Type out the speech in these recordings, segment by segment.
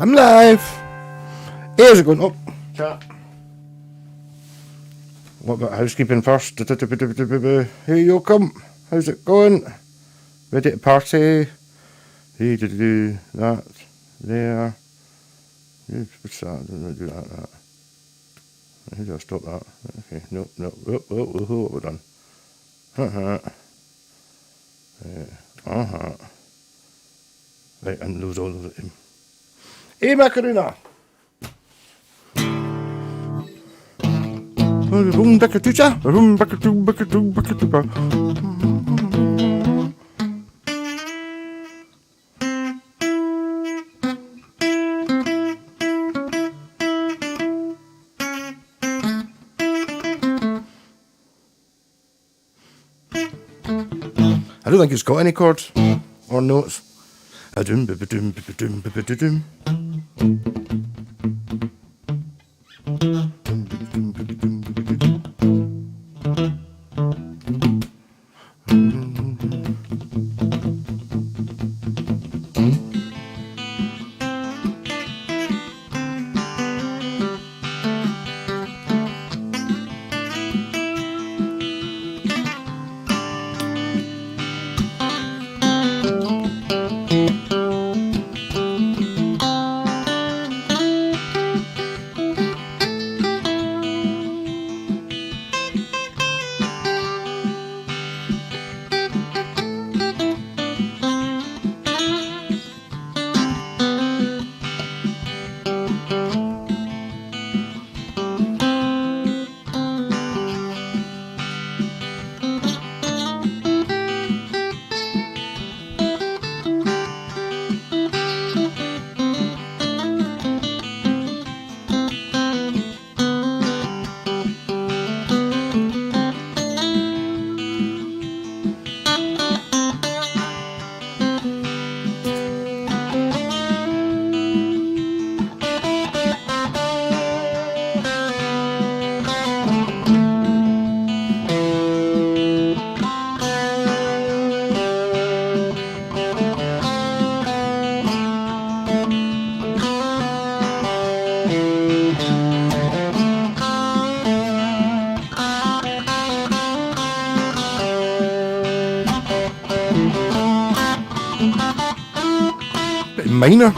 I'm live. Here's it going up. Chat. What about housekeeping first? Here you come. How's it going? Ready to party? Ready to do that. There. What's that? I don't do that. How do I stop that? Okay. No. What have we done? Right, and lose all of it. Hey, Macarena! Boom, back to cha. Boom, back to. I don't think it's got any chords or notes. Bit minor.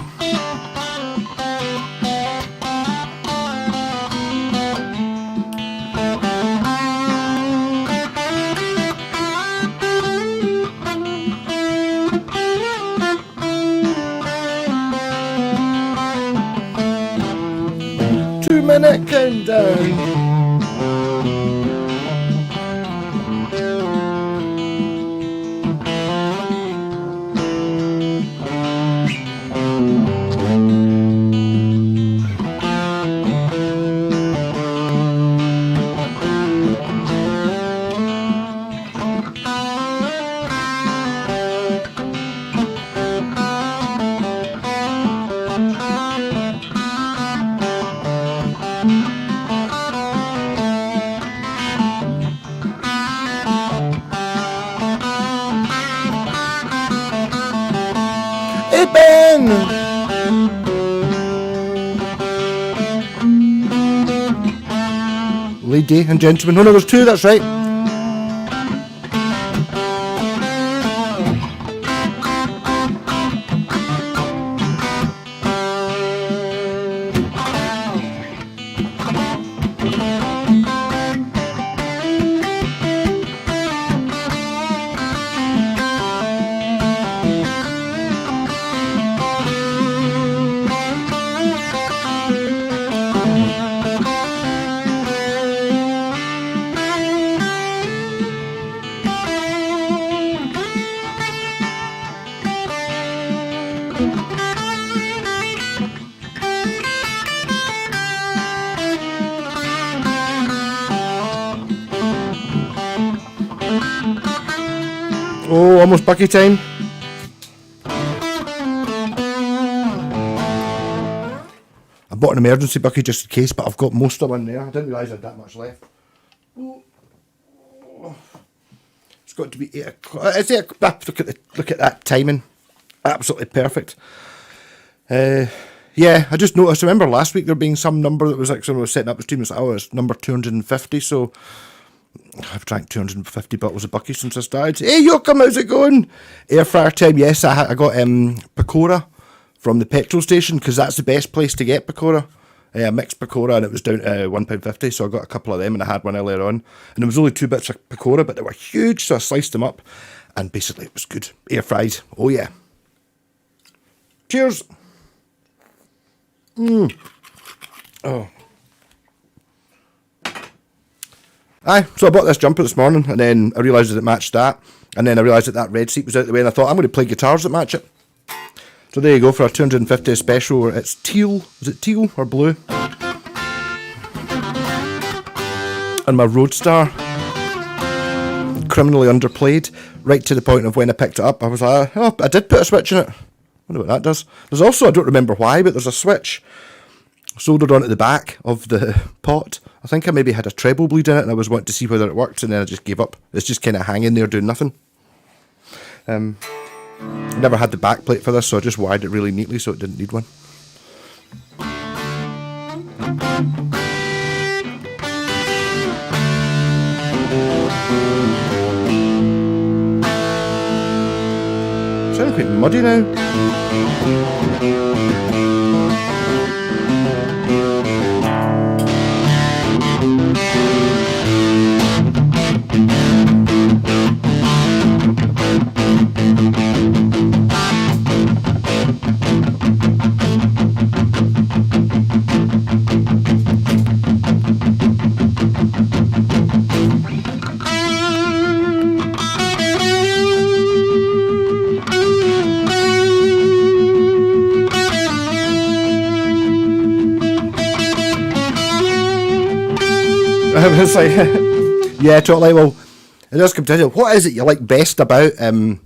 Two-minute countdown. Hey, Ben! Lady and gentlemen. Oh no, there's two, that's right. Oh, almost bucky time. I bought an emergency bucket just in case, but I've got most of them in there. I didn't realise I had that much left. It's got to be 8 o'clock. It's 8 o'clock. Look at that timing. Absolutely perfect. Yeah, I just noticed. I remember last week there being some number that was like someone was setting up the stream. It's like, oh, it's number 250. So I've drank 250 bottles of Bucky since I started. Hey, Yoakum, how's it going? Air fryer time. Yes, I got pakora from the petrol station because that's the best place to get pakora. A mixed pakora, and it was down to £1.50. So I got a couple of them, and I had one earlier on. And there was only 2 bits of pakora, but they were huge. So I sliced them up, and basically it was good. Air fried. Oh yeah. Cheers. Oh. Aye, so I bought this jumper this morning, and then I realised that it matched that, and then I realised that red seat was out the way, and I thought, I'm going to play guitars that match it. So there you go for a 250 special. It's teal. Is it teal or blue? And my Roadstar, criminally underplayed, right to the point of when I picked it up, I was like, oh, I did put a switch in it. I wonder what that does. There's also, I don't remember why, but there's a switch soldered onto the back of the pot. I think I maybe had a treble bleed in it, and I was wanting to see whether it worked, and then I just gave up. It's just kind of hanging there doing nothing. Never had the back plate for this, so I just wired it really neatly so it didn't need one. Sounding quite muddy now. I was like, yeah, totally. Well, it does come to what is it you like best about Van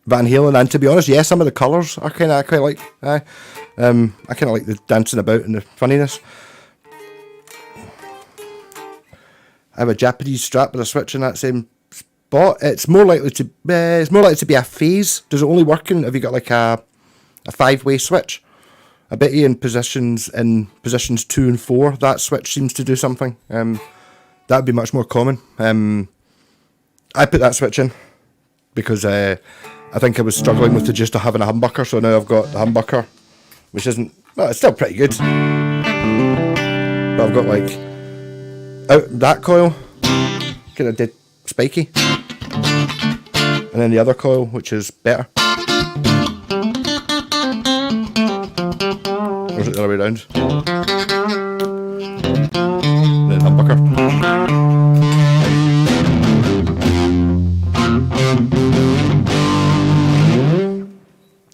Halen? And to be honest, yeah, some of the colours I quite like. I kind of like the dancing about and the funniness. I have a Japanese strap with a switch in that same spot. It's more likely to be a phase. Does it only work in? Have you got like a 5-way switch? I bet you in positions 2 and 4, that switch seems to do something. That would be much more common. I put that switch in because I think I was struggling with just having a humbucker, so now I've got the humbucker, which isn't, well, it's still pretty good. But I've got like out that coil, kind of dead spiky, and then the other coil, which is better. Or is it the other way around? And then humbucker.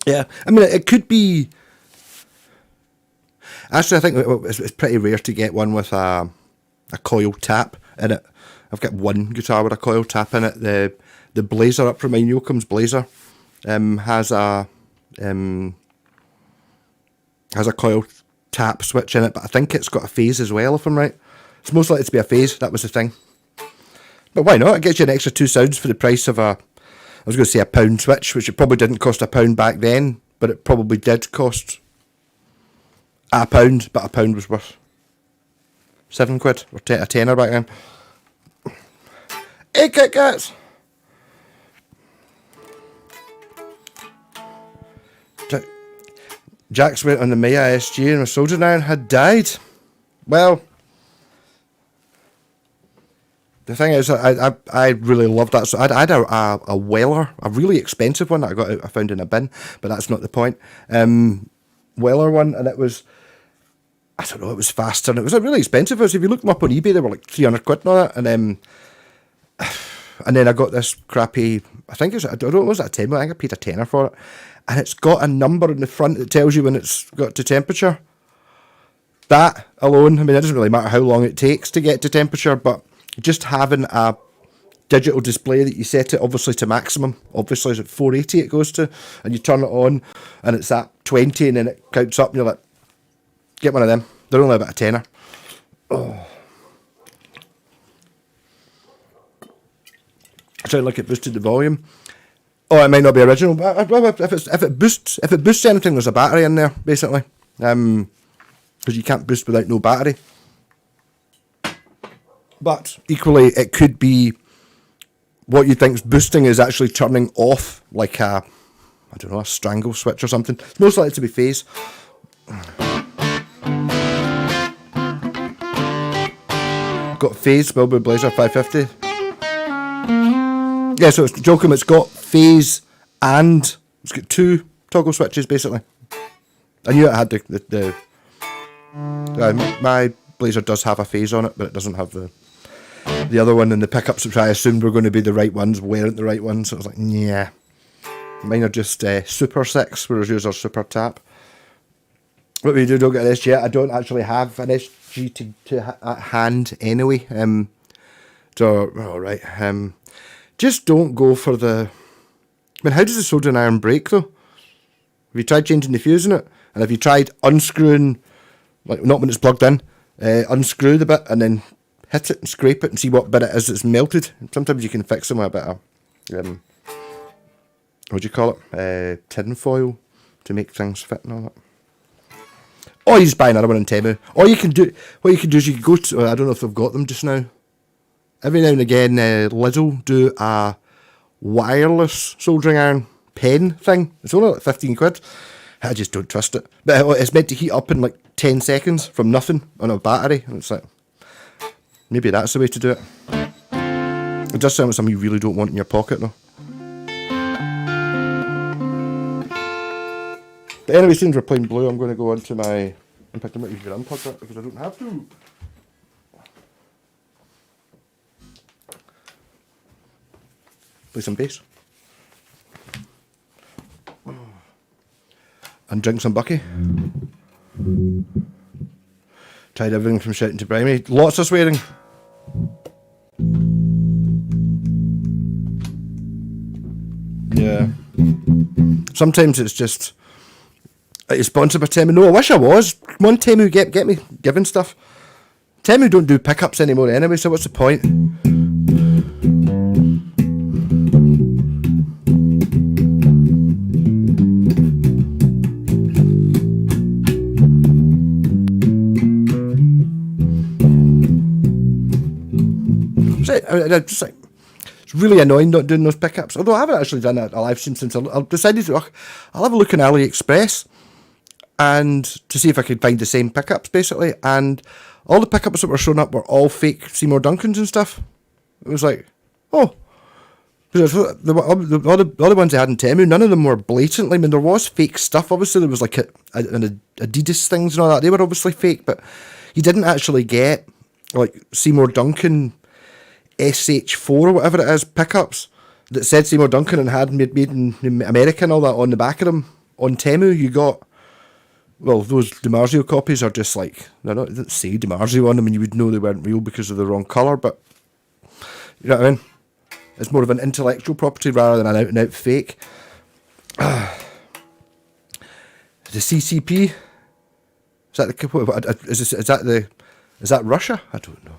Yeah, I mean, it could be. Actually, I think it's pretty rare to get one with a coil tap in it. I've got one guitar with a coil tap in it. The Blazer up from mine, Yoakum's Blazer, has a coil tap switch in it, but I think it's got a phase as well, if I'm right. It's most likely to be a phase, that was the thing. But why not? It gets you an extra 2 sounds for the price of I was going to say a £1 switch, which it probably didn't cost £1 back then, but it probably did cost £1, but £1 was worth £7 or a tenner back then. Hey, Kit Kats! Jax went on the Maya SG and my soldering iron had died. Well, the thing is, I really loved that. So I had a Weller, a really expensive one that I found in a bin, but that's not the point. Weller one, and it was, I don't know, it was faster, and it was a really expensive. If you look them up on eBay, they were like £300 and all that, and then I got this crappy, I think it's, I don't know, was it a 10? I think I paid a tenner for it, and it's got a number in the front that tells you when it's got to temperature. That alone, I mean, it doesn't really matter how long it takes to get to temperature, but just having a digital display that you set it obviously to maximum, obviously it's at 480 it goes to, and you turn it on and it's at 20 and then it counts up and you're like, get one of them. They're only about a tenner. Oh. I sound like it boosted the volume. Oh, it might not be original, but if it boosts anything, there's a battery in there, basically. because you can't boost without no battery. But equally, it could be what you think's boosting is actually turning off, like a, I don't know, a strangle switch or something. It's most likely to be phase. Got phase, Wilbur Blazer 550. Yeah, so it's Jokum, it's got phase and it's got 2 toggle switches basically. I knew it had my Blazer does have a phase on it, but it doesn't have the other one, and the pickups which I assumed were going to be the right ones weren't the right ones, so I was like, yeah. Mine are just Super 6, whereas yours are Super Tap. What we don't get an SG yet. I don't actually have an SG at hand anyway. So, alright. Just don't go for the... I mean, how does the soldering iron break, though? Have you tried changing the fuse in it? And have you tried unscrewing, like, not when it's plugged in, unscrew the bit and then hit it and scrape it and see what bit it is that's melted? Sometimes you can fix them with a bit of, what do you call it? Tin foil to make things fit and all that. Or you just buy another one in Temu. Or you can do, what you can do is you can go to, I don't know if they've got them just now. Every now and again, Lidl do a wireless soldering iron pen thing. It's only like 15 quid. I just don't trust it. But it's meant to heat up in like 10 seconds from nothing on a battery. And it's like, maybe that's the way to do it. It does sound like something you really don't want in your pocket though. But anyway, since we're playing blue, I'm going to go on to my... In fact, I might even unplug that because I don't have to. Play some bass. And drink some Bucky. Tried everything from shouting to briny. Lots of swearing. Yeah. Sometimes it's just... It's sponsored by Temu. No, I wish I was. Come on, Temu, get me giving stuff. Temu don't do pickups anymore anyway, so what's the point? Just like, it's really annoying not doing those pickups. Although I haven't actually done a live stream since I decided to. I'll have a look on AliExpress and to see if I could find the same pickups basically. And all the pickups that were showing up were all fake Seymour Duncans and stuff. It was like, oh, because all the ones they had in Temu, none of them were blatantly. I mean, there was fake stuff. Obviously, there was like an Adidas things and all that. They were obviously fake, but you didn't actually get like Seymour Duncan SH4 or whatever it is pickups that said Seymour Duncan and had made in America and all that on the back of them. On Temu, you got, well, those DiMarzio copies are just like, they don't say DiMarzio on them, and you would know they weren't real because of the wrong colour, but you know what I mean? It's more of an intellectual property rather than an out and out fake. The CCP, is that Russia? I don't know.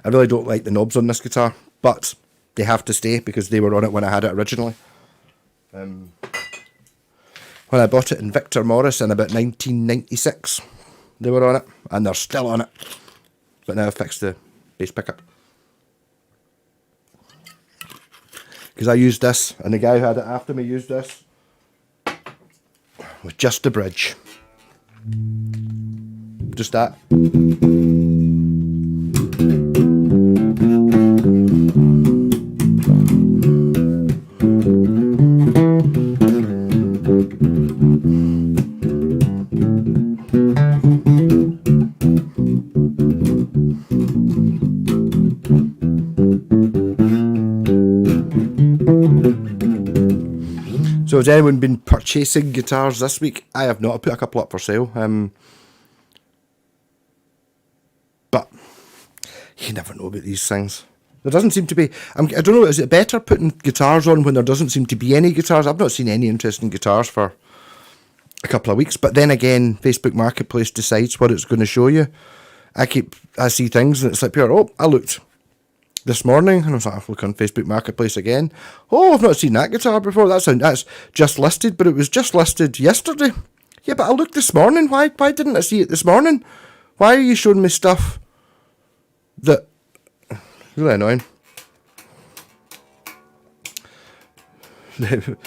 I really don't like the knobs on this guitar, but they have to stay because they were on it when I had it originally. When I bought it in Victor Morris in about 1996, they were on it, and they're still on it. But now I've fixed the bass pickup. Because I used this, and the guy who had it after me used this with just the bridge. Just that. So has anyone been purchasing guitars this week? I have not. I put a couple up for sale. But you never know about these things. There doesn't seem to be... I don't know, is it better putting guitars on when there doesn't seem to be any guitars? I've not seen any interesting guitars for a couple of weeks. But then again, Facebook Marketplace decides what it's going to show you. I see things and it's like, oh, I looked this morning and I was like, I'll look on Facebook Marketplace again. Oh, I've not seen that guitar before. That's just listed, but it was just listed yesterday. Yeah, but I looked this morning. Why didn't I see it this morning? Why are you showing me stuff that... Really annoying. It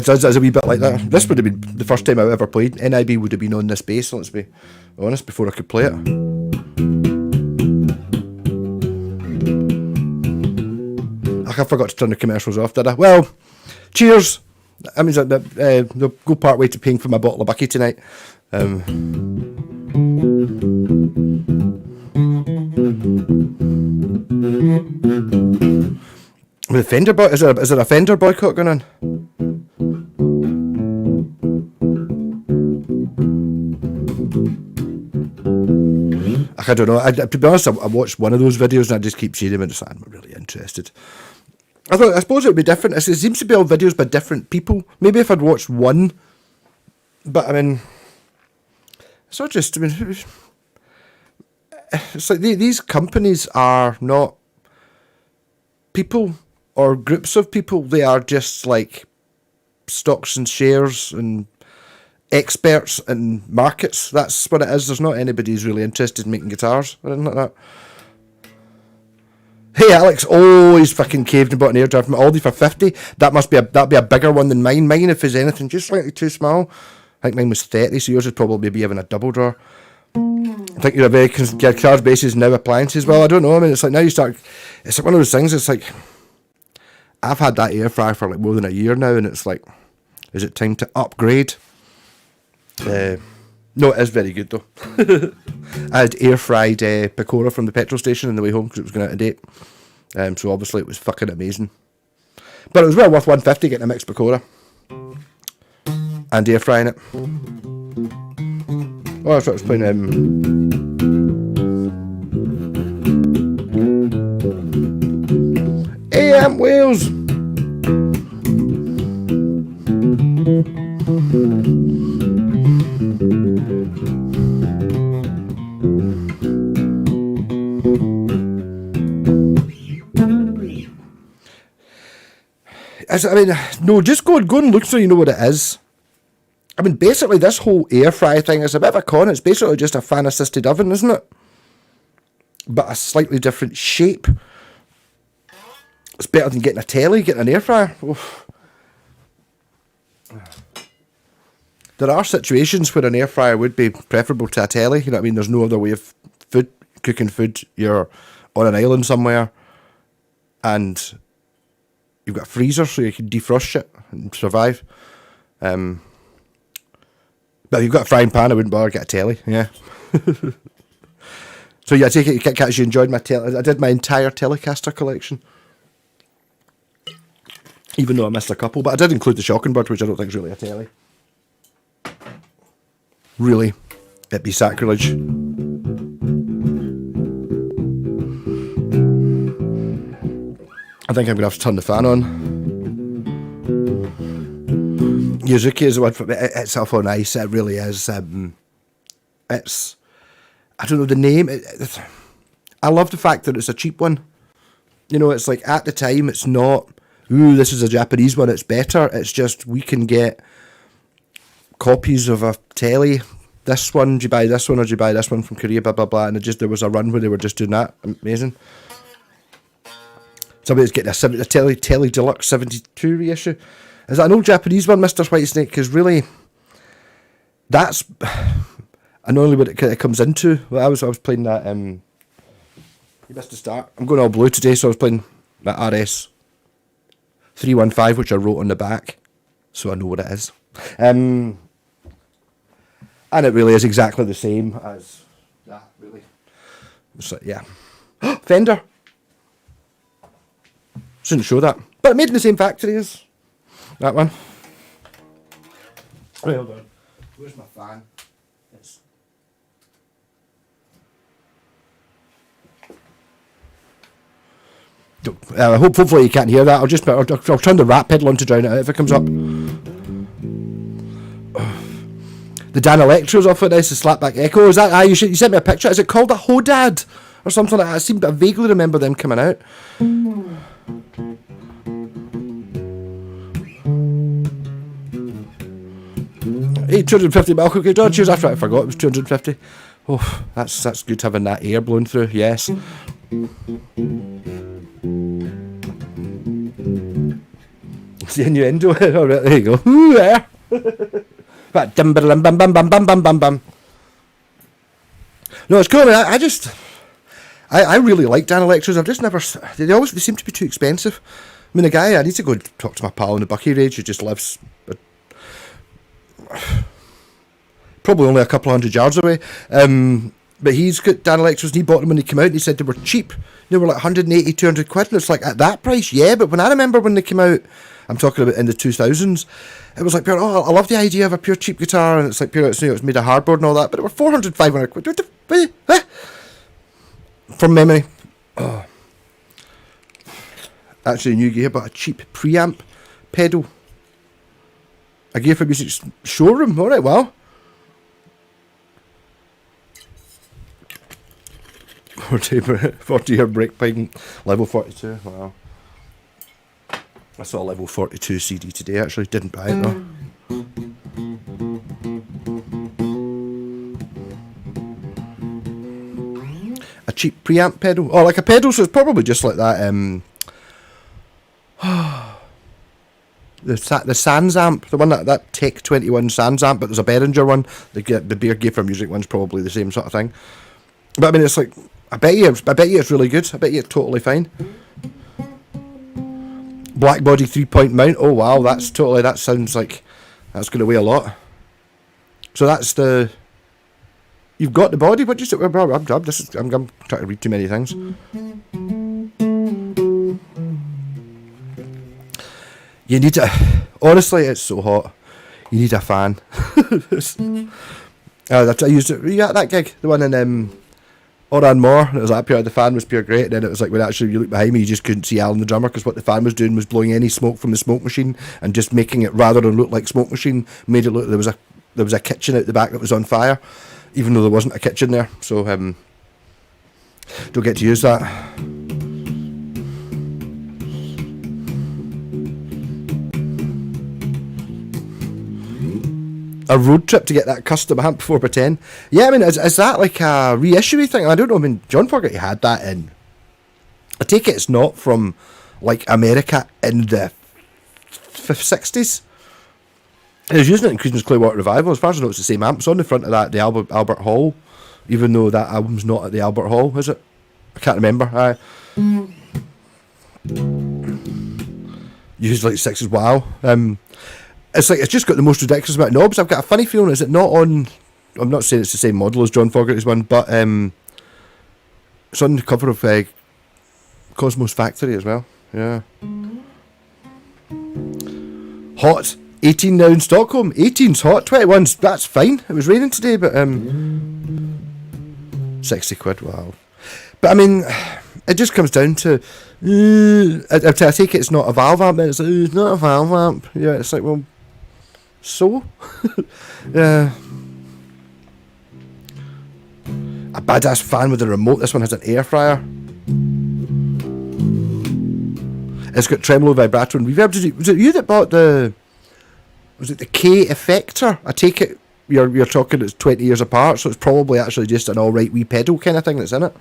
does a wee bit like that. This would have been the first time I ever played. NIB would have been on this bass, let's be honest, before I could play it. I forgot to turn the commercials off, did I? Well, cheers. That means that they'll go part way to paying for my bottle of Bucky tonight. With Fender is there a Fender boycott going on? I don't know. To be honest, I watched one of those videos and I just keep seeing them and I'm not really interested. I suppose it would be different. It seems to be all videos by different people. Maybe if I'd watched one, but I mean, it's not just. I mean, it's like these companies are not people or groups of people. They are just like stocks and shares and experts in markets. That's what it is. There's not anybody who's really interested in making guitars or anything like that. Hey Alex, always fucking caved and bought an air drive from Aldi for 50. That'd be a bigger one than mine. Mine, if there's anything, just slightly too small. I think mine was 30, so yours would probably be having a double drawer. I think you're a very guitar bases now appliances. Well, I don't know. I mean, it's like now you start. It's like one of those things. It's like I've had that air fryer for like more than a year now, and it's like, is it time to upgrade? No, it is very good though. I had air fried Pecora from the petrol station on the way home because it was going out of date. So obviously it was fucking amazing. But it was well worth $150 getting a mixed Pecora and air frying it. Oh, that's what I was playing. AM Wales. I mean, no, just go and look so you know what it is. I mean, basically, this whole air fry thing is a bit of a con. It's basically just a fan-assisted oven, isn't it? But a slightly different shape. It's better than getting a telly, getting an air fryer. Oof. There are situations where an air fryer would be preferable to a telly. You know what I mean? There's no other way of cooking food. You're on an island somewhere, and you've got a freezer so you can defrost shit and survive. But if you've got a frying pan, I wouldn't bother get a telly. Yeah. So yeah, I take it you actually enjoyed my telly. I did my entire Telecaster collection, even though I missed a couple. But I did include the Shocking Bird, which I don't think is really a telly. Really, it'd be sacrilege. I think I'm going to have to turn the fan on. Yuzuki is the one for me. It's off on ice. It really is. It's, I don't know the name. I love the fact that it's a cheap one. You know, it's like at the time, it's not, ooh, this is a Japanese one, it's better. It's just we can get copies of a telly. This one, do you buy this one or do you buy this one from Korea, blah, blah, blah. And there was a run where they were just doing that. Amazing. Somebody's getting a telly deluxe 72 reissue. Is that an old Japanese one, Mr. Whitesnake? Because really, that's annoyingly what it comes into. Well, I was playing that. You missed the start. I'm going all blue today, so I was playing that RS 315, which I wrote on the back, so I know what it is. And it really is exactly the same as that. Really, so yeah. Fender. Shouldn't show that, but made in the same factory as that one. Wait, hold on. Where's my fan? Hopefully you can't hear that. I'll turn the rat pedal on to drown it out if it comes up. The Dan Electros off of this, the Slapback Echo. Is that? You sent me a picture. Is it called a Hodad or something like that? I vaguely remember them coming out. 250 milk. Okay, cheers. After I forgot it was 250. Oh, that's good having that air blowing through. Yes. It's the innuendo. All right, there you go. Ooh, there. But bum bum bum bum bum bum bum bum. No, it's cool. I mean, I really like Dan Electros. I've just never. They seem to be too expensive. I mean, the guy, I need to go talk to my pal in the Bucky Rage who just lives probably only a couple hundred yards away. But he's got Dan Electros and he bought them when they came out and he said they were cheap. They were like 180, 200 quid. And it's like, at that price, yeah. But when I remember when they came out, I'm talking about in the 2000s, it was like, pure, oh, I love the idea of a pure cheap guitar. And it's like, pure, it's made of hardboard and all that. But it were 400, 500 quid. From memory. Oh. Actually, a new gear, but a cheap preamp pedal. A gear for music showroom. All right, well. 40-year break pine, level 42. Wow. I saw a level 42 CD today, actually. Didn't buy it, though. A cheap preamp pedal. Oh, like a pedal, so it's probably just like that. The Sans amp, the one that Tech 21 Sans amp, but there's a Behringer one. The Beer Gear for Music one's probably the same sort of thing. But I mean, it's like, I bet you it's really good. I bet you it's totally fine. Black body 3-point mount. Oh wow, that sounds like that's going to weigh a lot. So that's the. You've got the body, but just I'm trying to read too many things. You need to. Honestly, it's so hot. You need a fan. I used it. You at that gig, the one in Oran Moore, and it was like pure. The fan was pure great. And then it was like when actually you look behind me, you just couldn't see Alan the drummer because what the fan was doing was blowing any smoke from the smoke machine and just making it, rather than look like smoke machine, made it look there was a kitchen out the back that was on fire, even though there wasn't a kitchen there. So don't get to use that. A road trip to get that custom amp 4x10. Yeah, I mean, is that like a reissue thing? I don't know. I mean, John Fogerty had that in. I take it it's not from like America in the 60s. He was using it in Creedence Clearwater Revival. As far as I know, it's the same amp. It's on the front of that, the Albert Hall, even though that album's not at the Albert Hall, is it? I can't remember. Used like sixes. Wow. It's like it's just got the most ridiculous amount of knobs. I've got a funny feeling, is it not on? I'm not saying it's the same model as John Fogerty's one, but it's on the cover of Cosmos Factory as well. Yeah. Hot 18 now in Stockholm. 18's hot. 21's that's fine. It was raining today, but 60 quid. Wow. But I mean, it just comes down to. I take it it's not a valve amp. Then it's like, it's not a valve amp. Yeah, it's like, well, so yeah. A badass fan with a remote. This one has an air fryer. It's got tremolo, vibrato, and reverb. Was it you that bought the? Was it the K Effector? I take it you're talking it's 20 years apart, so it's probably actually just an alright wee pedal kind of thing that's in it.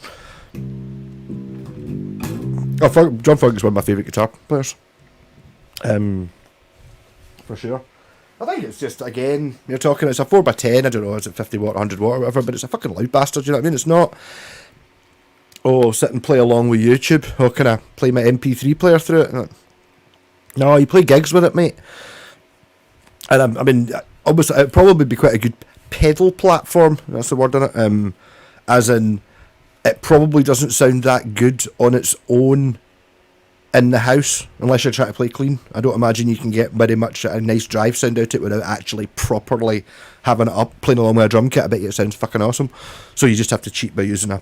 Oh, John Fogerty's one of my favourite guitar players. For sure. I think it's just, again, you're talking, it's a 4x10, I don't know, is it 50 watt, 100 watt or whatever, but it's a fucking loud bastard, you know what I mean? It's not, sit and play along with YouTube. Can I play my MP3 player through it? No, you play gigs with it, mate. And I mean, almost, it'd probably be quite a good pedal platform, that's the word on it, as in, it probably doesn't sound that good on its own in the house, unless you're trying to play clean. I don't imagine you can get very much a nice drive sound out of it without actually properly having it up, playing along with a drum kit. I bet you it sounds fucking awesome. So you just have to cheat by using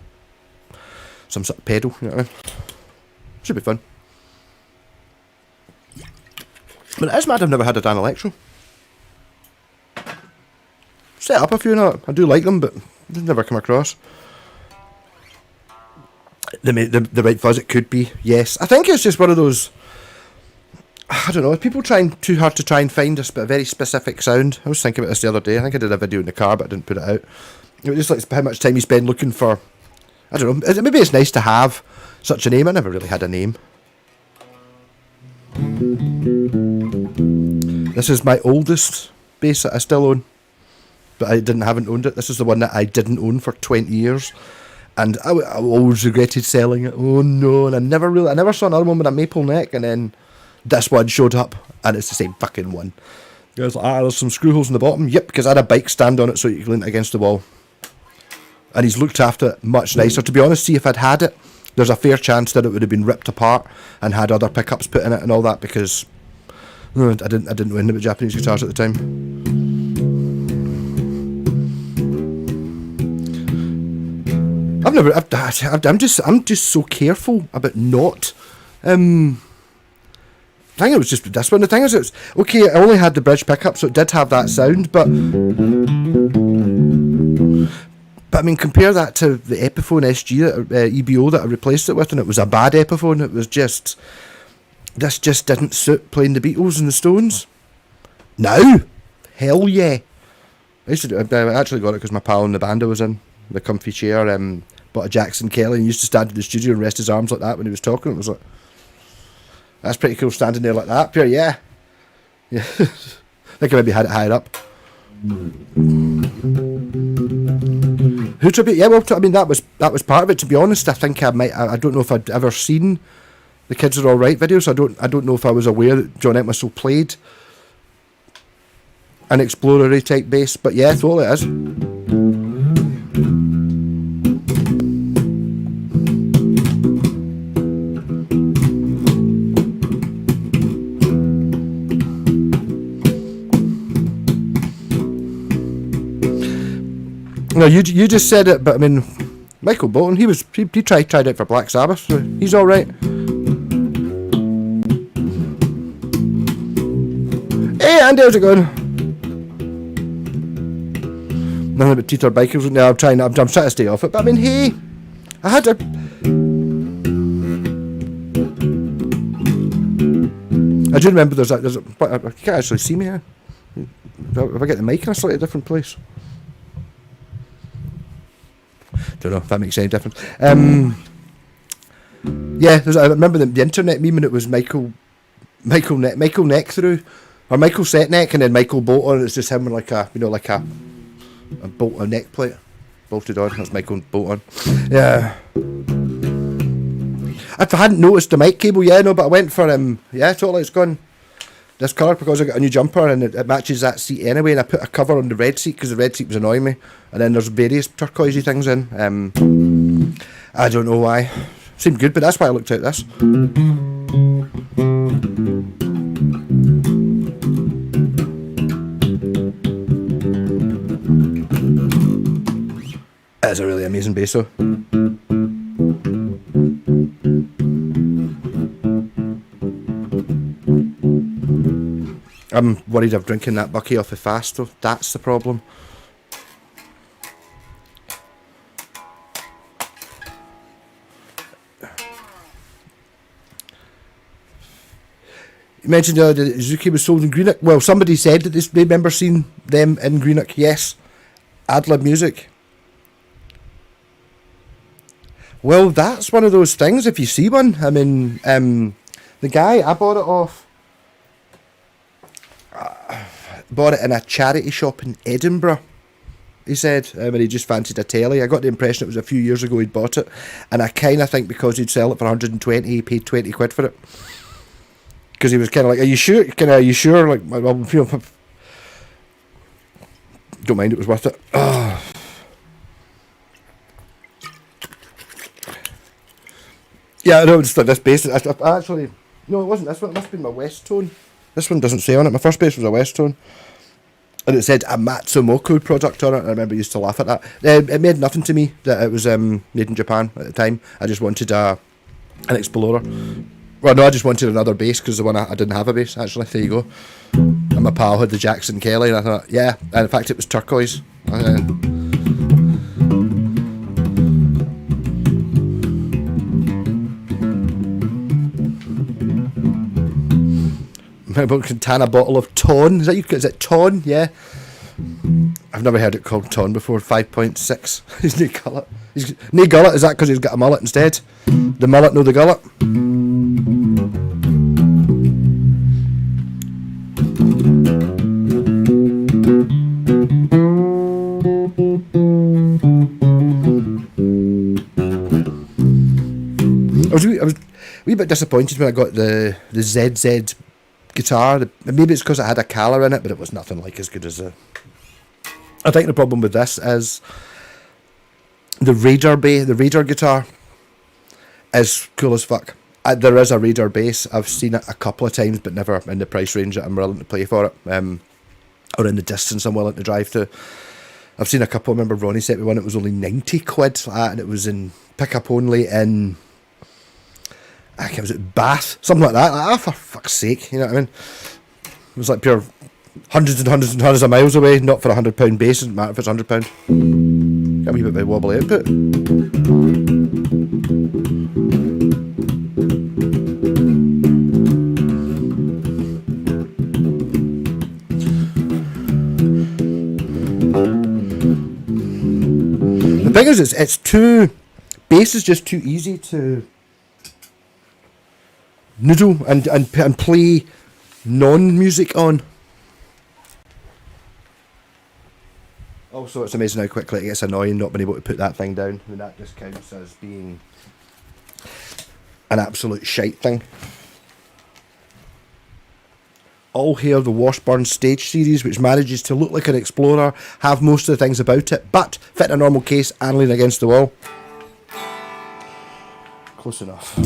some sort of pedal, you know what I mean? Should be fun. But it is mad I've never had a Dan Electro. set up a few now. I do like them, but they've never come across. The right fuzz it could be, yes. I think it's just one of those, I don't know, people trying too hard to try and find a very specific sound. I was thinking about this the other day. I think I did a video in the car, but I didn't put it out. It was just like how much time you spend looking for, I don't know, maybe it's nice to have such a name. I never really had a name. This is my oldest bass that I still own, but I haven't owned it. This is the one that I didn't own for 20 years. And I always regretted selling it. Oh no! And I never saw another one with a maple neck. And then this one showed up, and it's the same fucking one. I was like, there's some screw holes in the bottom. Yep, because I had a bike stand on it, so you can lean it against the wall. And he's looked after it much nicer. To be honest, see, if I'd had it, there's a fair chance that it would have been ripped apart and had other pickups put in it and all that, because I didn't know anything about Japanese guitars at the time. I'm just so careful about not. I think it was just this one. The thing is, it's okay. I only had the bridge pickup, so it did have that sound, but I mean, compare that to the Epiphone SG EBO that I replaced it with, and it was a bad Epiphone. It was just, this just didn't suit playing the Beatles and the Stones. Now, hell yeah! I actually got it because my pal in the band I was in, the comfy chair. Bought a Jackson Kelly, and he used to stand in the studio and rest his arms like that when he was talking. It was like, that's pretty cool, standing there like that. Pure, yeah. I think I maybe had it higher up. Who tribute? Yeah, well, I mean, that was part of it. To be honest, I think I don't know if I'd ever seen the Kids Are All Right video, so I don't know if I was aware that John Entwistle played an Explorer type bass, but yeah, totally it is. No, you just said it, but I mean, Michael Bolton, he tried it for Black Sabbath, so he's all right. Hey Andy, how's it going? Nothing about teeter bikers now. I'm trying to stay off it, but I mean, hey, I had a. I do remember there's a. I can't actually see me here. If I get the mic in a slightly different place. Don't know if that makes any difference. Yeah, I remember the internet meme, and it was Michael neck through, or Michael set neck, and then Michael Bolton. It's just him with like a neck plate bolted on. That's Michael Bolton. Yeah. If I hadn't noticed the mic cable, yeah, no, but I went for yeah, totally. It's gone this colour because I got a new jumper and it matches that seat anyway, and I put a cover on the red seat because the red seat was annoying me, and then there's various turquoisey things in. I don't know why. Seemed good, but that's why I looked at this. It's a really amazing bass though. I'm worried of drinking that bucky off the fast though. That's the problem. You mentioned that Zuki was sold in Greenock. Well, somebody said that they remember seeing them in Greenock. Yes. Adlib Music. Well, that's one of those things. If you see one, I mean, the guy I bought it off, bought it in a charity shop in Edinburgh. He said, and he just fancied a telly. I got the impression it was a few years ago he'd bought it, and I kind of think because he'd sell it for 120, he paid 20 quid for it. Because he was kind of like, "Are you sure? Are you sure?" Like, well, don't mind, it was worth it. Oh. Yeah, no, it's like this bass. Actually, no, it wasn't this one. It must have been my West Tone. This one doesn't say on it. My first bass was a West Tone, and it said a Matsumoto product on it. And I remember I used to laugh at that. It made nothing to me that it was made in Japan at the time. I just wanted an Explorer. Well, no, I just wanted another bass because the one I didn't have a bass. Actually, there you go. And my pal had the Jackson Kelly, and I thought, yeah, and in fact it was turquoise. Quintana bottle of Ton. Is it Ton? Yeah. I've never heard it called Ton before. 5.6. He's no gullet. He's no gullet. Is that because he's got a mullet instead? The mullet, no the gullet. I was a wee bit disappointed when I got the ZZ guitar. Maybe it's because it had a Cala in it, but it was nothing like as good as a... I think the problem with this is the Raider guitar is cool as fuck. There is a Raider bass. I've seen it a couple of times, but never in the price range that I'm willing to pay for it, or in the distance I'm willing to drive to. I've seen a couple. I remember Ronnie sent me one. It was only 90 quid, and it was in pickup only in... was it Bath? Something like that. For fuck's sake, you know what I mean? It was like pure hundreds and hundreds and hundreds of miles away, not for £100 bass. Doesn't matter if it's £100. Got a wee bit of a wobbly output. The thing is, it's too... Bass is just too easy to... noodle and play non-music on. Also, it's amazing how quickly it gets annoying not being able to put that thing down. I mean, that just counts as being an absolute shite thing. All hail the Washburn Stage Series, which manages to look like an Explorer, have most of the things about it, but fit in a normal case and lean against the wall. Close enough.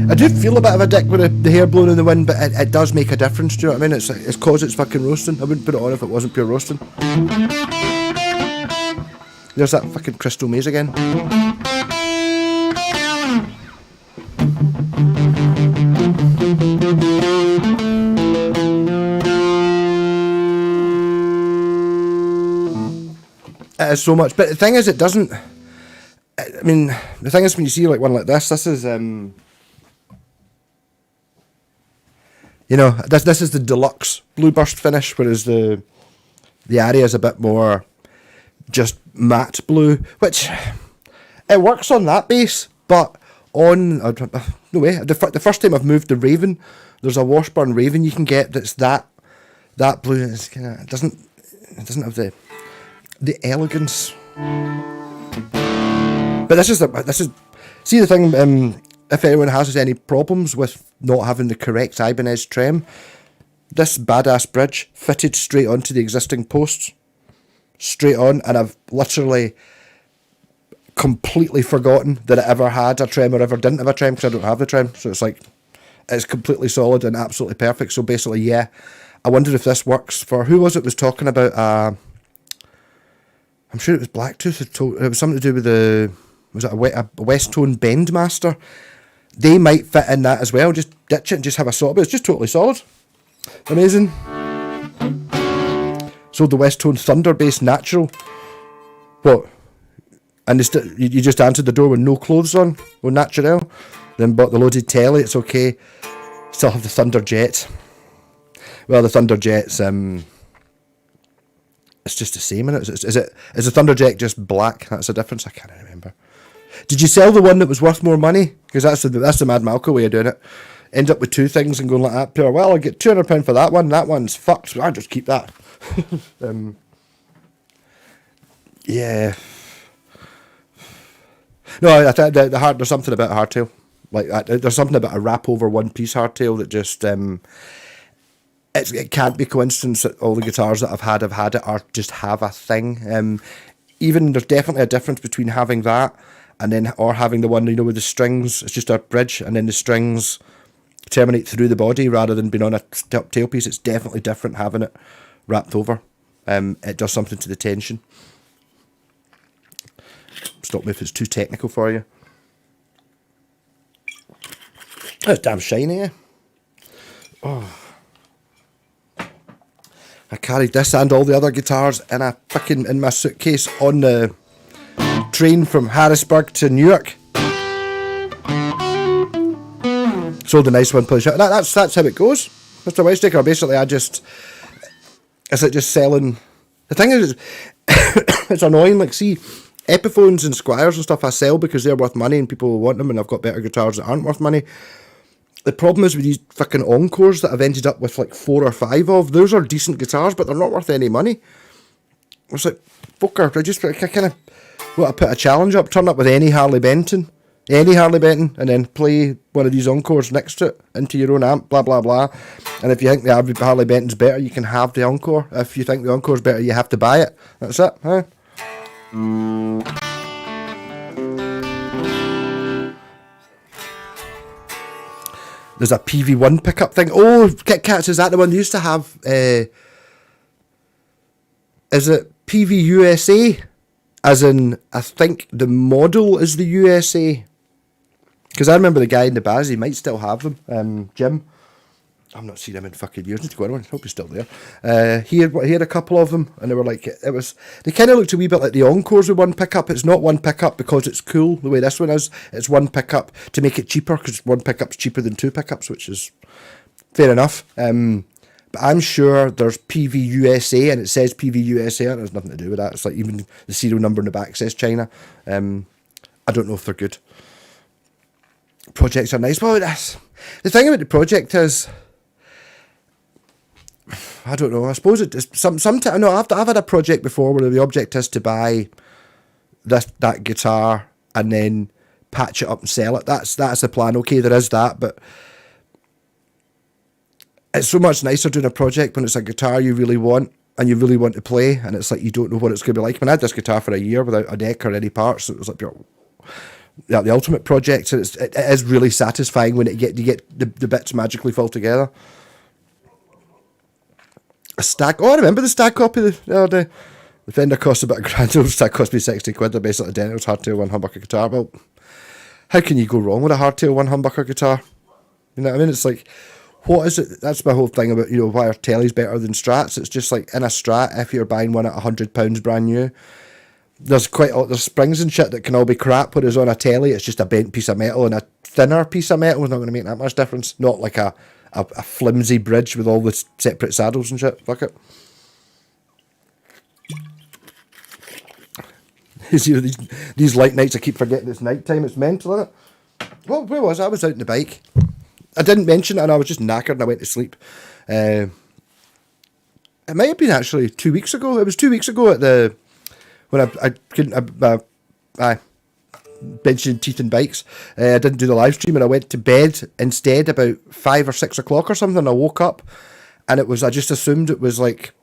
I do feel a bit of a dick with the hair blowing in the wind, but it does make a difference, do you know what I mean? It's cause it's fucking roasting. I wouldn't put it on if it wasn't pure roasting. There's that fucking Crystal Maze again. It is so much, but the thing is, it doesn't... I mean, the thing is, when you see like one like this is... you know, this is the deluxe Blueburst finish, whereas the area is a bit more just matte blue, which it works on that bass, but on no way. The first time I've moved the Raven, there's a Washburn Raven you can get that's that blue. It's kinda, it doesn't have the elegance. But this is see the thing. If anyone has any problems with not having the correct Ibanez trem, this badass bridge fitted straight onto the existing posts. Straight on, and I've literally completely forgotten that it ever had a trem or ever didn't have a trem because I don't have the trem. So it's like, it's completely solid and absolutely perfect. So basically, yeah, I wondered if this works for, who was talking about, I'm sure it was Blacktooth, it was something to do with was it a West Tone Bendmaster? They might fit in that as well. Just ditch it and just have a sort of it. It's just totally solid. Amazing. Sold the West Tone Thunder Bass Natural. What? And you just answered the door with no clothes on? Well, Natural. Then bought the loaded telly. It's okay. Still have the Thunder Jet. Well, the Thunder Jet's... it's just the same, isn't it? Is the Thunder Jet just black? That's the difference? I can't remember. Did you sell the one that was worth more money? Because that's the Mad Malco way of doing it. End up with two things and going like that. Pure, well, I'll get £200 for that one. That one's fucked. So I'll just keep that. Yeah. No, I think there's something about a hardtail. Like there's something about a wrap over one piece hardtail that just it can't be coincidence that all the guitars that I've had it or just have a thing. Even there's definitely a difference between having that and then or having the one, you know, with the strings. It's just a bridge and then the strings terminate through the body rather than being on a tailpiece. It's definitely different having it wrapped over. It does something to the tension. stop me if it's too technical for you. That's damn shiny, eh? Oh. I carried this and all the other guitars in my suitcase on the train from Harrisburg to Newark. Sold a nice one, please. That's how it goes, Mr. Whitestaker. Basically, it's like just selling. The thing is, it's annoying. Like, see, Epiphones and Squires and stuff I sell because they're worth money and people will want them, and I've got better guitars that aren't worth money. The problem is with these fucking Encores that I've ended up with like 4 or 5 of. Those are decent guitars, but they're not worth any money. It's like, fucker, I kind of want to put a challenge up, turn up with any Harley Benton, and then play one of these Encores next to it into your own amp, blah, blah, blah. And if you think the average Harley Benton's better, you can have the Encore. If you think the Encore's better, you have to buy it. That's it, huh? There's a PV1 pickup thing. Oh, Kit Kats, is that the one they used to have? Is it PV USA? As in, I think the model is the USA. Because I remember the guy in the Baz, he might still have them. Jim. I've not seen him in fucking years. I need to go on. I hope he's still there. He had a couple of them, and they were like, they kind of looked a wee bit like the Encores with one pickup. It's not one pickup because it's cool the way this one is. It's one pickup to make it cheaper, because one pickup's cheaper than 2 pickups, which is fair enough. But I'm sure there's PV USA, and it says PV USA, and there's nothing to do with that. It's like even the serial number in the back says China. I don't know if they're good. Projects are nice. Well, the thing about the project is, I don't know. I suppose it is sometimes. No, I've had a project before where the object is to buy that guitar and then patch it up and sell it. That's the plan. Okay, there is that, but it's so much nicer doing a project when it's a guitar you really want and you really want to play, and it's like you don't know what it's going to be like. When I had this guitar for a year without a neck or any parts, it was like the ultimate project. So it is really satisfying when you get the bits magically fall together. A stack. Oh, I remember the stack copy the other day. The Fender cost about £1,000. The stack cost me 60 quid. They're basically identical hardtail one humbucker guitar. Well, how can you go wrong with a hardtail one humbucker guitar? You know what I mean? It's like, what is it? That's my whole thing about, why our telly's better than Strats. It's just like in a Strat, if you're buying one at £100 brand new, there's springs and shit that can all be crap, whereas on a telly, it's just a bent piece of metal, and a thinner piece of metal is not going to make that much difference. Not like a flimsy bridge with all the separate saddles and shit. Fuck it. These light nights, I keep forgetting it's night time. It's mental, isn't it? Well, where was I? I was out on the bike. I didn't mention it, and I was just knackered and I went to sleep. It might have been actually 2 weeks ago. It was 2 weeks ago when I couldn't benching teeth and bikes. I didn't do the live stream, and I went to bed instead about 5 or 6 o'clock or something. I woke up and I just assumed it was like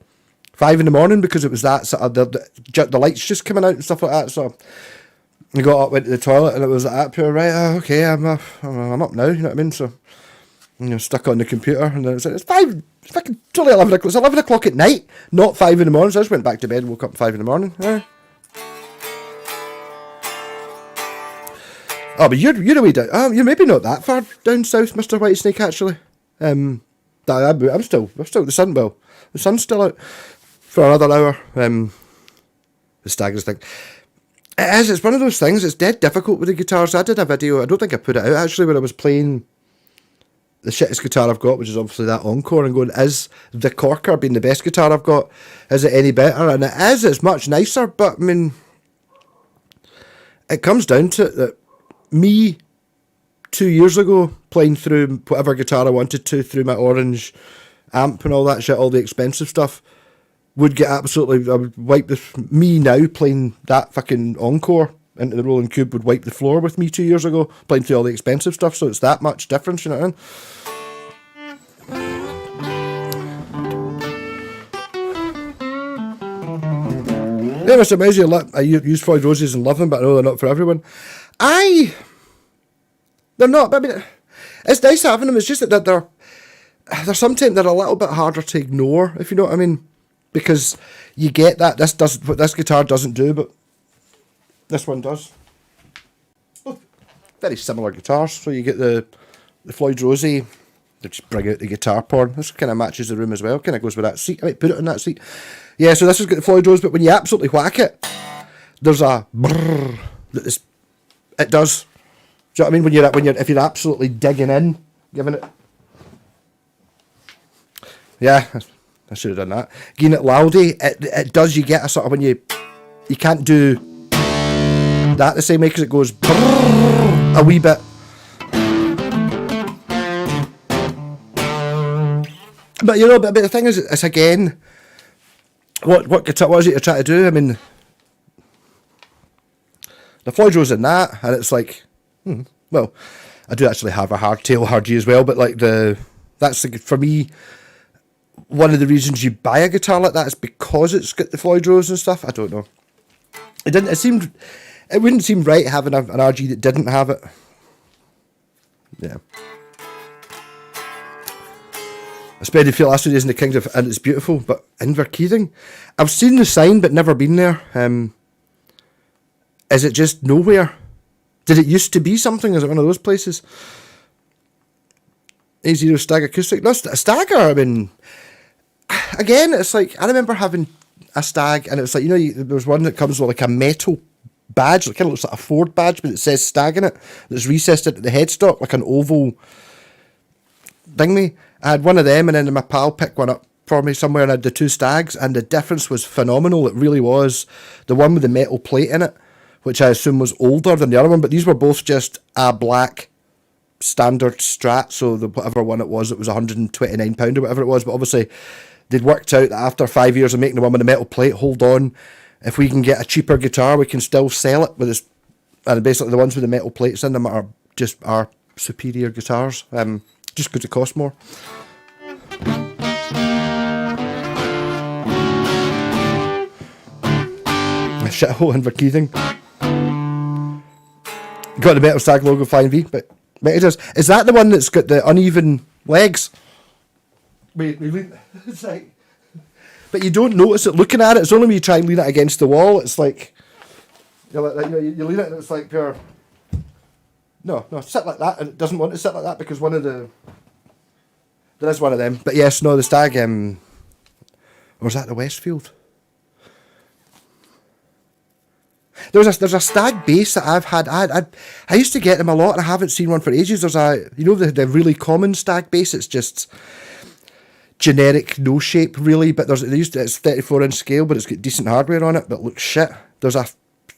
5 in the morning because it was that sort of the lights just coming out and stuff like that. So I got up, went to the toilet, and it was like that pure, right, okay, I'm up now, you know what I mean? So, stuck on the computer, and then it's 5, it's fucking totally 11 o'clock. It's 11 o'clock at night, not 5 in the morning. So I just went back to bed and woke up at 5 in the morning. Oh, but you're away down. You're maybe not that far down south, Mr. Whitesnake. Actually, I'm still the sun's still out for another hour. The staggers thing. It's one of those things. It's dead difficult with the guitars. I did a video. I don't think I put it out actually, where I was playing the shittest guitar I've got, which is obviously that Encore, and going, is the Corker being the best guitar I've got? Is it any better? And it is. It's much nicer, but I mean, it comes down to it that me 2 years ago playing through whatever guitar I wanted to through my Orange amp and all that shit, all the expensive stuff, would get absolutely, I would wipe me now playing that fucking Encore into the Rolling Cube would wipe the floor with me 2 years ago playing through all the expensive stuff. So it's that much difference, you know what I mean? Yeah, Mr. Mezzi, I use Floyd Roses and love them, but I know they're not for everyone. They're not, but I mean, it's nice having them. It's just that they're sometimes they're a little bit harder to ignore, if you know what I mean, because you get that this guitar doesn't do, but this one does. very similar guitars. So you get the Floyd Rossi. They just bring out the guitar porn. This kind of matches the room as well. Kind of goes with that seat. I might put it on that seat. Yeah, so this has got the Floyd Rose, but when you absolutely whack it, there's a brrr that it does. Do you know what I mean? If you're absolutely digging in, giving it. Yeah, I should have done that. Getting it loudy, it does. You get a sort of when you can't do that the same way because it goes brrr, a wee bit. But you know, but the thing is, it's again, what is it you're trying to do? I mean, the Floyd Rose in that, and it's like, well, I do actually have a hardtail hard as well, but like that's for me, one of the reasons you buy a guitar like that is because it's got the Floyd Rose and stuff. I don't know. It wouldn't seem right having an RG that didn't have it. Yeah. I spent a few last 2 days in the Kingdom, and it's beautiful, but Inverkeithing, I've seen the sign but never been there. Is it just nowhere? Did it used to be something? Is it one of those places? A0 Stag Acoustic? No, Stagger, I mean, again, it's like, I remember having a Stag, and it's like, you know, there was one that comes with like a metal badge, it kind of looks like a Ford badge, but it says Stag in it, that's recessed into the headstock, like an oval thingy. I had one of them, and then my pal picked one up for me somewhere, and I had the 2 Stags, and the difference was phenomenal. It really was. The one with the metal plate in it, which I assume was older than the other one, but these were both just a black standard Strat, so whatever one it was £129 or whatever it was, but obviously they'd worked out that after 5 years of making the one with the metal plate, hold on, if we can get a cheaper guitar, we can still sell it with this, and basically the ones with the metal plates in them are superior guitars, just because it costs more. A shithole Inverkeithing. Got the Metal Stag logo flying V, but it does. Is that the one that's got the uneven legs? Wait, it's like, but you don't notice it looking at it. It's only when you try and lean it against the wall. It's like, you lean it and it's like pure. No, sit like that, and it doesn't want to sit like that because there is one of them. But yes, no, the Stag, or was that the Westfield? There's a Stag bass that I've had. I used to get them a lot, and I haven't seen one for ages. There's the really common Stag bass. It's just generic, no shape really. But it's 34-inch scale, but it's got decent hardware on it. But looks shit. There's a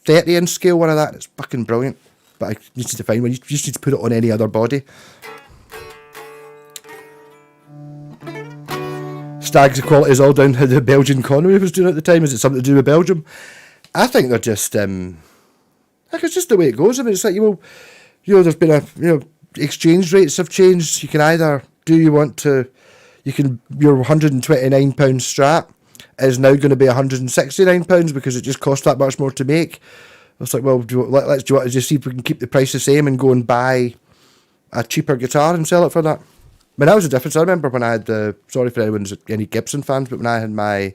30-inch scale one of that. It's fucking brilliant. But I need to find one. You just need to put it on any other body. Stag's quality is all down to the Belgian Conway was doing at the time. Is it something to do with Belgium? I think they're just, like it's just the way it goes. I mean, it's like, there's been exchange rates have changed. You can either your £129 Strat is now going to be £169 because it just costs that much more to make. It's like, well, do you want to just see if we can keep the price the same and go and buy a cheaper guitar and sell it for that? I mean, that was the difference. I remember when I had sorry for any Gibson fans, but when I had my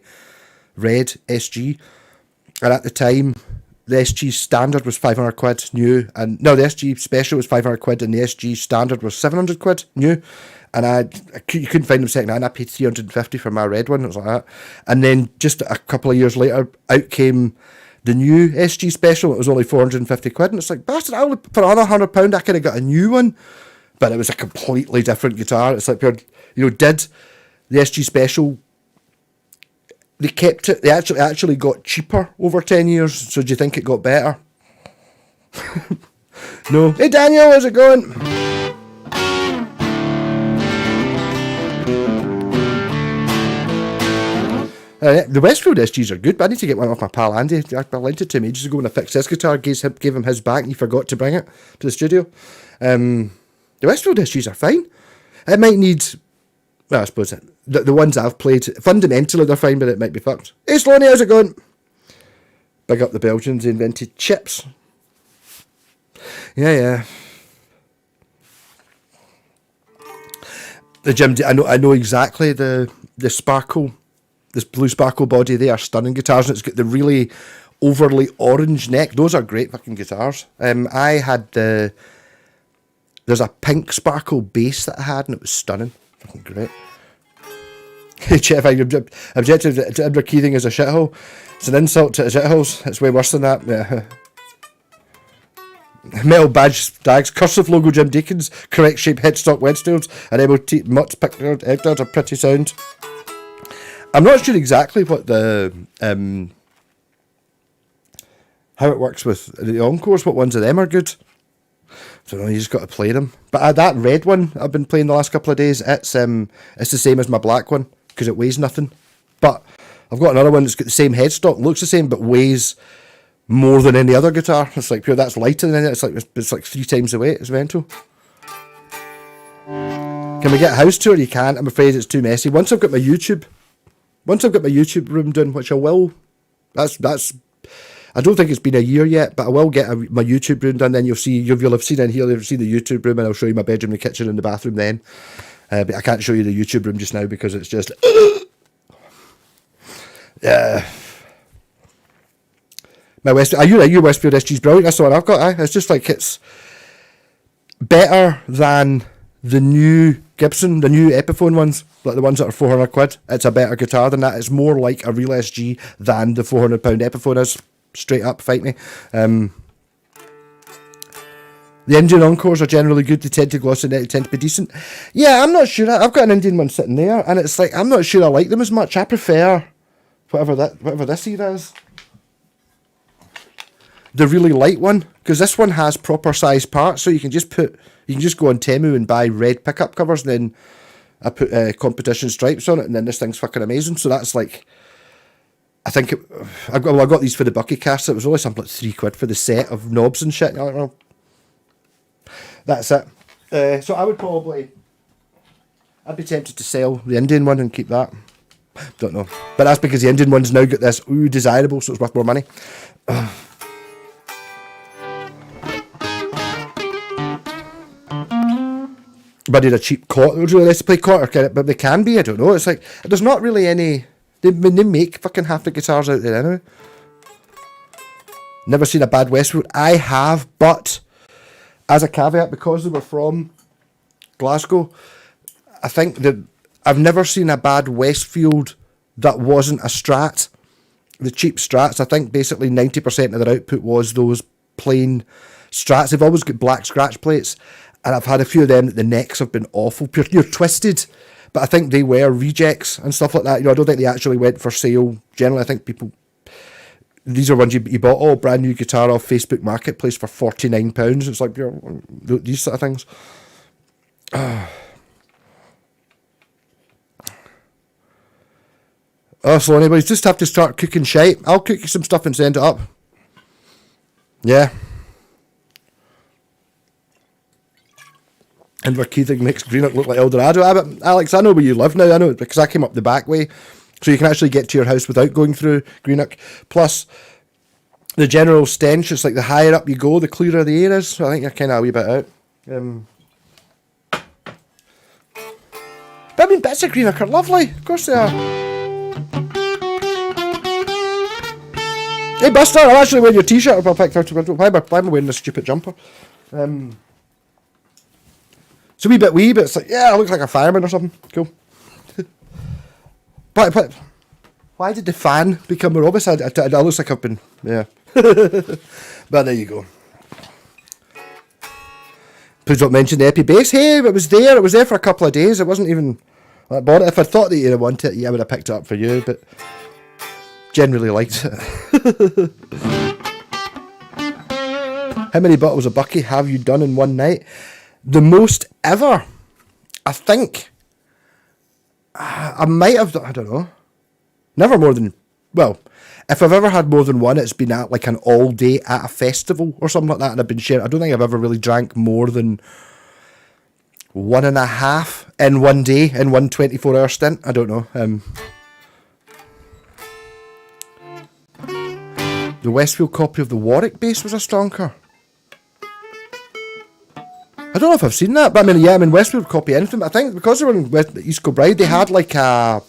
red SG, and at the time, the SG Standard was 500 quid new, and no, the SG Special was 500 quid, and the SG Standard was 700 quid new, and you couldn't find them second hand. I paid 350 for my red one. It was like that, and then just a couple of years later, out came the new SG Special. It was only 450 quid, and it's like, bastard! For another £100, I could have got a new one, but it was a completely different guitar. It's like, did the SG Special? They kept it. They actually got cheaper over 10 years. So do you think it got better? No. Hey Daniel, how's it going? The Westfield SGs are good, but I need to get one off my pal Andy. I lent it to him ages ago when I fixed his guitar, gave him his back, and he forgot to bring it to the studio. The Westfield SGs are fine. It might need, well, I suppose the ones I've played, fundamentally they're fine, but it might be fucked. Hey Sloney, how's it going? Big up the Belgians, they invented chips. Yeah. The Jim, I know exactly the Sparkle, this blue Sparkle body. They are stunning guitars, and it's got the really overly orange neck. Those are great fucking guitars. I had the There's a pink sparkle bass that I had, and it was stunning. Fucking great. Jeff, I objective to Edward Keating as a shithole. It's an insult to shitholes. It's way worse than that. Yeah. Metal badge stags, cursive logo Jim Deakins, correct shape headstock Wednesdays, and MOT Mutts Pickard Edgars are pretty sound. I'm not sure exactly what the how it works with the encores, what ones of them are good. So you just got to play them. But that red one I've been playing the last couple of days, it's the same as my black one, because it weighs nothing. But I've got another one that's got the same headstock, looks the same, but weighs more than any other guitar. It's like pure, that's lighter than it. It's like 3 times the weight. It's mental. Can we get a house tour? You can't. I'm afraid it's too messy. Once I've got my YouTube room done, which I will. That's. I don't think it's been a year yet, but I will get my YouTube room done. Then you'll have seen in here. You'll see the YouTube room, and I'll show you my bedroom, the kitchen, and the bathroom. Then, but I can't show you the YouTube room just now because it's just. Yeah. My your Westfield SG's brilliant. That's the one I've got. It's just like it's better than the new Gibson, the new Epiphone ones, like the ones that are £400. It's a better guitar than that. It's more like a real SG than the £400 Epiphone is. Straight up, fight me. The Indian Encores are generally good. They tend to gloss and they tend to be decent. Yeah, I'm not sure. I've got an Indian one sitting there, and it's like I'm not sure I like them as much. I prefer whatever this here is. The really light one, because this one has proper size parts, so you can just go on Temu and buy red pickup covers, and then I put competition stripes on it, and then this thing's fucking amazing. So that's like, I think I got these for the Bucky cast. It was only something like £3 for the set of knobs and shit. I don't know. That's it. So I'd be tempted to sell the Indian one and keep that. Don't know, but that's because the Indian one's now got this desirable, so it's worth more money. But I did a cheap quarter. Would you really like to play quarter? But they can be. I don't know. It's like there's not really any. They make fucking half the guitars out there anyway. Never seen a bad Westfield. I have, but as a caveat, because they were from Glasgow, I think that I've never seen a bad Westfield that wasn't a Strat. The cheap Strats, I think basically 90% of their output was those plain Strats. They've always got black scratch plates. And I've had a few of them that the necks have been awful. You're twisted. But I think they were rejects and stuff like that. You know, I don't think they actually went for sale. Generally, I think these are ones you bought brand new guitar off Facebook Marketplace for £49. It's like, these sort of things. Oh, so anyways, just have to start cooking shite. I'll cook you some stuff and send it up. Yeah. And where Keating makes Greenock look like Eldorado. But Alex, I know where you live now. I know because I came up the back way. So you can actually get to your house without going through Greenock. Plus, the general stench, it's like the higher up you go, the clearer the air is. So I think you're kind of a wee bit out. But I mean, bits of Greenock are lovely. Of course they are. Hey, Buster, I'm actually wearing your t-shirt if I picked out. Why am I wearing this stupid jumper? It's a wee bit, but it's like, yeah, I look like a fireman or something. Cool. but why did the fan become more obvious? I looks like I've been, yeah. But there you go. Please don't mention the Epi bass. Hey, it was there. It was there for a couple of days. It wasn't even, I bought it. If I thought that you'd want it, yeah, I would have picked it up for you, but generally liked it. How many bottles of Bucky have you done in one night? The most ever, I think. I might have, I don't know. Never more than, well, if I've ever had more than one, it's been at like an all day at a festival or something like that, and I've been sharing. I don't think I've ever really drank more than 1.5 in one day, in one 24-hour stint. I don't know. The Westfield copy of the Warwick bass was a stonker. I don't know if I've seen that, but I mean, Westfield copy anything. But I think because they were in East Kilbride, they had like a,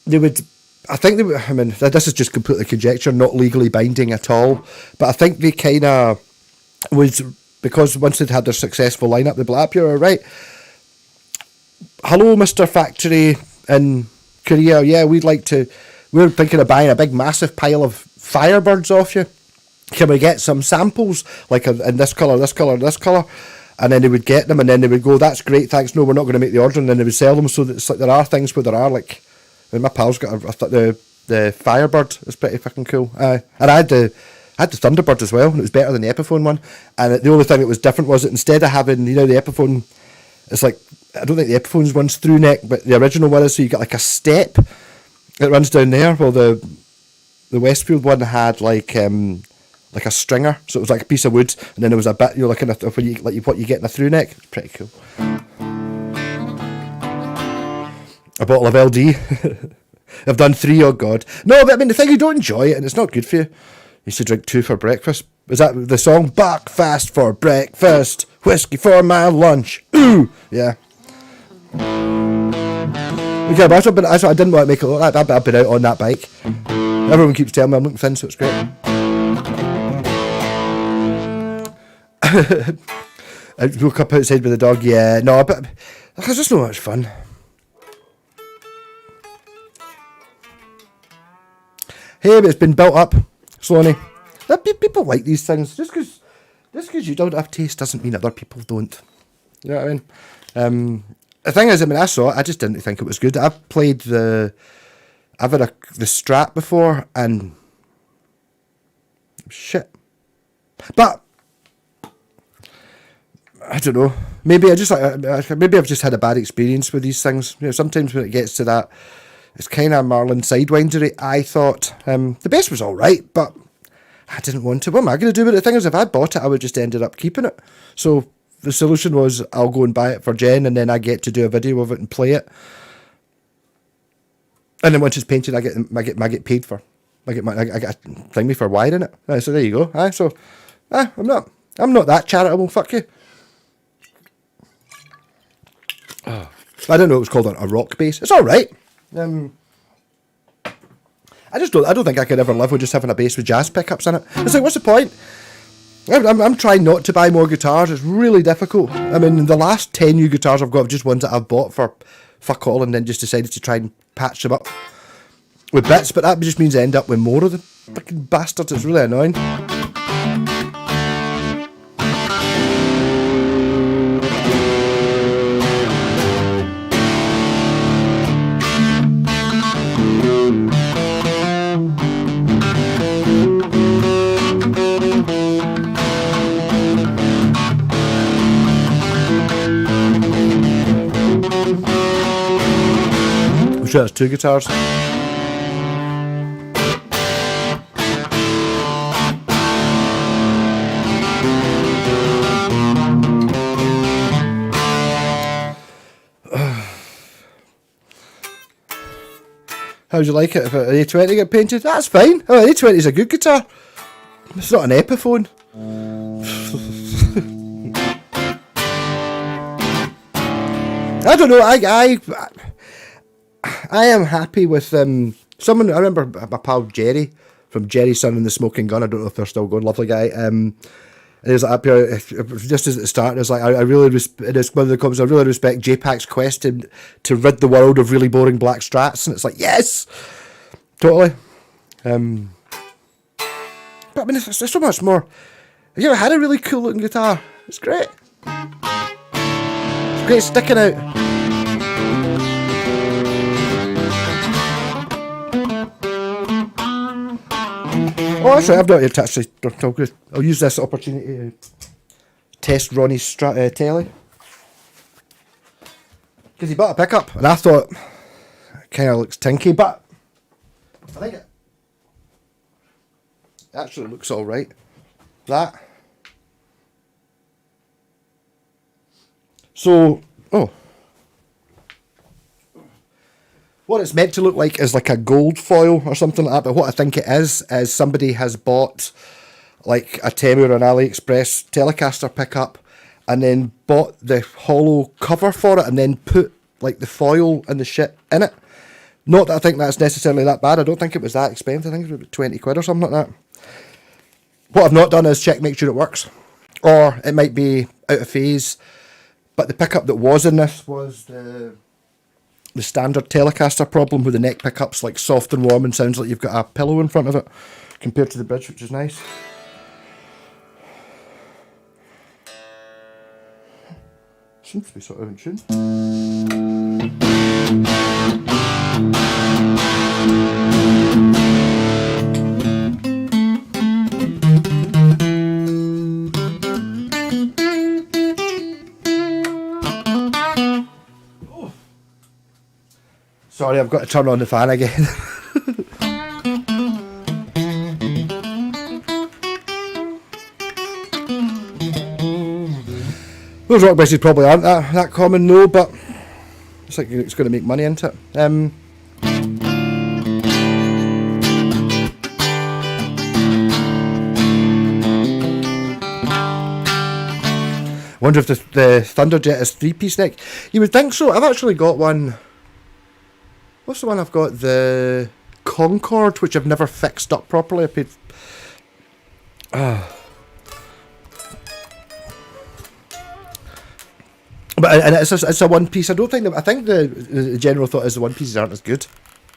they would, I think they would, I mean, this is just completely conjecture, not legally binding at all, but I think they kind of was because once they'd had their successful lineup, they'd be like, you're all right. Hello, Mr. Factory in Korea. Yeah, we're thinking of buying a big massive pile of Firebirds off you. Can we get some samples, like in this colour, this colour, this colour? And then they would get them, and then they would go, that's great, thanks, no, we're not going to make the order, and then they would sell them. So that it's like there are things where there are, like, and my pal's got the Firebird is pretty fucking cool. And I had the Thunderbird as well, and it was better than the Epiphone one. And the only thing that was different was that instead of having, the Epiphone, it's like, I don't think the Epiphone's one's through neck, but the original one is, so you got like a step that runs down there. Well, the Westfield one had like a stringer, so it was like a piece of wood, and then there was a bit, you're looking at when you like what you get in a through neck. It's pretty cool. A bottle of LD. I've done 3, oh god. No, but I mean, the thing, you don't enjoy it, and it's not good for you. You should drink 2 for breakfast. Is that the song? Buck fast for breakfast, whiskey for my lunch. Ooh, yeah. Okay, but I didn't want to make it look like that, but I've been out on that bike. Everyone keeps telling me I'm looking thin, so it's great. I woke up outside with the dog, yeah. No, but it's just not much fun. Hey, but it's been built up slowly. People like these things. Just because you don't have taste doesn't mean other people don't. You know what I mean? The thing is, I mean, I saw it. I just didn't think it was good. I've had the Strat before, and shit. But I don't know. Maybe I've just had a bad experience with these things. Sometimes when it gets to that, it's kind of Marlin Sidewindery. I thought the best was all right, but I didn't want to. What am I going to do with it? The thing is, if I bought it, I would just ended up keeping it. So the solution was I'll go and buy it for Jen, and then I get to do a video of it and play it. And then once it's painted, I get paid for. I get a thingy for wiring it. So there you go. I'm not that charitable. Fuck you. Oh. I didn't know it was called a rock bass. It's all right. I don't think I could ever live with just having a bass with jazz pickups in it. It's like, what's the point? I'm trying not to buy more guitars. It's really difficult. I mean, the last 10 new guitars I've got are just ones that I've bought for fuck all and then just decided to try and patch them up with bits, but that just means I end up with more of the fucking bastards. It's really annoying. Sure, there's 2 guitars. How'd you like it if an A20 get painted? That's fine. Oh, an A20 is a good guitar. It's not an Epiphone. I don't know. I am happy with someone. I remember my pal Jerry from Jerry's Son and the Smoking Gun. I don't know if they're still going. Lovely guy. And he was like up here just as it started. It was like I really it's one of the comments. I really respect JPAC's quest to rid the world of really boring black strats. And it's like yes, totally. But I mean, there's so much more. Have you ever had a really cool looking guitar? It's great. It's great sticking out. Oh, that's right, I've not yet touched it. I'll use this opportunity to test Ronnie's telly. Because he bought a pickup, and I thought it kind of looks tinky, but I think it actually looks alright. That. So, what it's meant to look like is like a gold foil or something like that, but what I think it is somebody has bought like a Temu or an AliExpress Telecaster pickup and then bought the hollow cover for it and then put like the foil and the shit in it. Not that I think that's necessarily that bad. I don't think it was that expensive. I think it was about 20 quid or something like that. What I've not done is check, make sure it works. or it might be out of phase. But the pickup that was in this was the standard Telecaster problem, where the neck pickup's like soft and warm and sounds like you've got a pillow in front of it, compared to the bridge, which is nice. Seems to be sort of in tune. Sorry, I've got to turn on the fan again. Those rock basses probably aren't that common, no, but it's like it's going to make money into it. I wonder if the Thunderjet is 3-piece neck. You would think so. I've actually got one. What's the one I've got? The Concorde, which I've never fixed up properly. I paid. But and it's a 1-piece. I don't think I think the general thought is the 1-pieces aren't as good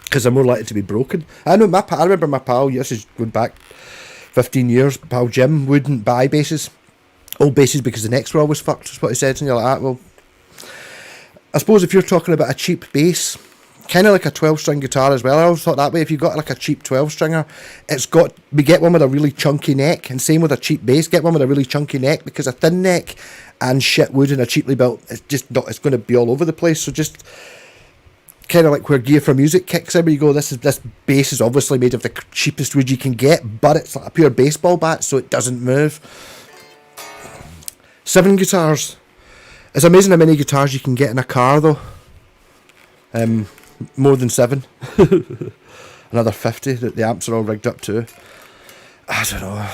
because they're more likely to be broken. I remember my pal. This is going back 15 years. Pal Jim wouldn't buy basses, old basses, because the necks were always fucked. Is what he said, and you're like, well, I suppose if you're talking about a cheap bass, kind of like a 12-string guitar as well. I always thought that way. If you've got like a cheap 12-stringer, we get one with a really chunky neck, and same with a cheap bass, get one with a really chunky neck, because a thin neck and shit wood and a cheaply built, it's going to be all over the place. So just kind of like where Gear for Music kicks in, where you go, this bass is obviously made of the cheapest wood you can get, but it's like a pure baseball bat, so it doesn't move. 7 guitars. It's amazing how many guitars you can get in a car, though. More than 7. Another 50. The amps are all rigged up too. I don't know.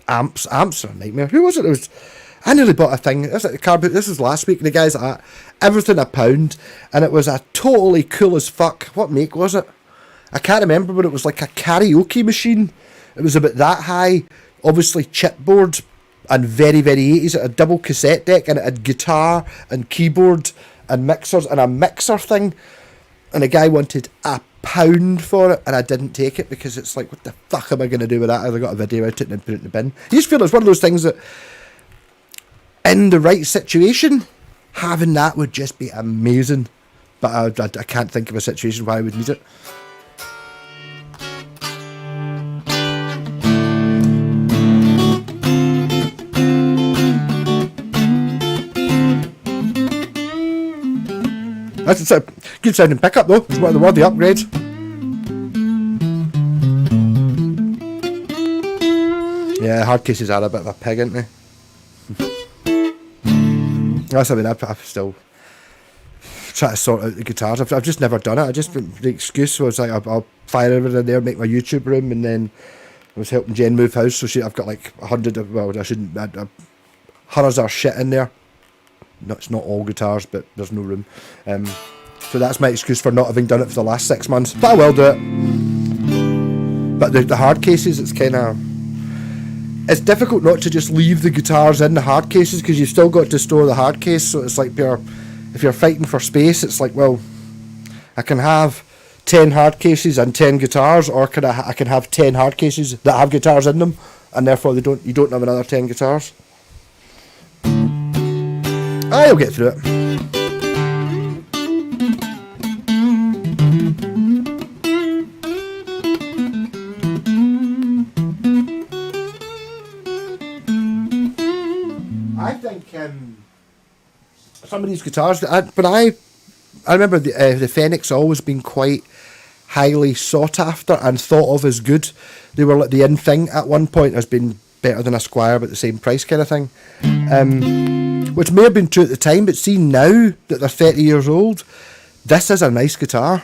Amps are a nightmare. Who was it? I nearly bought a thing. This was last week, and the guy's like, everything £1, and it was a totally cool as fuck. What make was it? I can't remember, but it was like a karaoke machine. It was about that high, obviously chipboard, and very, very 80s. It had a double cassette deck, and it had guitar and keyboard and mixers and a mixer thing. And the guy wanted £1 for it, and I didn't take it because it's like, what the fuck am I going to do with that? I got a video out it and put it in the bin. You just feel it's one of those things that, in the right situation, having that would just be amazing. But I can't think of a situation where I would need it. That's a good sounding pickup though. It's one of the worthy upgrades. Yeah, hard cases are a bit of a pig, aren't they? That's something I've still try to sort out the guitars. I've just never done it. The excuse was like I'll fire everything in there, make my YouTube room, and then I was helping Jen move house, so I've got like 100 of, well, I shouldn't, hundreds of shit in there. No, it's not all guitars, but there's no room. So that's my excuse for not having done it for the last 6 months. But I will do it. But the hard cases, it's kind of... It's difficult not to just leave the guitars in the hard cases, because you've still got to store the hard case. So it's like if you're fighting for space, it's like, well, I can have 10 hard cases and 10 guitars, or I can have 10 hard cases that have guitars in them, and therefore you don't have another 10 guitars. I'll get through it. I think some of these guitars, I remember the Fenix always been quite highly sought after and thought of as good. They were like the in thing at one point, as being better than a Squire but the same price kind of thing. Which may have been true at the time, but see now that they're 30 years old, this is a nice guitar.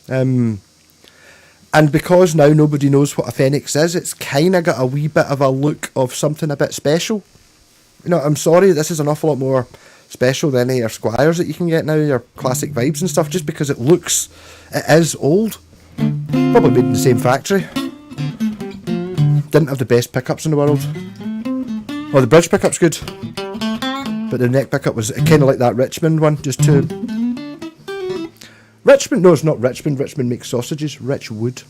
And because now nobody knows what a Fenix is, it's kind of got a wee bit of a look of something a bit special. You know, I'm sorry, this is an awful lot more special than any of your Squires that you can get now, your classic vibes and stuff, just because it is old. Probably made in the same factory. Didn't have the best pickups in the world. Oh, the bridge pickup's good. But the neck pickup was kind of like that Richmond one, just to... Richmond? No, it's not Richmond. Richmond makes sausages. Richwood.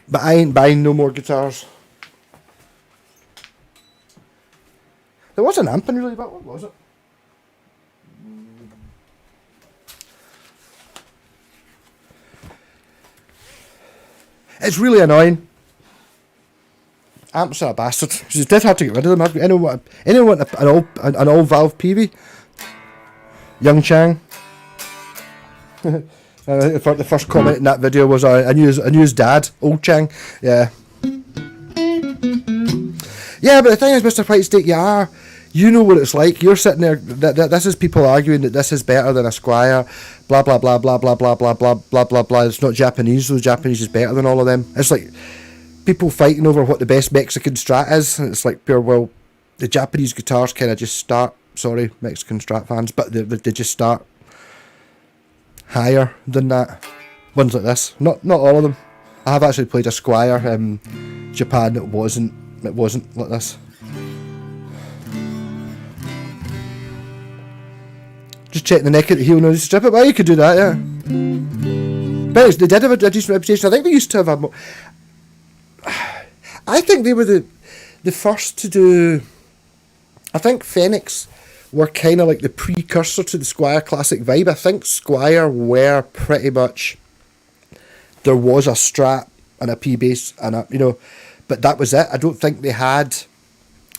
But I ain't buying no more guitars. There was an amp in really, but what was it? It's really annoying. Amps are a bastard. She did have to get rid of them. Anyone want an all valve PV? Young Chang. The first comment in that video was I knew his dad, Old Chang. Yeah. Yeah, but the thing is, Mr. White Steak, you know what it's like. You're sitting there. This is people arguing that this is better than a Squire. Blah blah blah blah blah blah blah blah blah blah blah. It's not Japanese, so the Japanese is better than all of them. It's like people fighting over what the best Mexican Strat is. And it's like, well, the Japanese guitars kind of just start. Sorry, Mexican Strat fans, but they just start higher than that. Ones like this, not all of them. I have actually played a Squire in Japan. It wasn't like this. Just check the neck at the heel and strip it. Well, you could do that, yeah. But they did have a decent reputation. I think they used to have I think they were the first to do. I think Phoenix were kind of like the precursor to the Squire classic vibe. I think Squire were pretty much, there was a Strat and a P bass and a, but that was it. I don't think they had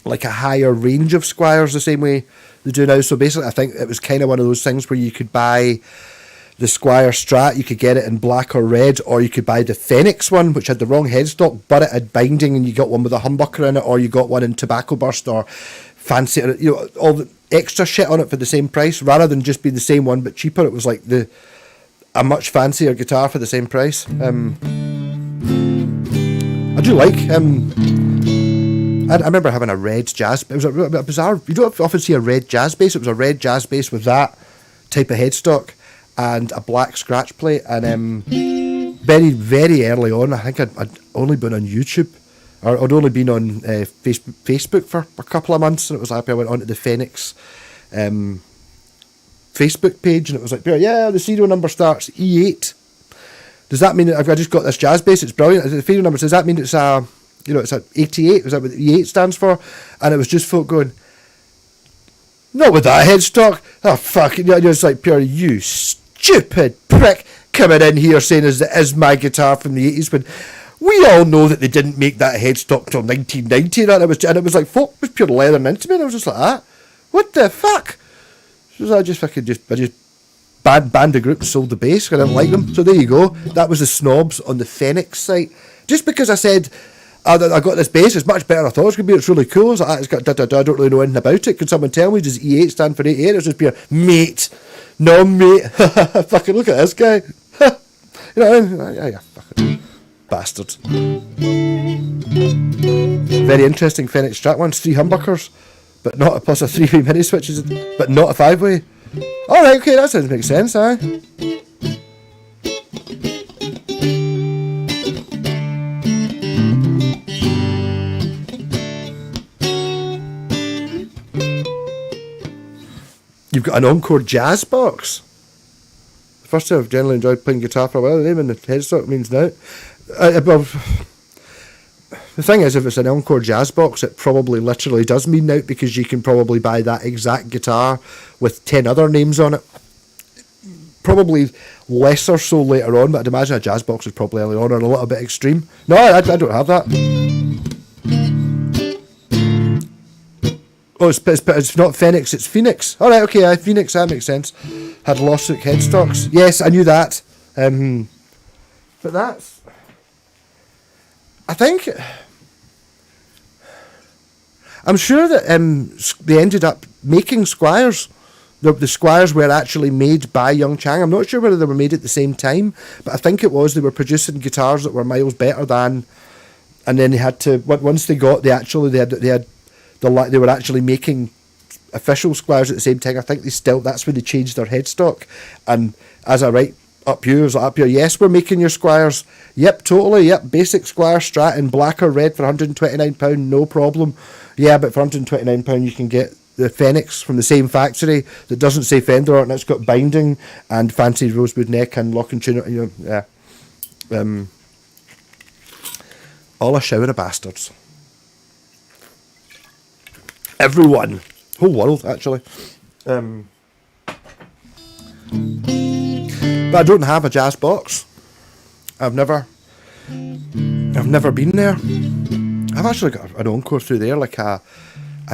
like a higher range of Squires the same way they do now. So basically, I think it was kind of one of those things where you could buy the Squire Strat, you could get it in black or red, or you could buy the Phoenix one, which had the wrong headstock, but it had binding, and you got one with a humbucker in it, or you got one in tobacco burst or fancy, all the extra shit on it for the same price, rather than just be the same one but cheaper. It was like a much fancier guitar for the same price. I do like. I remember having a red jazz. It was a bizarre. You don't often see a red jazz bass. It was a red jazz bass with that type of headstock and a black scratch plate. And very, very early on, I think I'd only been on YouTube, or I'd only been on Facebook for a couple of months, and it was happy I went onto the Phoenix Facebook page, and it was like, yeah, the serial number starts E8. Does that mean I've just got this jazz bass? It's brilliant. The serial number, does that mean it's a, it's a 88? Is that what the E8 stands for? And it was just folk going, not with that headstock. Oh, fuck. It's like, you stupid prick coming in here saying is my guitar from the 80s, when we all know that they didn't make that headstock till 1990, and it was like, folk was pure leathering into me, and I was just like, what the fuck? So I just banned the group and sold the bass. I didn't like them. So there you go. That was the snobs on the Phoenix site. Just because I said, I got this bass, it's much better than I thought it was going to be, it's really cool. It's like, it's got I don't really know anything about it. Can someone tell me, does E8 stand for 88? It's just pure, mate. No, mate. Fucking look at this guy. Yeah, fucking bastard. Very interesting Phoenix Strat ones. 3 humbuckers, but not a plus a 3-way mini switches, but not a 5-way. Alright, okay, that sounds makes sense, aye. You've got an Encore Jazz box. The first time I've generally enjoyed playing guitar for a while, the name and the headstock means now. The thing is, if it's an Encore Jazz box, it probably literally does mean out, because you can probably buy that exact guitar with 10 other names on it. Probably lesser so later on, but I'd imagine a jazz box is probably early on or a little bit extreme. No, I don't have that. Oh, it's not Phoenix, it's Phoenix. Alright, okay, Phoenix, that makes sense. Had lawsuit headstocks. Yes, I knew that. But that's... I think... I'm sure that they ended up making Squires the Squires were actually made by Young Chang. I'm not sure whether they were made at the same time, but I think it was. They were producing guitars that were miles better than, and then they had to, once they got they were actually making official Squires at the same time. I think that's when they changed their headstock. And as I write up here, yes, we're making your Squires. Yep, totally. Yep, basic Squire Strat in black or red for £129, no problem. Yeah, but for £129 you can get the Phoenix from the same factory that doesn't say Fender on it, and it's got binding and fancy rosewood neck and lock and tuner. All a shower of bastards. Everyone, whole world actually. But I don't have a jazz box. I've never been there. I've actually got an Encore through there, like an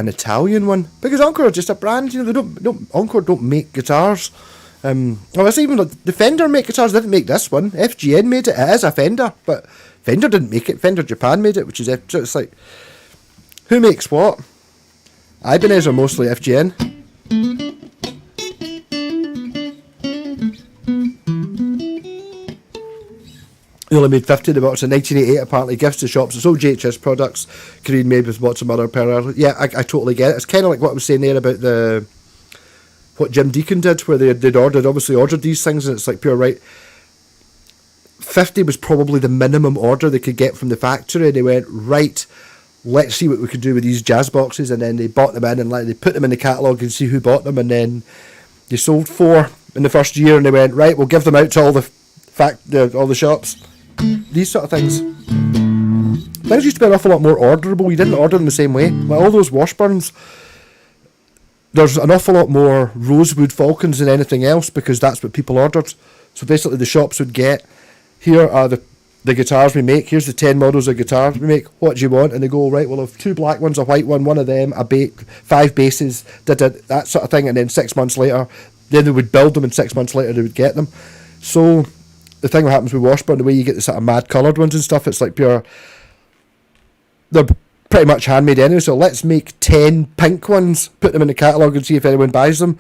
Italian one, because Encore is just a brand. Encore don't make guitars. It's even like the Fender make guitars. They didn't make this one. FGN made it. It is a Fender, but Fender didn't make it. Fender Japan made it, which is so it's like, who makes what? Ibanez are mostly FGN. They only made 50 of the box in 1988, apparently. Gifts to shops. It's all JHS products. Korean made with lots of other parallel. Yeah, I totally get it. It's kind of like what I was saying there about what Jim Deacon did, where they'd obviously ordered these things, and it's like pure right. 50 was probably the minimum order they could get from the factory. They went, right, let's see what we could do with these jazz boxes, and then they bought them in, and they put them in the catalogue and see who bought them, and then they sold 4 in the first year, and they went, right, we'll give them out to all the shops. These sort of things. Things used to be an awful lot more orderable. You didn't order them the same way. Like all those Washburns, there's an awful lot more rosewood falcons than anything else, because that's what people ordered. So basically the shops would get, here are the guitars we make, here's the 10 models of guitars we make, what do you want? And they go, right, we'll have 2 black ones, a white one of them, 5 basses, that sort of thing, and then 6 months later, then they would build them, and 6 months later they would get them. So the thing that happens with Washburn, the way you get the sort of mad coloured ones and stuff, it's like pure, they're pretty much handmade anyway, so let's make 10 pink ones, put them in the catalogue and see if anyone buys them.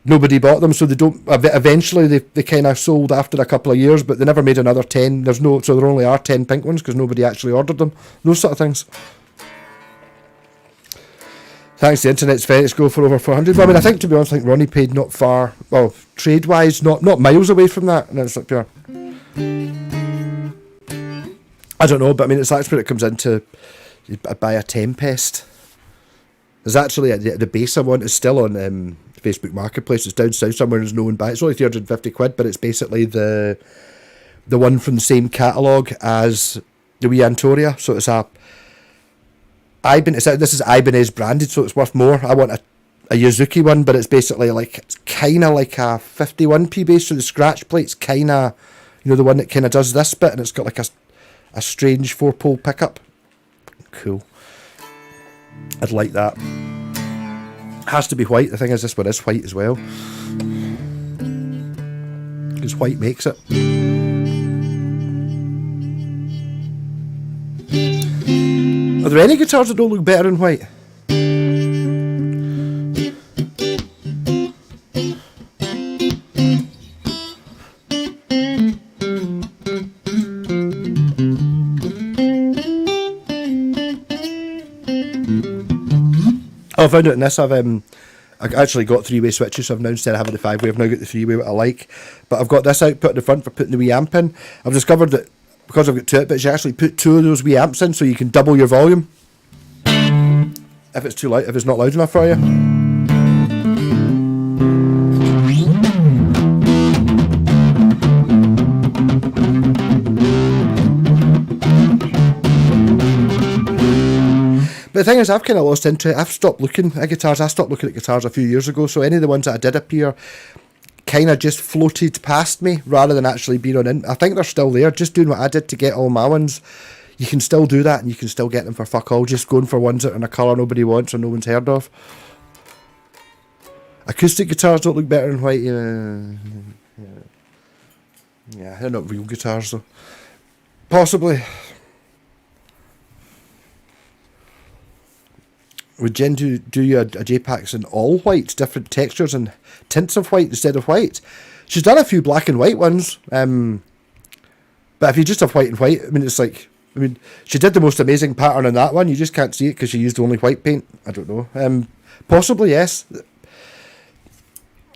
Nobody bought them, so they don't. Eventually, they kind of sold after a couple of years, but they never made another 10. So there only are 10 pink ones because nobody actually ordered them. Those sort of things. Thanks to the internet's Phoenix go for over 400. But I mean, I think, to be honest, I think Ronnie paid not far, well, trade-wise, not miles away from that. And it's like pure, I don't know, but I mean, that's where it comes into, I buy a Tempest. There's actually the base I want is still on Facebook Marketplace. It's down south somewhere, there's no one buy it. It's only £350, but it's basically the one from the same catalogue as the wee Antoria. So it's this is Ibanez branded, so it's worth more. I want a Yuzuki one, but it's basically like, it's kind of like a 51p bass, so the scratch plate's kind of, the one that kind of does this bit, and it's got like a strange 4-pole pickup. Cool. I'd like that. Has to be white. The thing is, this one is white as well, because white makes it. Are there any guitars that don't look better in white? I found out in this, I actually got 3-way switches, so I've now, instead of having the 5-way, I've now got the 3-way, what I like. But I've got this output in the front for putting the wee amp in. I've discovered that because I've got 2 outputs, you actually put 2 of those wee amps in, so you can double your volume if it's too loud, if it's not loud enough for you. But the thing is, I've kind of lost interest. I've stopped looking at guitars. I stopped looking at guitars a few years ago, so any of the ones that I did appear kind of just floated past me rather than actually being on in. I think they're still there, just doing what I did to get all my ones. You can still do that, and you can still get them for fuck all, just going for ones that are in a colour nobody wants or no one's heard of. Acoustic guitars don't look better in white. Yeah, they're not real guitars though. Possibly. would Jen do you a J-Packs in all whites, different textures and tints of white instead of white? She's done a few black and white ones, but if you just have white and white, I mean, it's like, she did the most amazing pattern on that one. You just can't see it because she used only white paint. I don't know. Possibly, yes.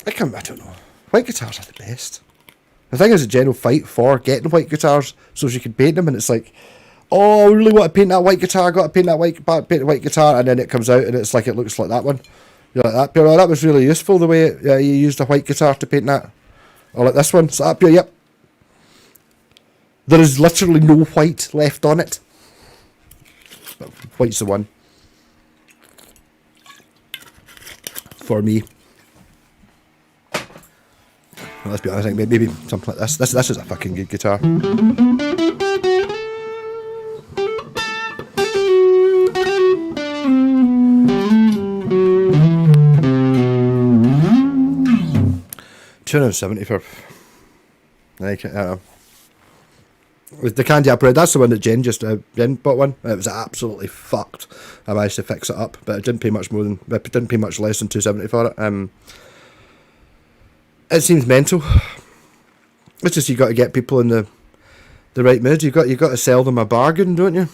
I don't know. White guitars are the best. The thing is, a general fight for getting white guitars so she can paint them, and it's like, oh, I really want to paint that white guitar. Got to paint that paint the white guitar, and then it comes out and it's like it looks like that one. You're like that. But that was really useful the way you used a white guitar to paint that. Or like this one. So up here, yep. There is literally no white left on it. But white's the one. For me. Well, let's be honest, I think maybe something like this. This is a fucking good guitar. $270 for like with the candy apple red. That's the one that Jen bought one. It was absolutely fucked. I managed to fix it up, but I didn't pay much less than $270 for it. It seems mental. It's just you got to get people in the right mood. You got to sell them a bargain, don't you?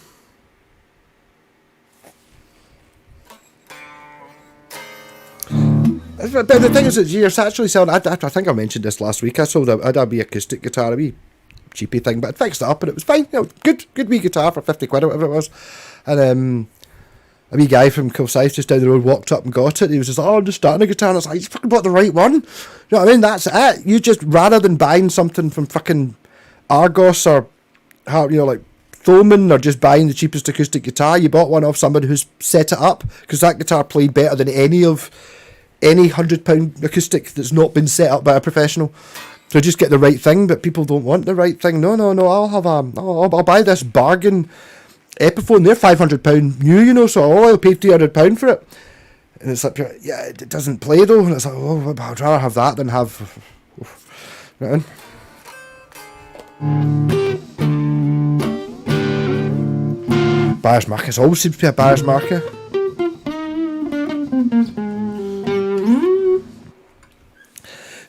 But the thing is that you're actually selling. I think I mentioned this last week. I sold a wee acoustic guitar, a wee cheapy thing, but I fixed it up and it was fine. You know, good wee guitar for 50 quid or whatever it was. And a wee guy from Kilsyth just down the road walked up and got it. He was just like, "Oh, I'm just starting a guitar." And I was like, "You fucking bought the right one." You know what I mean? That's it. You just, rather than buying something from fucking Argos or like Thomann, or just buying the cheapest acoustic guitar, you bought one off someone who's set it up, because that guitar played better than any £100 acoustic that's not been set up by a professional. So just get the right thing, but people don't want the right thing. No, I'll buy this bargain Epiphone. They're £500 new, you know, so I'll pay £300 for it. And it's like, yeah, it doesn't play though. And it's like, oh, I'd rather have that than have... Right on. Buyer's market. It always seems to be a buyer's market.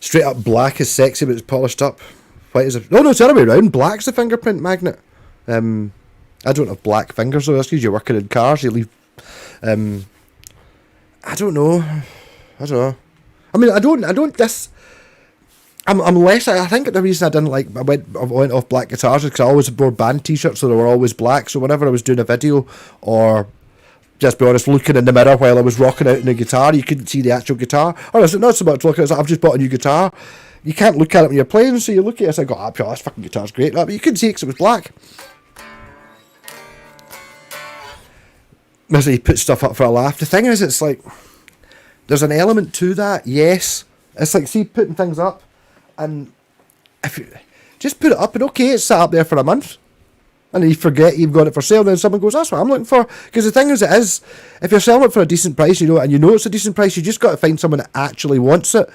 Straight up black is sexy, but it's polished up. White is no, it's the other way around. Black's the fingerprint magnet. I don't have black fingers though. That's because you're working in cars. You leave. I don't know. I mean, I don't. This. I'm less. I think the reason I didn't like. I went off black guitars is because I always wore band t-shirts, so they were always black. So whenever I was doing a video, or just be honest, looking in the mirror while I was rocking out in the guitar, you couldn't see the actual guitar. Or is it not so much looking? It's like, I've just bought a new guitar. You can't look at it when you're playing, so you look at it and go, this fucking guitar's great. But you couldn't see it because it was black. As he put stuff up for a laugh. The thing is, it's like, there's an element to that, yes. It's like, see, putting things up, and if you just put it up, and okay, it's sat up there for a month, and then you forget you've got it for sale, then someone goes, that's what I'm looking for. Because the thing is, if you're selling it for a decent price, and you know it's a decent price, you just got to find someone that actually wants it.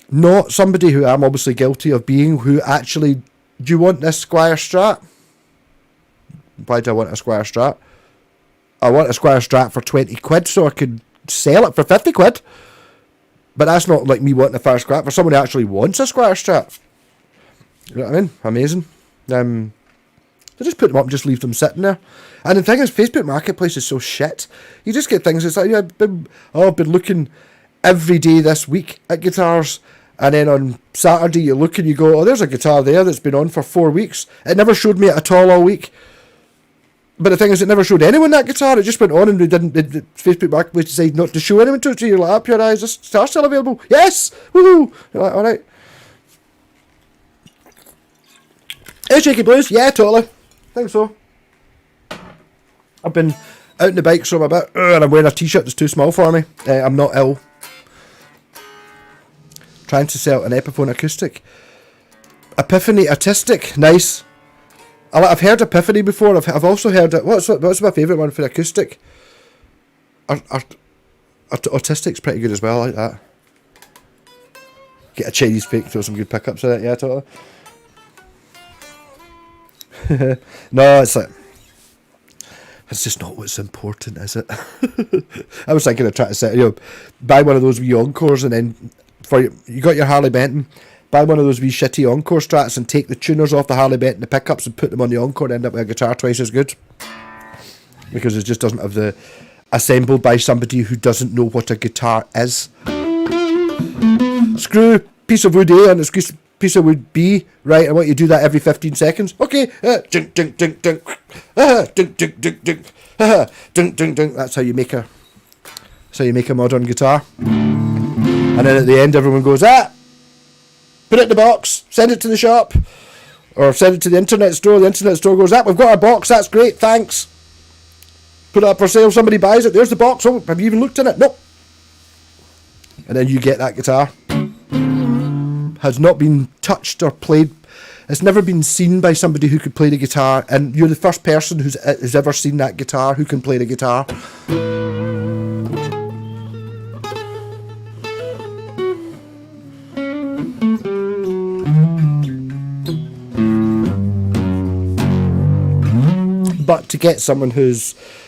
Not somebody who I'm obviously guilty of being, who actually, do you want this Squire Strat? Why do I want a Squire Strat? I want a Squire Strat for 20 quid so I could sell it for 50 quid. But that's not like me wanting a Fire Strat. For someone who actually wants a Squire Strat. You know what I mean? Amazing. They just put them up and just leave them sitting there. And the thing is, Facebook Marketplace is so shit. You just get things, it's like, I've been looking every day this week at guitars, and then on Saturday you look and you go, there's a guitar there that's been on for 4 weeks. It never showed me it at all week. But the thing is, it never showed anyone that guitar. It just went on, and the Facebook Marketplace decided not to show anyone to it. So you're like, up your eyes, this guitar's still available. Yes! Woohoo! You're like, alright. Hey, Shaky Blues? Yeah, totally. Think so. I've been out on the bike so I'm a bit, and I'm wearing a t-shirt that's too small for me. I'm not ill. Trying to sell an Epiphone acoustic. Epiphany Artistic. Nice. I've heard Epiphany before. I've also heard it. What's my favourite one for acoustic? Autistic's pretty good as well. I like that. Get a Chinese fake, throw some good pickups in it. Yeah, totally. No, it's like, It's just not what's important, is it? I was thinking of trying to set, buy one of those wee Encores, and then you got your Harley Benton, buy one of those wee shitty Encore Strats and take the tuners off the Harley Benton, the pickups, and put them on the Encore, and end up with a guitar twice as good. Because it just doesn't have the assembled by somebody who doesn't know what a guitar is. Screw piece of wood A and a screw piece of wood B, right? I want you to do that every 15 seconds. Okay, ding, ding, ding, ding, ding, ding, ding, ding, ding, ding, ding. That's how you make a modern guitar. And then at the end, everyone goes, put it in the box, send it to the shop, or send it to the internet store. The internet store goes, we've got our box. That's great, thanks. Put it up for sale. Somebody buys it. There's the box. Oh, have you even looked in it? Nope. And then you get that guitar. Has not been touched or played. It's never been seen by somebody who could play the guitar, and you're the first person who's ever seen that guitar who can play the guitar. But to get someone who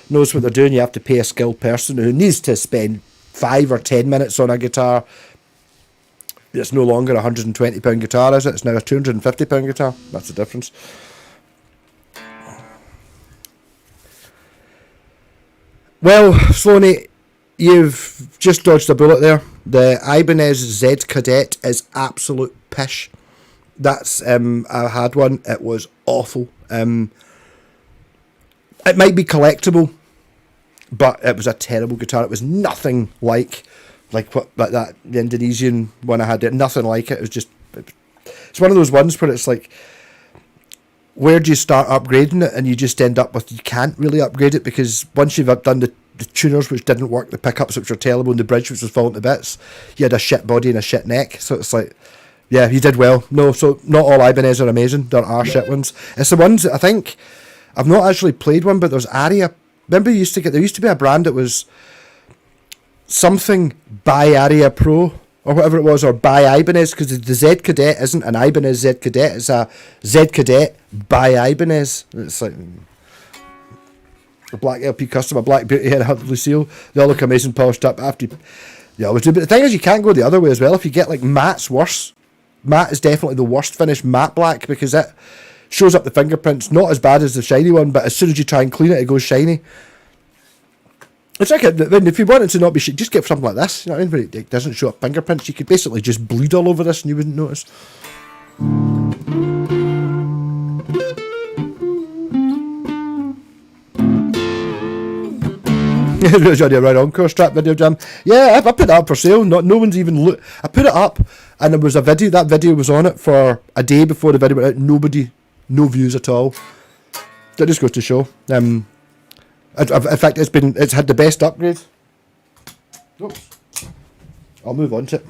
knows what they're doing, you have to pay a skilled person who needs to spend 5 or 10 minutes on a guitar. It's no longer a £120 guitar, is it? It's now a £250 guitar. That's the difference. Well, Sloaney, you've just dodged a bullet there. The Ibanez Z Cadet is absolute pish. That's I had one. It was awful. It might be collectible, but it was a terrible guitar. It was nothing like that the Indonesian one I had there. Nothing like it. It's one of those ones where it's like, where do you start upgrading it? And you just end up with, you can't really upgrade it, because once you've done the tuners which didn't work, the pickups which were terrible, and the bridge which was falling to bits, you had a shit body and a shit neck. So it's like, yeah, you did well. No, so not all Ibanez are amazing. There are shit ones. It's the ones that I think, I've not actually played one, but there's Aria. Remember there used to be a brand that was something by Aria Pro or whatever it was, or by Ibanez, because the Z Cadet isn't an Ibanez Z Cadet, it's a Z Cadet by Ibanez. It's like a black LP Custom, a Black Beauty, and a Lucille. They all look amazing, polished up. After you always do, but the thing is, you can't go the other way as well. If you get like matte's worse. Matte is definitely the worst finish, matte black, because it shows up the fingerprints, not as bad as the shiny one, but as soon as you try and clean it, it goes shiny. It's like, if you want it to not be shit, just get something like this, you know what I mean, where it doesn't show up fingerprints. You could basically just bleed all over this and you wouldn't notice. Johnny around Encore Strap video jam. Yeah, I put that up for sale. No one's even look. I put it up, and there was a video. That video was on it for a day before the video went out. Nobody, no views at all. That just goes to show. In fact, it's had the best upgrade. Oops. I'll move on to it,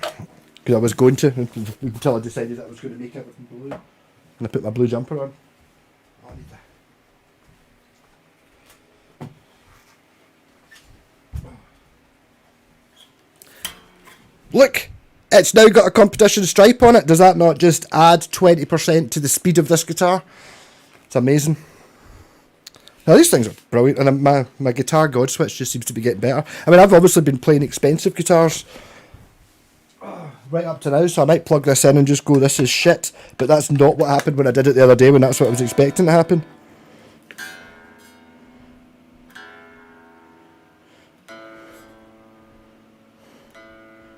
because I was going to until I decided I was going to make it with blue, and I put my blue jumper on. I need that. Look, it's now got a competition stripe on it. Does that not just add 20% to the speed of this guitar? It's amazing. Now, these things are brilliant, and my guitar God switch just seems to be getting better. I mean, I've obviously been playing expensive guitars right up to now, so I might plug this in and just go, this is shit, but that's not what happened when I did it the other day, when that's what I was expecting to happen.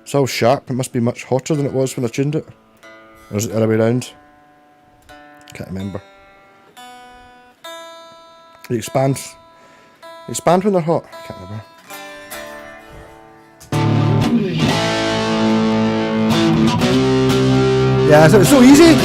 It's all sharp. It must be much hotter than it was when I tuned it. Or is it the other way around? Can't remember. They expand when they're hot. I can't remember. Yeah, so it's so easy.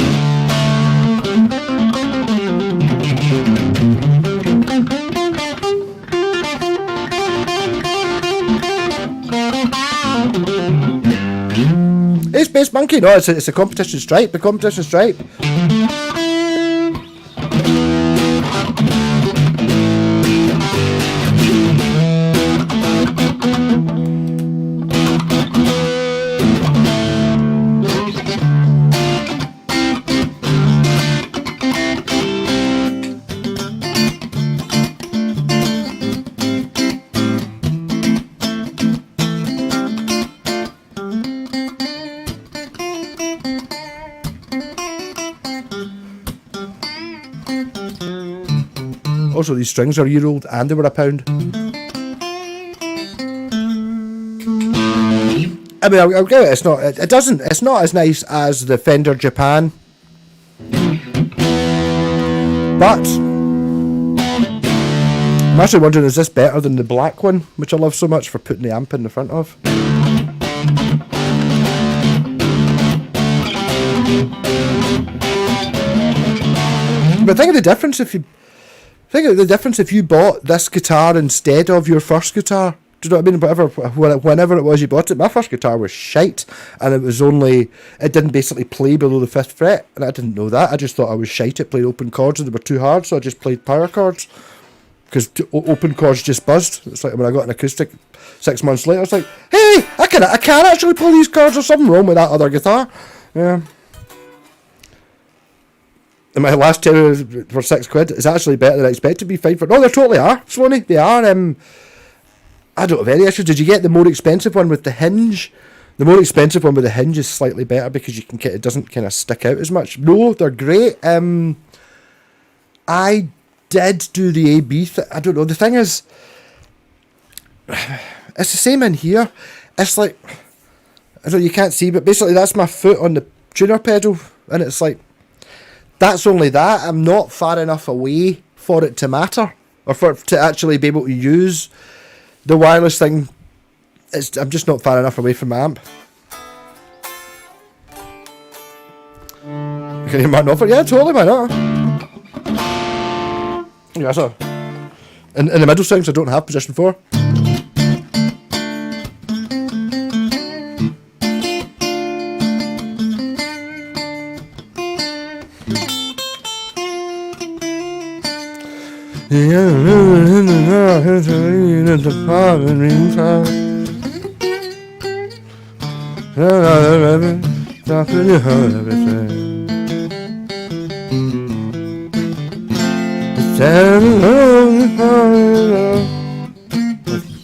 It's Space Monkey. No, it's a competition stripe. The competition stripe. Also, these strings are a year old and they were £1. I mean, I'll give it. It's not. It doesn't. It's not as nice as the Fender Japan, but I'm actually wondering, is this better than the black one, which I love so much for putting the amp in the front of? But think of the difference if you bought this guitar instead of your first guitar. Do you know what I mean? Whenever it was you bought it, my first guitar was shite, and it didn't basically play below the 5th fret, and I didn't know that. I just thought I was shite at playing open chords, and they were too hard, so I just played power chords, because open chords just buzzed. It's like when I got an acoustic 6 months later, it's like, hey, I can actually play these chords. There's something wrong with that other guitar. Yeah. And my last two for £6 is actually better than I expected to be. Fine for. No, they totally are, Sloaney. They are. I don't have any issues. Did you get the more expensive one with the hinge? The more expensive one with the hinge is slightly better because it doesn't kind of stick out as much. No, they're great. I did do the AB. I don't know. The thing is, it's the same in here. It's like, I don't know, you can't see, but basically that's my foot on the tuner pedal, and it's like, that's only that. I'm not far enough away for it to matter, or to actually be able to use the wireless thing. I'm just not far enough away from my amp. Can you man offer? Yeah, totally, why not? Yeah, so in the middle strings I don't have position 4.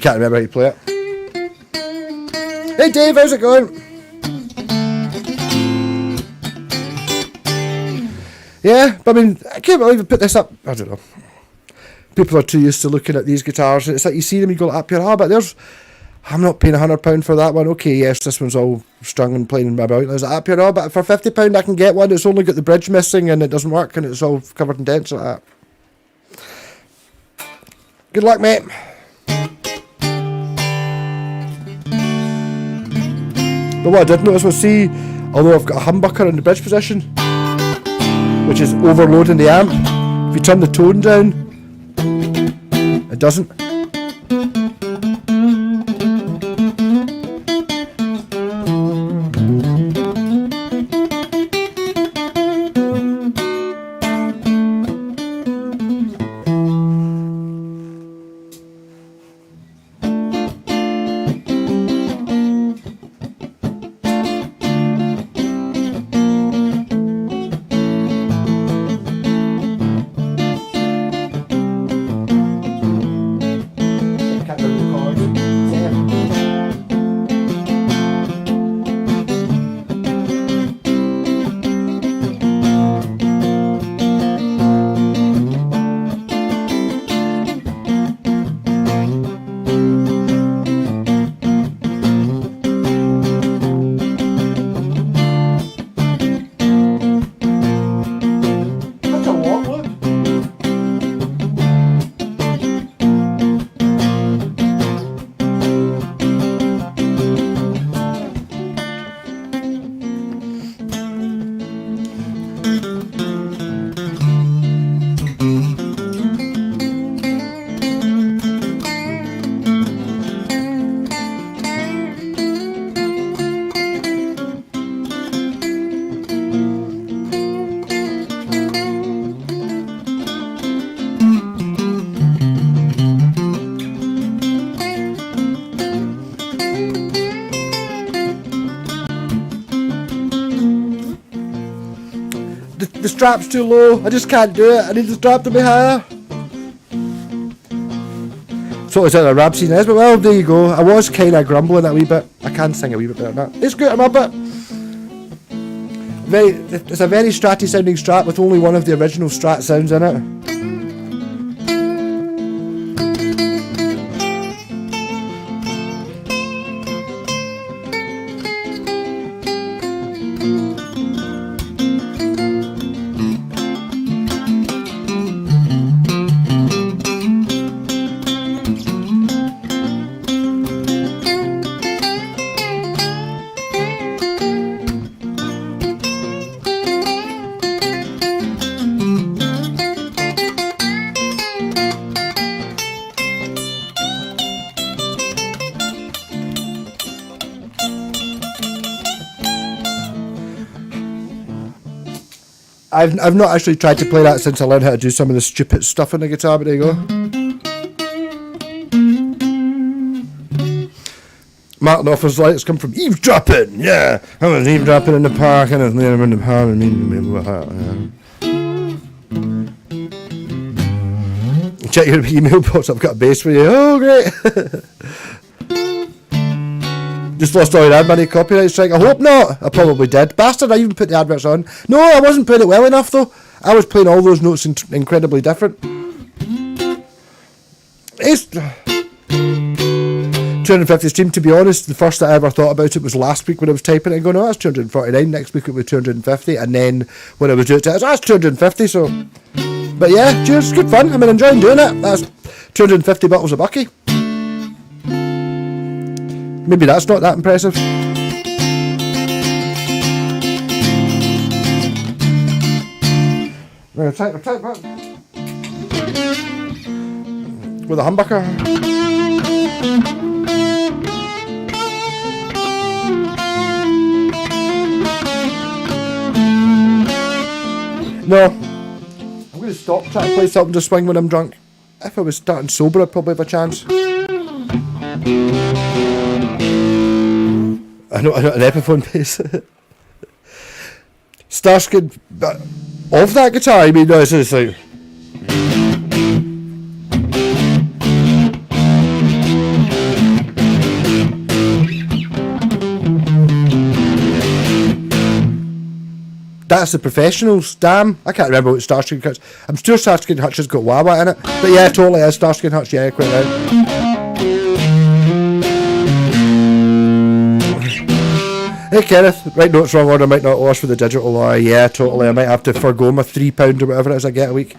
Can't remember how you play it. Hey Dave, how's it going? Yeah, but I mean, I can't believe I put this up. I don't know. People are too used to looking at these guitars. It's like you see them, you go up here, but I'm not paying £100 for that one. Okay, yes, this one's all strung and playing about. There's up here, but for £50 I can get one. It's only got the bridge missing and it doesn't work and it's all covered in dents like that. Good luck, mate. But what I did notice was, see, although I've got a humbucker in the bridge position, which is overloading the amp, if you turn the tone down, it doesn't. The strap's too low. I just can't do it. I need the strap to be higher. So it's out of rap scene is, but well, there you go. I was kind of grumbling a wee bit. I can sing a wee bit better than that. It's good, I'm up it. It's a very Stratty sounding Strat with only one of the original Strat sounds in it. I've not actually tried to play that since I learned how to do some of the stupid stuff on the guitar, but there you go. Martin offers lights come from eavesdropping. Yeah, I was eavesdropping in the park and I was in the park and check your email box. I've got a bass for you. Oh, great. Just lost all your ad money copyright strike. I hope not. I probably did. Bastard, I even put the adverts on. No, I wasn't putting it well enough though. I was playing all those notes incredibly different. It's 250 stream, to be honest. The first that I ever thought about it was last week when I was typing it and going, oh, that's 249. Next week it was 250. And then when I was doing it, I was, that's 250. So, but yeah, cheers. Good fun. I'm enjoying doing it. That's 250 bottles of Bucky. Maybe that's not that impressive. Right, type with a humbucker. No, I'm going to stop trying to play something to swing when I'm drunk. If I was starting sober, I'd probably have a chance. I know an Epiphone bass. Starsky, of that guitar, I mean, no, it's like. That's the Professionals. Damn, I can't remember what Starsky and Hutch. I'm sure Starsky and Hutch has got Wawa in it, but yeah, totally is Starsky and Hutch. Yeah, quite right. Hey Kenneth, right notes wrong order, might not wash for the digital. Yeah, totally. I might have to forgo my £3 or whatever it is I get a week.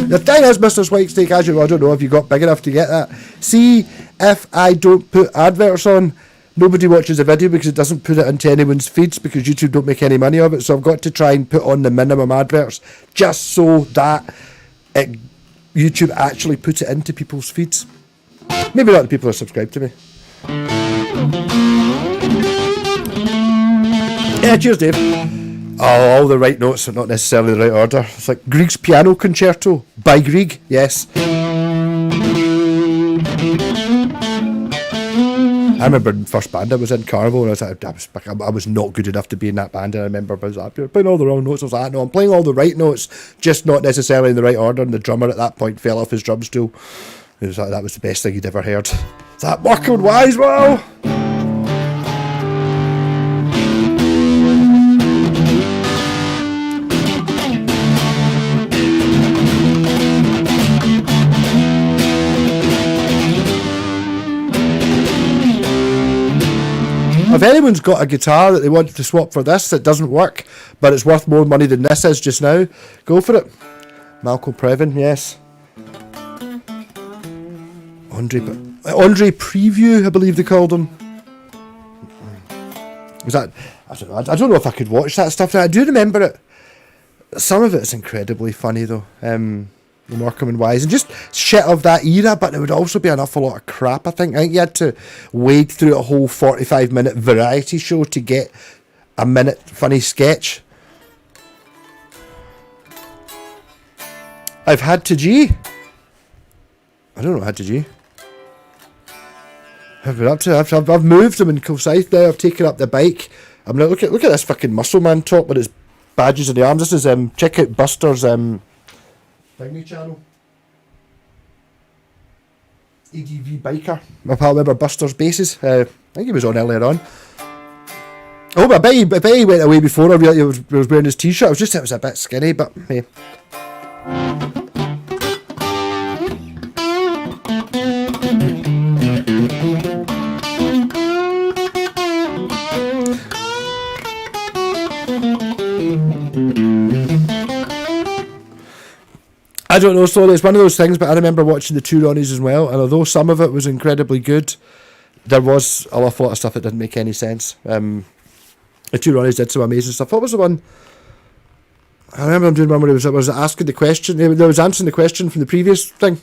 The thing is, Mr. Swikesteak, as you know, I don't know if you got big enough to get that. See, if I don't put adverts on, nobody watches the video because it doesn't put it into anyone's feeds because YouTube don't make any money of it. So I've got to try and put on the minimum adverts just so that YouTube actually puts it into people's feeds. Maybe not the people who are subscribed to me. Yeah, cheers, Dave. Oh, all the right notes are not necessarily the right order. It's like Grieg's Piano Concerto by Grieg, yes. I remember the first band I was in, Carnival, and I was not good enough to be in that band, and I remember I was like, you're playing all the wrong notes. I was like, no, I'm playing all the right notes, just not necessarily in the right order, and the drummer at that point fell off his drum stool. It was like, that was the best thing he'd ever heard. Is that working wise, well? If anyone's got a guitar that they want to swap for this that doesn't work, but it's worth more money than this is just now, go for it. Malcolm Previn, yes. Andre Preview, I believe they called him. Was that? I don't know if I could watch that stuff. I do remember it. Some of it is incredibly funny though. Morecambe and Wise and just shit of that era, but there would also be an awful lot of crap. I think you had to wade through a whole 45-minute variety show to get a minute funny sketch. I've had to G. I don't know, had to G. I've been up to. I've moved them in Kilsyth now. I've taken up the bike. I'm now look at this fucking muscle man top with his badges on the arms. This is check out Buster's thingy channel. ADV biker. My pal remember Buster's Bases. I think he was on earlier on. Oh, I bet he went away before I realised he was wearing his t-shirt. It was a bit skinny, but hey. I don't know, so it's one of those things, but I remember watching the two Ronnies as well, and although some of it was incredibly good, there was an awful lot of stuff that didn't make any sense. The two Ronnies did some amazing stuff. What was the one? I remember him doing one where he was asking the question, he was answering the question from the previous thing.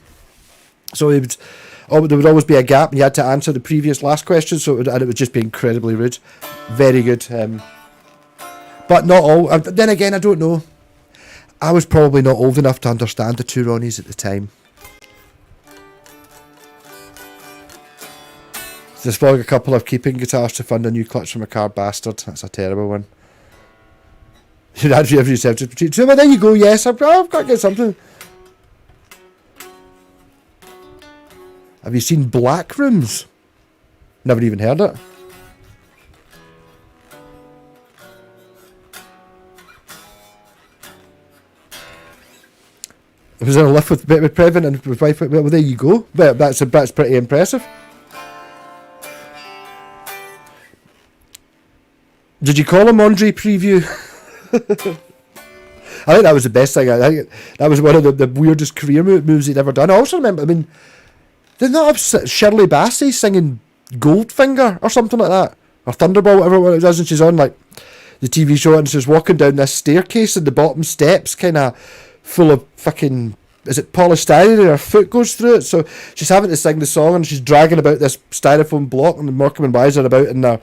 So there would always be a gap, and you had to answer the previous last question, and it would just be incredibly rude. Very good. But not all. Then again, I don't know. I was probably not old enough to understand the two Ronnies at the time. There's probably a couple of keeping guitars to fund a new clutch from a car bastard. That's a terrible one. You'd actually have yourself to so, well, there you go, yes, I've got to get something. Have you seen Black Rooms? Never even heard it. I was in a lift with Previn and with wife. Well, there you go. But that's pretty impressive. Did you call him Andre Preview? I think that was the best thing. I think that was one of the weirdest career moves he'd ever done. I also remember, I mean, did not have Shirley Bassey singing Goldfinger or something like that? Or Thunderball, whatever it was, and she's on like the TV show and she's walking down this staircase and the bottom steps kind of full of fucking, is it polystyrene, and her foot goes through it, so she's having to sing the song and she's dragging about this styrofoam block, and Morecambe and Wise are about in their,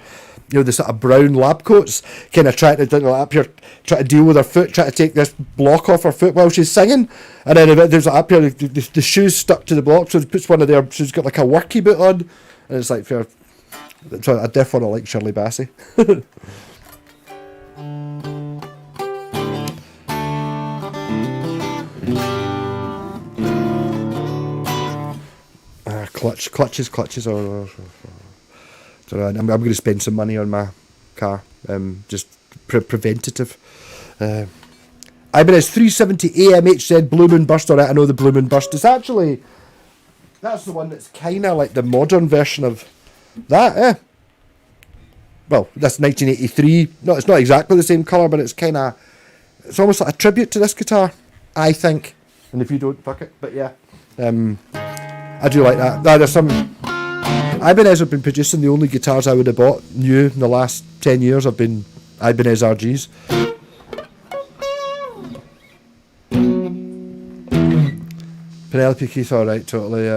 you know, the sort of brown lab coats, kind of trying to deal with her foot, trying to take this block off her foot while she's singing, and then there's like up here the shoes stuck to the block, so it puts one of their, she's got like a worky boot on, and it's like, so I definitely like Shirley Bassey. Clutches. I'm going to spend some money on my car. Just preventative. Ibanez 370 AMH said Blue Moon Burst. Alright, I know the Blue Moon Burst. It's actually, that's the one that's kind of like the modern version of that. Well, that's 1983. No, it's not exactly the same colour, but it's kind of, it's almost like a tribute to this guitar, I think. And if you don't, fuck it. But yeah. I do like that. There's some. Ibanez have been producing the only guitars I would have bought new in the last 10 years have been Ibanez RGs. Penelope Keith, alright, totally.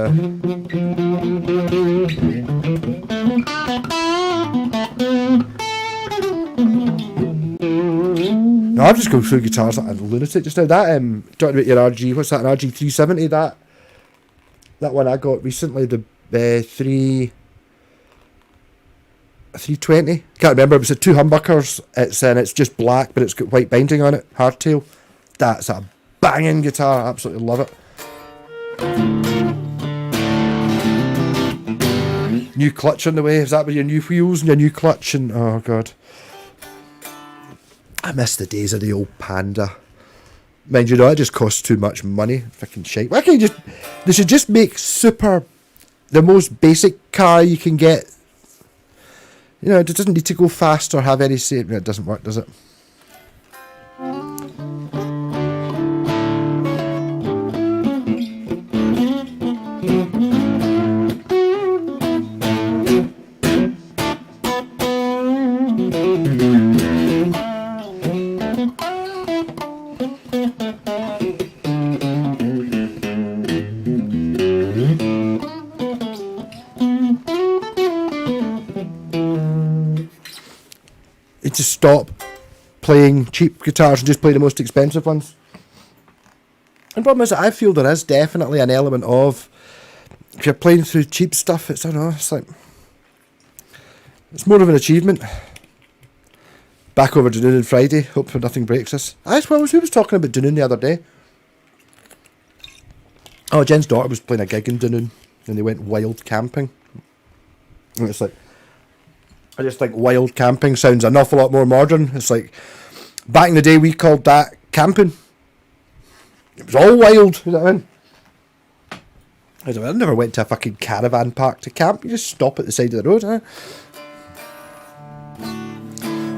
No, I'm just going through guitars like a lunatic just now. That, talking about your RG, what's that, an RG 370? That one I got recently, the 320. Can't remember. It was the two humbuckers. It's just black, but it's got white binding on it. Hardtail. That's a banging guitar. I absolutely love it. New clutch on the way. Is that with your new wheels and your new clutch? And oh god, I miss the days of the old Panda. Mind you, know, it just costs too much money. Fucking shite. Why can't you just? They should just make the most basic car you can get. You know, it doesn't need to go fast or have any say. It doesn't work, does it? To stop playing cheap guitars and just play the most expensive ones. And the problem is that I feel there is definitely an element of, if you're playing through cheap stuff, it's, I don't know, it's like, it's more of an achievement. Back over Dunoon on Friday, hope for nothing breaks us. Who was talking about Dunoon the other day? Oh, Jen's daughter was playing a gig in Dunoon and they went wild camping. And it's like, I just think wild camping sounds an awful lot more modern. It's like, back in the day we called that camping. It was all wild, you know what I mean? I never went to a fucking caravan park to camp. You just stop at the side of the road, huh?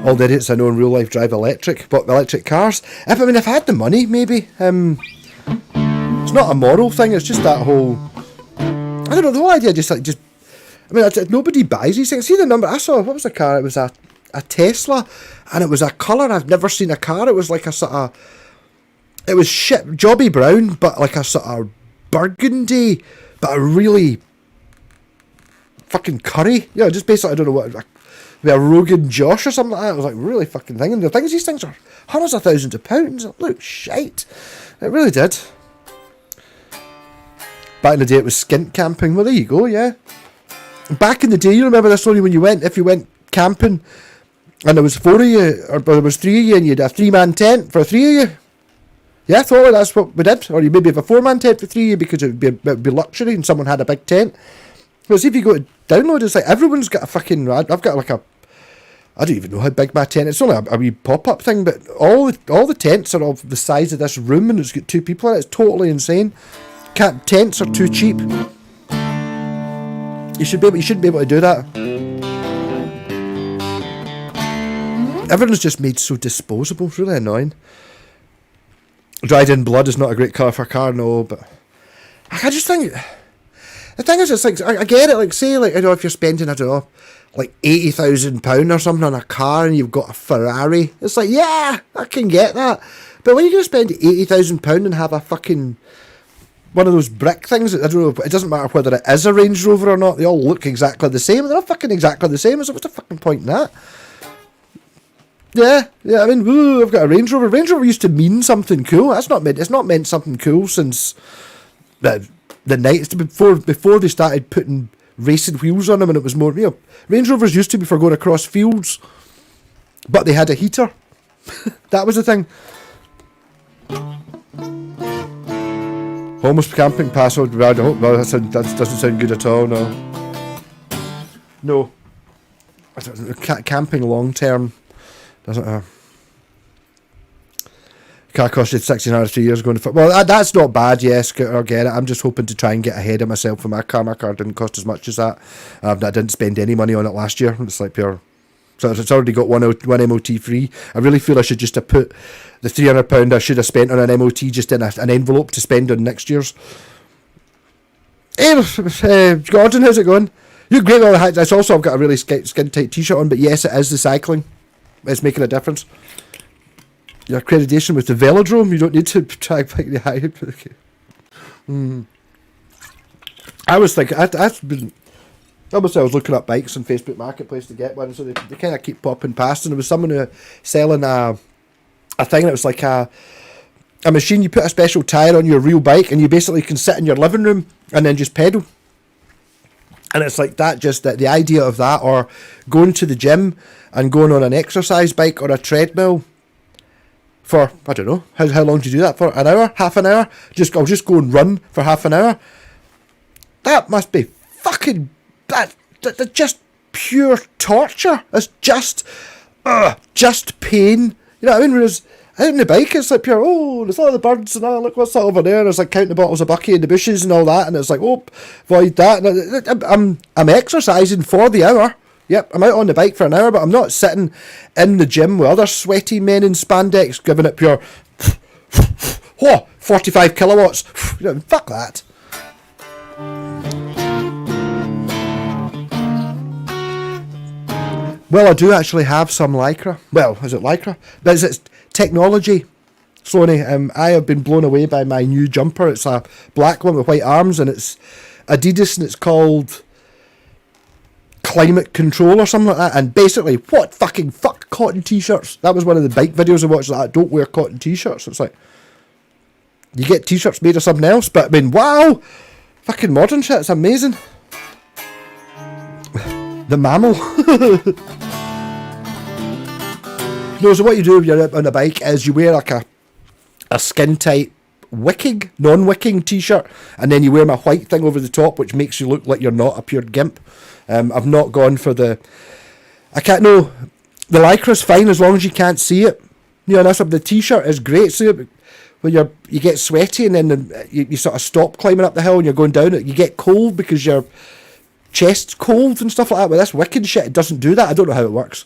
All the idiots I know in real life drive electric, but electric cars. If I had the money, maybe. It's not a moral thing. It's just that whole. I don't know. The whole idea, nobody buys these things. See the number? I saw. What was the car? It was a Tesla, and it was a colour I've never seen a car. It was like a sort of. It was shit, jobby brown, but like a sort of burgundy, but a really fucking curry. You know, just basically I don't know what. A Rogan Josh or something like that. It was like really fucking thing. And the thing is, these things are hundreds of thousands of pounds. It looked shite. It really did. Back in the day, it was skint camping. Well, there you go, yeah. Back in the day, you remember this story when if you went camping and there was 4 of you, or there was 3 of you, and you had a 3-man tent for 3 of you. Yeah, totally, that's what we did. Or you maybe have a 4-man tent for 3 of you because it would be luxury and someone had a big tent. Whereas if you go to download, it's like everyone's got a fucking. I've got like a. I don't even know how big my tent is. It's only a wee pop-up thing, but all the tents are of the size of this room, and it's got 2 people in it. It's totally insane. Tents are too cheap. You shouldn't be able to do that. Everyone's just made so disposable. It's really annoying. Dried in blood is not a great colour for a car, no, but I just think. The thing is, it's like, I get it, like, say, like, you know, if you're spending, I don't know, like £80,000 or something on a car and you've got a Ferrari, it's like, yeah, I can get that. But when you're going to spend £80,000 and have a fucking, one of those brick things, I don't know, it doesn't matter whether it is a Range Rover or not, they all look exactly the same, they're not fucking exactly the same, so what's the fucking point in that? Yeah, I mean, ooh, I've got a Range Rover. Range Rover used to mean something cool. It's not meant something cool since the night before they started putting racing wheels on them, and it was more, you know, Range Rovers used to be for going across fields, but they had a heater. That was the thing. Almost camping password. Well, that doesn't sound good at all. No. Camping long term doesn't. Car cost you 1,600 3 years ago. Well, that's not bad, yes, I get it. I'm just hoping to try and get ahead of myself for my car. My car didn't cost as much as that. I didn't spend any money on it last year. It's like pure. So it's already got one MOT free. I really feel I should just have put the £300 I should have spent on an MOT just in an envelope to spend on next year's. Hey, Gordon, how's it going? You're great with all the hats. It's also, I've got a really skin tight t-shirt on, but yes, it is the cycling. It's making a difference. Your accreditation with the velodrome, you don't need to try back the high. Okay. I was thinking, I was looking up bikes on Facebook Marketplace to get one, so they kind of keep popping past, and there was someone who selling a thing that was like a machine. You put a special tyre on your real bike, and you basically can sit in your living room and then just pedal. And it's like that, just the idea of that, or going to the gym and going on an exercise bike or a treadmill for, I don't know, how long do you do that for? An hour? Half an hour? I'll just go and run for half an hour. That must be fucking, that's just pure torture. It's just pain. You know what I mean? Whereas out on the bike, it's like pure, oh, there's all the birds and look what's that over there. And it's like counting the bottles of bucky in the bushes and all that. And it's like, oh, avoid that. And I'm exercising for the hour. Yep, I'm out on the bike for an hour, but I'm not sitting in the gym with other sweaty men in spandex giving it pure 45 kilowatts. Fuck that. Well, I do actually have some Lycra. Well, is it Lycra? But it's technology. Sony, I have been blown away by my new jumper. It's a black one with white arms, and it's Adidas, and it's called Climate Control or something like that. And basically, fuck cotton t-shirts. That was one of the bike videos I watched, like, don't wear cotton t-shirts. It's like, you get t-shirts made of something else, but I mean, wow, fucking modern shit, it's amazing. The mammal. No, so what you do if you're on a bike is you wear like a skin tight wicking, non-wicking t-shirt, and then you wear my white thing over the top, which makes you look like you're not a pure gimp. I've not gone for the... I can't know. The lycra's fine as long as you can't see it. You know, that's the t-shirt is great. So when you get sweaty and then you sort of stop climbing up the hill and you're going down it, you get cold because your chest's cold and stuff like that. But this wicking shit, it doesn't do that. I don't know how it works.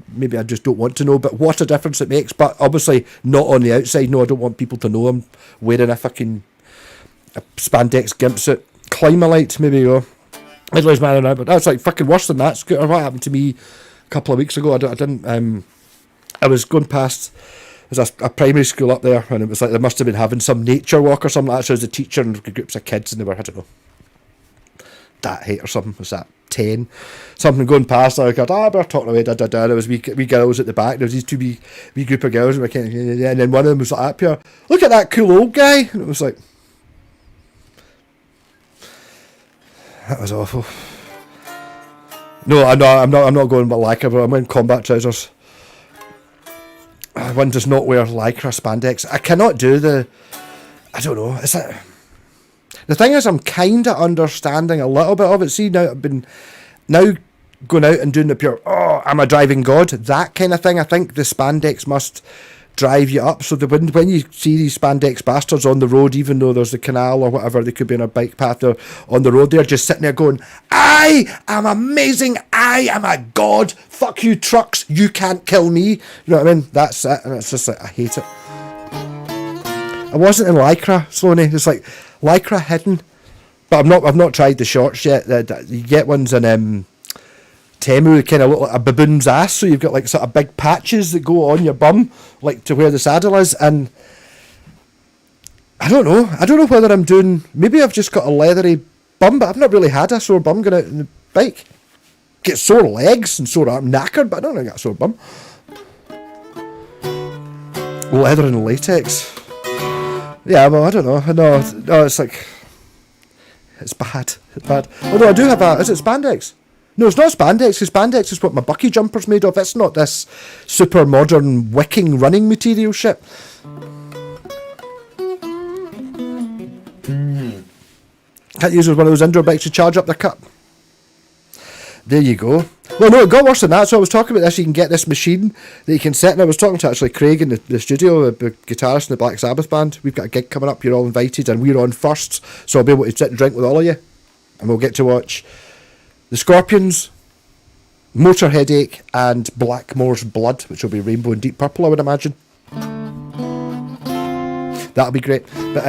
Maybe I just don't want to know, but what a difference it makes. But obviously not on the outside. No, I don't want people to know I'm wearing a spandex gimp suit. Climalite, maybe, Midlands man now, but that's like fucking worse than that. Scooter, what happened to me a couple of weeks ago? I was going past, there's a primary school up there, and it was like they must have been having some nature walk or something like that. So there was a teacher and groups of kids, and they were, I don't know, that height or something. Was that 10? Something going past, I got, we're talking away, There was wee girls at the back. There was these two wee group of girls, and then one of them was like, up here, look at that cool old guy. And it was like, that was awful. No, I'm not going with lycra, but I'm wearing combat trousers. One does not wear lycra spandex. I cannot do I don't know. The thing is, I'm kind of understanding a little bit of it. See, now I've been going out and doing the pure, I'm a driving god, that kind of thing. I think the spandex must drive you up. So when you see these spandex bastards on the road, even though there's the canal or whatever, they could be on a bike path or on the road, they're just sitting there going, I am amazing, I am a god, fuck you trucks, you can't kill me. You know what I mean? That's it. And it's just like, I hate it. I wasn't in lycra, Sloaney. It's like lycra hidden, but I've not tried the shorts yet. You get ones in Temu, they kind of look like a baboon's ass, so you've got like sort of big patches that go on your bum, like to where the saddle is, and I don't know whether I'm doing, maybe I've just got a leathery bum, but I've not really had a sore bum going out on the bike. Get sore legs and sore arm, knackered, but I don't think I got a sore bum. Leather and latex. Yeah, well, I don't know. No, it's like, it's bad. Although I do have is it spandex? No, it's not spandex, because spandex is what my bucky jumper's made of. It's not this super modern wicking running material shit. Can't use one of those indoor bikes to charge up the cup. There you go. Well, no, it got worse than that. So I was talking about this. You can get this machine that you can set. And I was talking to actually Craig in the studio, the guitarist in the Black Sabbath band. We've got a gig coming up. You're all invited, and we're on first. So I'll be able to sit and drink with all of you. And we'll get to watch The Scorpions, Motor Headache, and Blackmore's Blood, which will be Rainbow and Deep Purple, I would imagine. That'll be great. But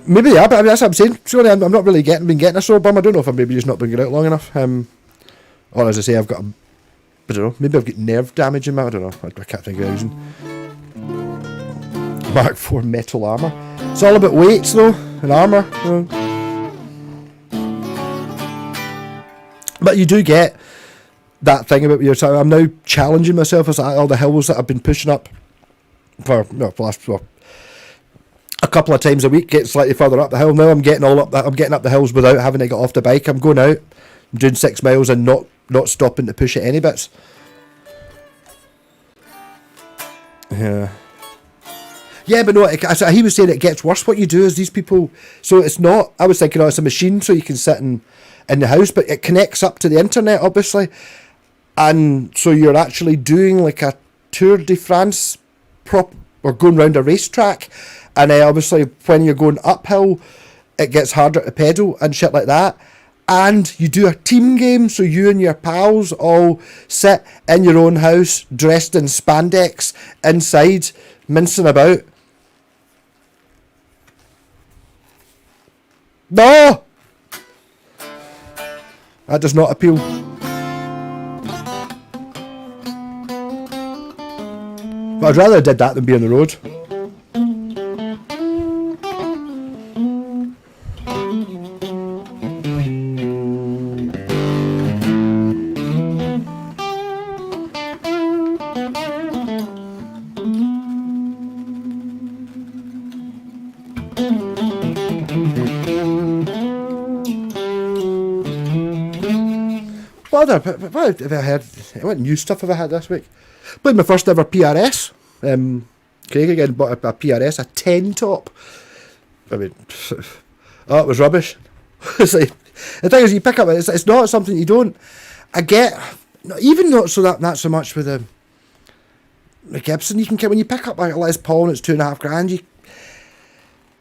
maybe, yeah, but I mean, that's what I'm saying. Sorry, I'm not really been getting a sore bum. I don't know if I've maybe just not been getting out long enough. Or as I say, I've got I don't know, maybe I've got nerve damage in my, I don't know. I can't think of a reason. Mark IV metal armour. It's all about weights though, and armour. You know. But you do get that thing about your time. I'm now challenging myself as all the hills that I've been pushing up for a couple of times a week, get slightly further up the hill. Now I'm getting up the hills without having to get off the bike. I'm going out, I'm doing 6 miles and not stopping to push it any bits. Yeah, but no, he was saying it gets worse. What you do is these people, so it's not, I was thinking, it's a machine so you can sit in the house, but it connects up to the internet, obviously. And so you're actually doing like a Tour de France or going around a racetrack. And obviously when you're going uphill, it gets harder to pedal and shit like that. And you do a team game, so you and your pals all sit in your own house, dressed in spandex, inside, mincing about. No! That does not appeal. But I'd rather have did that than be on the road. What have I heard? What new stuff have I had this week? Played my first ever PRS. Craig again bought a PRS, a 10 top. I mean, oh, it was rubbish. It's like, the thing is, you pick up it, it's not something you don't. I get, even not so much with the Gibson. You can get when you pick up like a Les Paul and it's $2,500.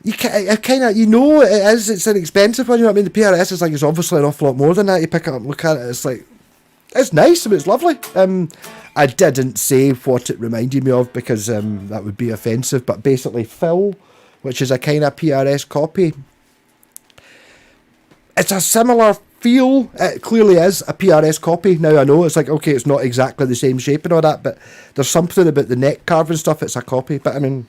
You kind of, you know, it is. It's an expensive one. You know what I mean? The PRS is like, it's obviously an awful lot more than that. You pick it up and look at it, it's like, it's nice. I mean, it's lovely. I didn't say what it reminded me of because that would be offensive. But basically, Phil, which is a kind of PRS copy, it's a similar feel. It clearly is a PRS copy. Now I know it's like, okay, it's not exactly the same shape and all that, but there's something about the neck carving stuff. It's a copy, but I mean,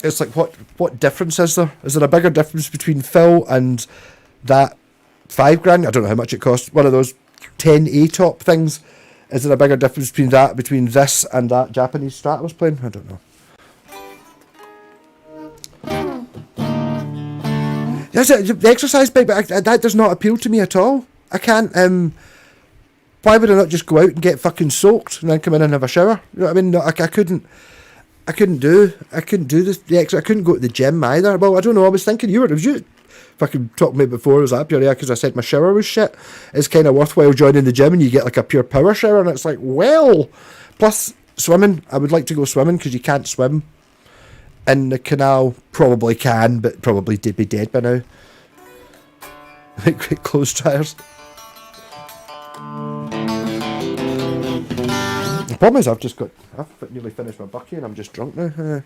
it's like, what difference is there? Is there a bigger difference between Phil and that $5,000? I don't know how much it costs. One of those 10 top things. Is there a bigger difference between this and that Japanese Strat I was playing? I don't know. The exercise bike, but that does not appeal to me at all. I can't. Why would I not just go out and get fucking soaked and then come in and have a shower? You know what I mean? No, I couldn't. I couldn't do this. I couldn't go to the gym either. Well, I don't know. I was thinking it was you fucking talked to me before. I was up here because I said my shower was shit. It's kind of worthwhile joining the gym and you get like a pure power shower, and it's like, well, plus swimming. I would like to go swimming because you can't swim in the canal. Probably can, but probably did be dead by now. Great clothes dryers. The problem is I've nearly finished my bucky and I'm just drunk now.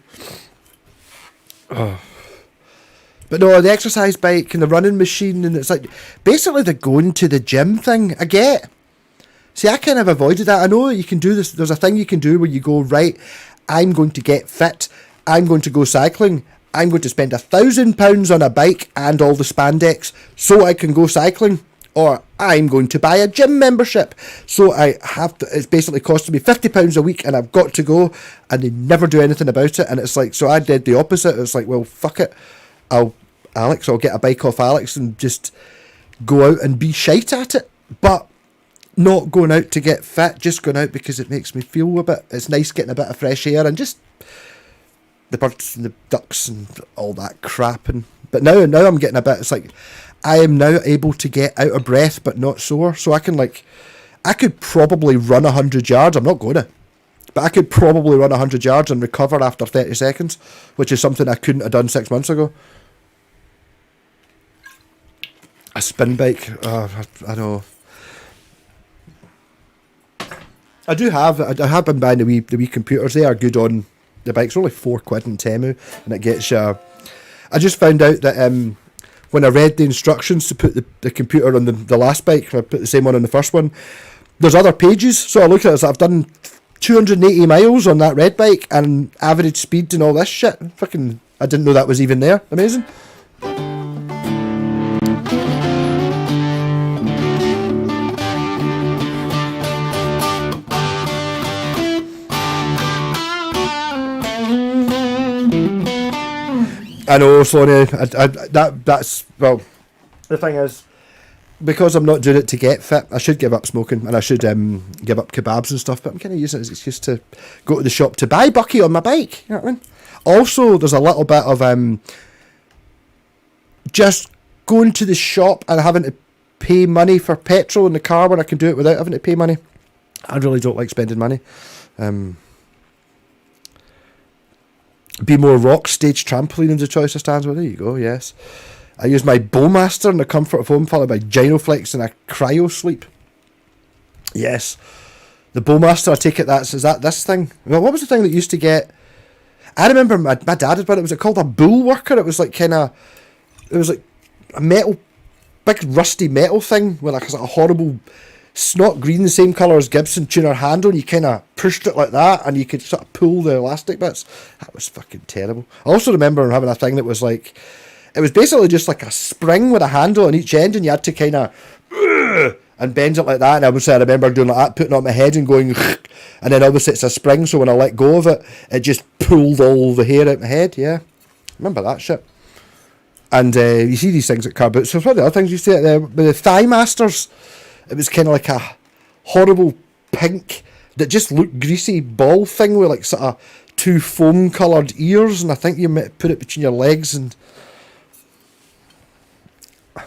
But no, the exercise bike and the running machine, and it's like basically the going to the gym thing. I get. See, I kind of avoided that. I know you can do this. There's a thing you can do where you go, right, I'm going to get fit. I'm going to go cycling. I'm going to spend £1,000 on a bike and all the spandex so I can go cycling. Or I'm going to buy a gym membership. So I have to, it's basically costing me £50 a week and I've got to go, and they never do anything about it. And it's like, so I did the opposite. It's like, well, fuck it. I'll get a bike off Alex and just go out and be shite at it. But not going out to get fit, just going out because it makes me feel a bit, it's nice getting a bit of fresh air and just the birds and the ducks and all that crap. But now I'm getting a bit, it's like, I am now able to get out of breath but not sore. So I could probably run 100 yards. I'm not going to. But I could probably run 100 yards and recover after 30 seconds, which is something I couldn't have done 6 months ago. A spin bike. I know. I have been buying the wee computers. They are good on the bikes. They're only £4 in Temu, and it gets you. I just found out that when I read the instructions to put the computer on the last bike, I put the same one on the first one. There's other pages, so I looked at it. So I've done 280 miles on that red bike and average speed and all this shit. Fucking, I didn't know that was even there. Amazing. I know, Sonny. That's well. The thing is, because I'm not doing it to get fit, I should give up smoking and I should give up kebabs and stuff. But I'm kind of using it as an excuse to go to the shop to buy Bucky on my bike. You know what I mean? Also, there's a little bit of just going to the shop and having to pay money for petrol in the car when I can do it without having to pay money. I really don't like spending money. Be more rock stage trampoline in the choice of stands. Well, there you go, yes. I use my Bowmaster in the comfort of home, followed by Gyroflex and a cryo sleep. Yes. The Bowmaster, I take it is that this thing? Well, what was the thing that used to get... I remember my dad had one. Was it called a bull worker? It was like kind of... It was like a metal... Big rusty metal thing with like a horrible... snot green, the same colour as Gibson tuner handle, and you kind of pushed it like that and you could sort of pull the elastic bits. That was fucking terrible. I also remember having a thing that was like, it was basically just like a spring with a handle on each end and you had to kind of and bend it like that, and I remember doing like that, putting it on my head and going and then obviously it's a spring, so when I let go of it, it just pulled all the hair out my head. Yeah, remember that shit. And you see these things at car boots. So one of the other things you see there with the Thigh Masters, it was kind of like a horrible pink that just looked greasy ball thing with like sort of 2 foam coloured ears, and I think you might put it between your legs, and I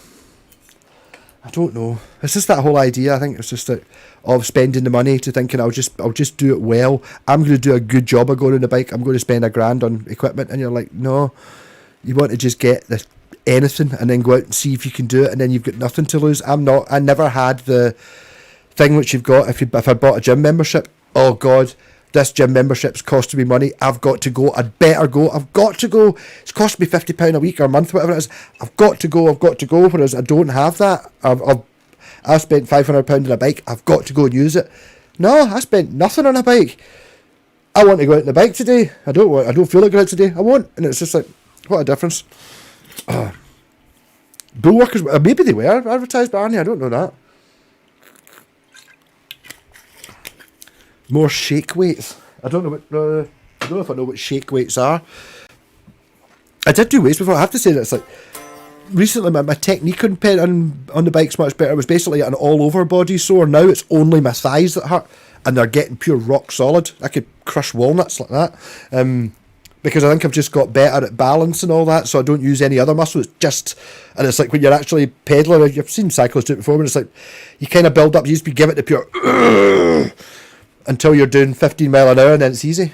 don't know. It's just that whole idea. I think it's just that of spending the money to thinking I'll just do it well. I'm going to do a good job of going on the bike. I'm going to spend $1,000 on equipment, and you're like, no, you want to just get anything and then go out and see if you can do it, and then you've got nothing to lose. I never had the thing which you've got if I bought a gym membership. Oh God, this gym membership's costing me money. I've got to go. I'd better go. I've got to go. It's costing me £50 a week or a month, whatever it is. I've got to go. Whereas I don't have that. I've spent £500 on a bike. I've got to go and use it. No, I spent nothing on a bike. I want to go out on the bike today. I don't feel like going out today. I won't. And it's just like, what a difference. Bullworkers, maybe they were advertised by Arnie. I don't know that. More shake weights. I don't know if I know what shake weights are. I did do weights before. I have to say that it's like recently my technique on the bike's much better. It was basically an all over body sore. Now it's only my thighs that hurt, and they're getting pure rock solid. I could crush walnuts like that. Because I think I've just got better at balance and all that, so I don't use any other muscle. It's like when you're actually pedaling. You've seen cyclists do it before, but it's like you kind of build up. You just give it the pure until you're doing 15 mile an hour, and then it's easy.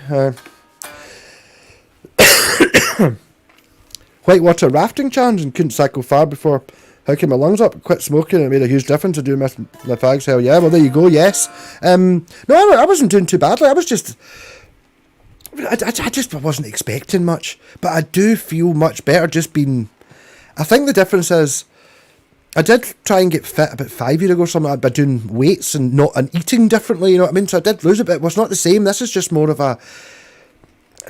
Whitewater rafting challenge, and couldn't cycle far before hooking my lungs up. Quit smoking, and it made a huge difference to doing my fags. Hell yeah! Well, there you go. Yes. No, I wasn't doing too badly. I was just. I just wasn't expecting much, but I do feel much better just being. I think the difference is, I did try and get fit about 5 years ago or something by doing weights and eating differently. You know what I mean? So I did lose a bit. It was not the same. This is just more of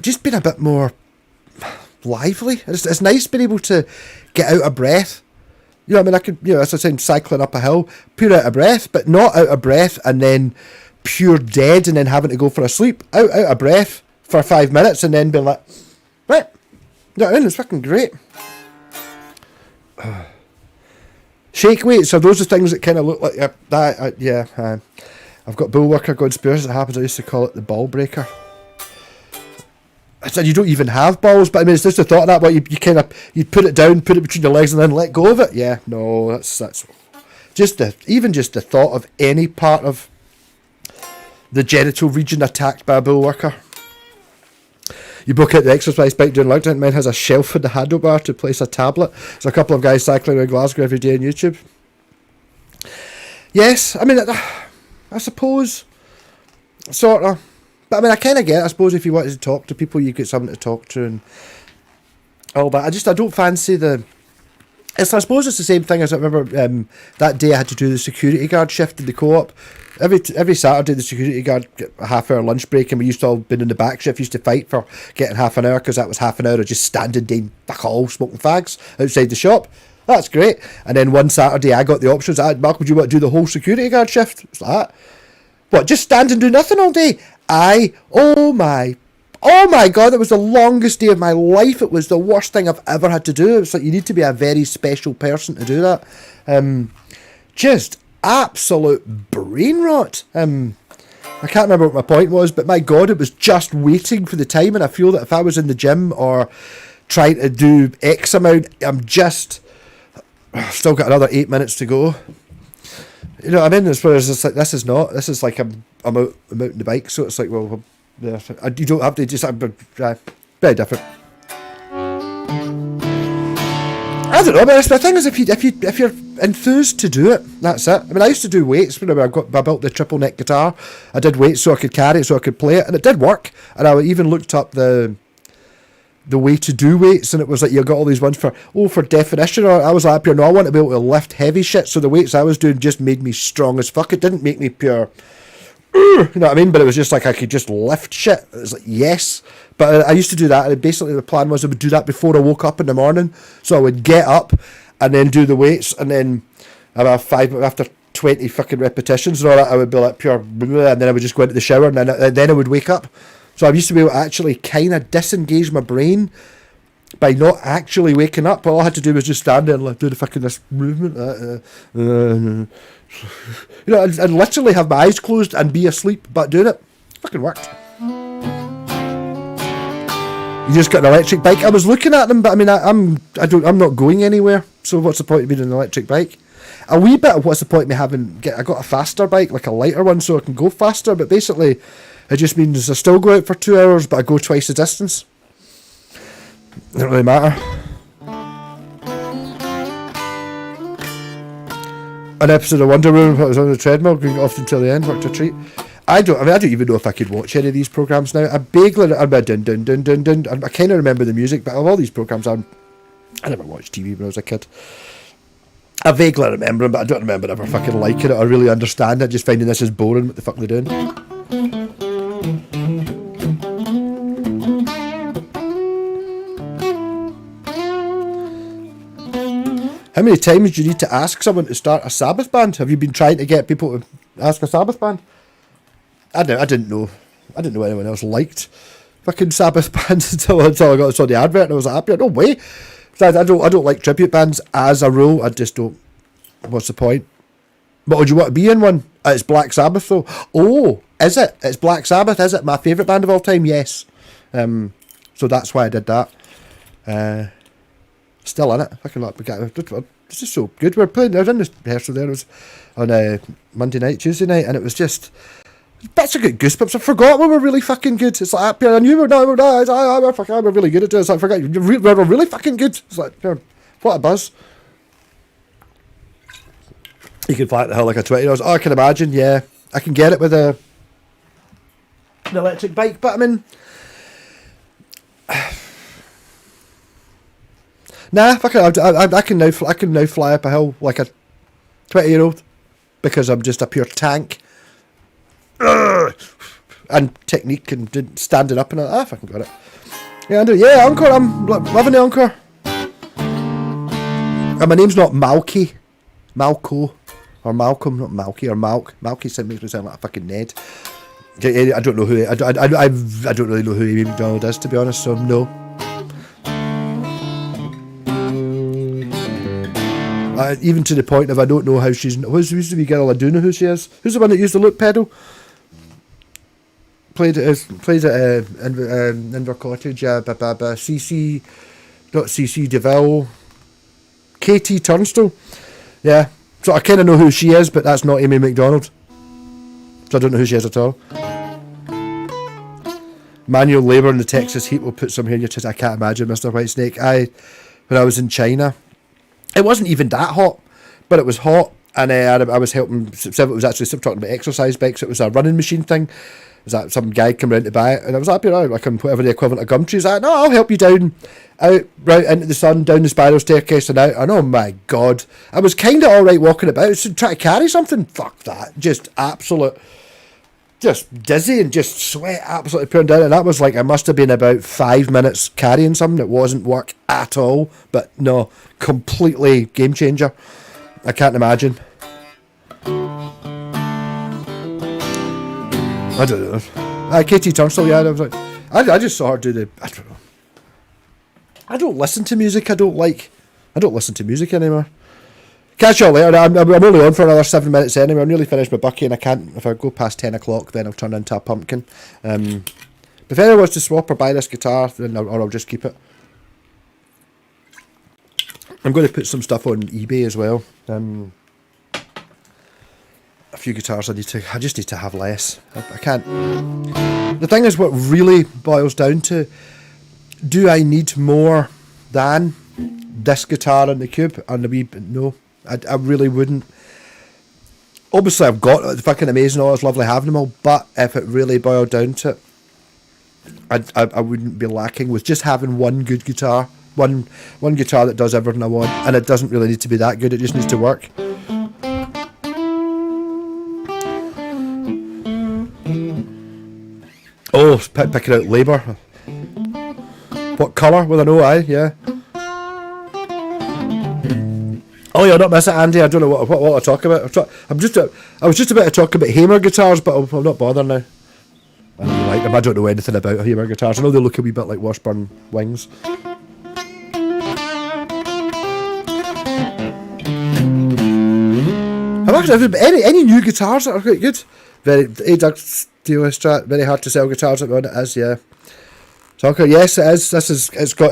just being a bit more lively. It's nice being able to get out of breath. You know what I mean? I could, as I said, cycling up a hill, pure out of breath, but not out of breath and then pure dead and then having to go for a sleep. Out of breath for 5 minutes and then be like, right, you know what I mean? It's fucking great. Shake weights are those the things that kind of look like that. I've got bullworker going spears. It happens. I used to call it the ball breaker. I said you don't even have balls, but I mean it's just the thought of that. What you put it down, put it between your legs, and then let go of it. Yeah, no, that's just the thought of any part of the genital region attacked by a bullworker. You book out the exercise bike during lockdown. Mine has a shelf in the handlebar to place a tablet. There's a couple of guys cycling around Glasgow every day on YouTube. Yes, I mean, I suppose, sort of. But I mean, I kind of get it. I suppose if you wanted to talk to people, you get something to talk to and all that. I don't fancy the... I suppose it's the same thing as I remember that day I had to do the security guard shift in the co-op. Every Saturday the security guard get a half-hour lunch break, and we used to all been in the back shift, used to fight for getting half an hour, because that was half an hour of just standing doing fuck all, smoking fags outside the shop. That's great. And then one Saturday I got the options. Mark, would you want to do the whole security guard shift? It's like that. What, just stand and do nothing all day? Oh my God, that was the longest day of my life. It was the worst thing I've ever had to do. It's like you need to be a very special person to do that. Just absolute brain rot. I can't remember what my point was, but my God, it was just waiting for the time, and I feel that if I was in the gym or trying to do X amount, I've still got another 8 minutes to go. You know what I mean? As far as it's like, this is like I'm out on the bike, so it's like, well, yeah, you don't have to just, very different. I don't know, but the thing is, if you're enthused to do it, that's it. I mean, I used to do weights when I built the triple neck guitar. I did weights so I could carry it, so I could play it, and it did work. And I even looked up the way to do weights, and it was like you got all these ones for definition. Or I was like, no, I want to be able to lift heavy shit. So the weights I was doing just made me strong as fuck. It didn't make me pure. You know what I mean? But it was just like I could just lift shit. It was like, yes. But I used to do that, and basically the plan was I would do that before I woke up in the morning. So I would get up and then do the weights, and then after 20 fucking repetitions and all that, I would be like pure, and then I would just go into the shower, and then I would wake up. So I used to be able to actually kind of disengage my brain by not actually waking up. All I had to do was just stand there and like, do the fucking this movement. You know, and literally have my eyes closed and be asleep, but doing it fucking worked. You just got an electric bike. I was looking at them, but I mean, I'm not going anywhere. So what's the point of being an electric bike? A wee bit of what's the point of me I got a faster bike, like a lighter one, so I can go faster. But basically, it just means I still go out for 2 hours, but I go twice the distance. Doesn't really matter. An episode of Wonder Woman was on the treadmill, going off until the end, worked a treat. I don't even know if I could watch any of these programs now. I vaguely, I kind of remember the music, but of all these programs, I never watched TV when I was a kid. I vaguely remember them, but I don't remember ever fucking liking it or really understand it. Just finding this is boring. What the fuck are they doing? How many times do you need to ask someone to start a Sabbath band? Have you been trying to get people to ask a Sabbath band? I didn't know anyone else liked fucking Sabbath bands until I saw the advert and I was like, no way. I don't like tribute bands as a rule. I just don't. What's the point? But would you want to be in one? It's Black Sabbath though. Oh, is it? It's Black Sabbath, is it? My favourite band of all time? Yes. So that's why I did that. Still in it. Fucking like, it's just so good. I was in this rehearsal there. It was on Monday night, Tuesday night, and it was just bits of good goosebumps. I forgot we were really fucking good. It's like, I knew we were nice. We're really good at this. I forgot we were really fucking good. It's like, what a buzz. You can fly at the hill like a 20-year-old. Oh, I can imagine. Yeah, I can get it with an electric bike, but I mean, nah, fuck it. I can now fly up a hill like a 20-year-old because I'm just a pure tank. And technique and standing up and all. I fucking got it. Yeah, I do. Yeah, Encore. I'm loving the Encore. And my name's not Malky, Malco, or Malcolm, not Malky or Malk. Malky makes me sound like a fucking Ned. I don't know who. I don't really know who Amy McDonald is, to be honest. So no. Even to the point of I don't know how she's. Who's the wee girl? I do know who she is. Who's the one that used the loop pedal? Played at Inver Cottage. CC, not CC DeVille. KT Turnstile. Yeah. So I kind of know who she is, but that's not Amy McDonald. So I don't know who she is at all. Manual labour in the Texas heat will put some hair in your chest. I can't imagine, Mr. Whitesnake. When I was in China, it wasn't even that hot, but it was hot, and I was helping. It was actually talking about exercise bikes. It was a running machine thing. It was that some guy came around to buy it, and I was happy. I can whatever the equivalent of Gumtree is. No, I'll help you down, out, right into the sun, down the spiral staircase, and out. And oh my god, I was kind of all right walking about, so trying to carry something. Fuck that, just absolute. Just dizzy and just sweat absolutely pouring down, and that was like I must have been about 5 minutes carrying something that wasn't work at all, but no, completely game changer. I can't imagine. I don't know. KT Turnstile, yeah, I was like, I just saw her do the. I don't know. I don't listen to music. I don't listen to music anymore. Catch you all later. I'm only on for another 7 minutes anyway. I'm nearly finished my bucky and I can't. If I go past 10 o'clock, then I'll turn into a pumpkin. If anyone wants to swap or buy this guitar, then I'll just keep it. I'm going to put some stuff on eBay as well. A few guitars I just need to have less. I can't. The thing is, what really boils down to, do I need more than this guitar and the Cube and the wee? No. I really wouldn't. Obviously, I've got it. It's fucking amazing. All it's lovely having them all. But if it really boiled down to it, I wouldn't be lacking with just having one good guitar, one guitar that does everything I want, and it doesn't really need to be that good. It just needs to work. Oh, picking out labour. What colour? Well, I know. Yeah. Oh, you'll not miss it, Andy. I don't know what I'll talk about. I was just about to talk about Hamer guitars, but I'll not bother now. I don't like them. I don't know anything about Hamer guitars. I know they look a wee bit like Washburn Wings. Any new guitars that are quite good. Very A-Doug Steel Strat. Very hard to sell guitars at the moment. It is, yeah. Soccer, yes, it is. It's got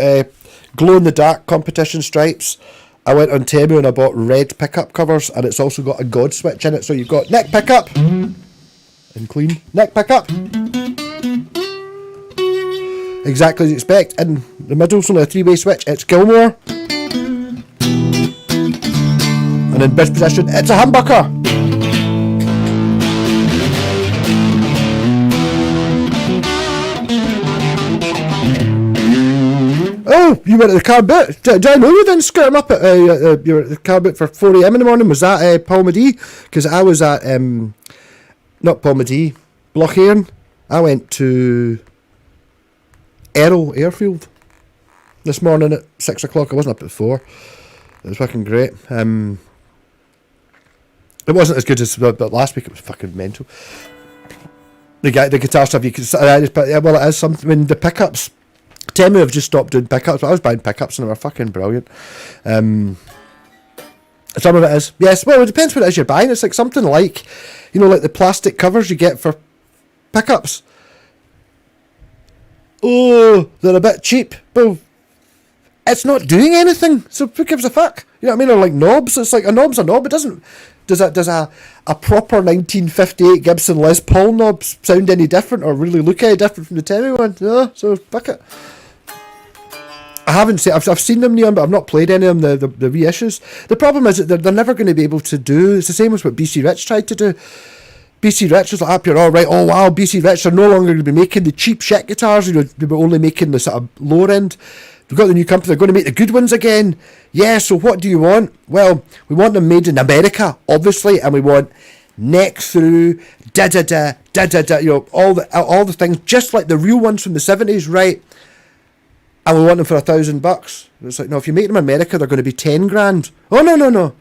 glow in the dark competition stripes. I went on Temu and I bought red pickup covers, and it's also got a God switch in it. So you've got neck pickup and clean neck pickup, exactly as you expect. In the middle's only a 3-way switch. It's Gilmore, and in bridge position, it's a humbucker. Oh, you were at the car boot. Did I know you didn't skirt him up at you were at the car boot for 4 a.m. in the morning? Was that Paul Medee? Because I was at not Paul Medee, Blockhairn. I went to Errol Airfield this morning at 6 o'clock. I wasn't up at 4. It was fucking great. It wasn't as good as but last week. It was fucking mental. The guitar stuff you could, well, it is something. I mean, the pickups. Temu have just stopped doing pickups, but I was buying pickups and they were fucking brilliant. Some of it is, yes, well, it depends what it is you're buying. It's like something like, like the plastic covers you get for pickups. Oh, they're a bit cheap, but it's not doing anything, so who gives a fuck? You know what I mean? Or like knobs, it's like a knob's a knob. It doesn't, does a proper 1958 Gibson Les Paul knob sound any different or really look any different from the Temu one? No, so fuck it. I haven't seen. I've seen them, Neon, but I've not played any of them. The reissues. The problem is that they're never going to be able to do. It's the same as what BC Rich tried to do. BC Rich was like, up here, all right. Oh wow, BC Rich are no longer going to be making the cheap shit guitars. They were only making the sort of lower end. We've got the new company. They're going to make the good ones again. Yeah. So what do you want? Well, we want them made in America, obviously, and we want neck through, da da da da da da. All the things, just like the real ones from the 70s, right? And we want them for $1,000. It's like, no, if you make them in America, they're going to be 10 grand. Oh, no.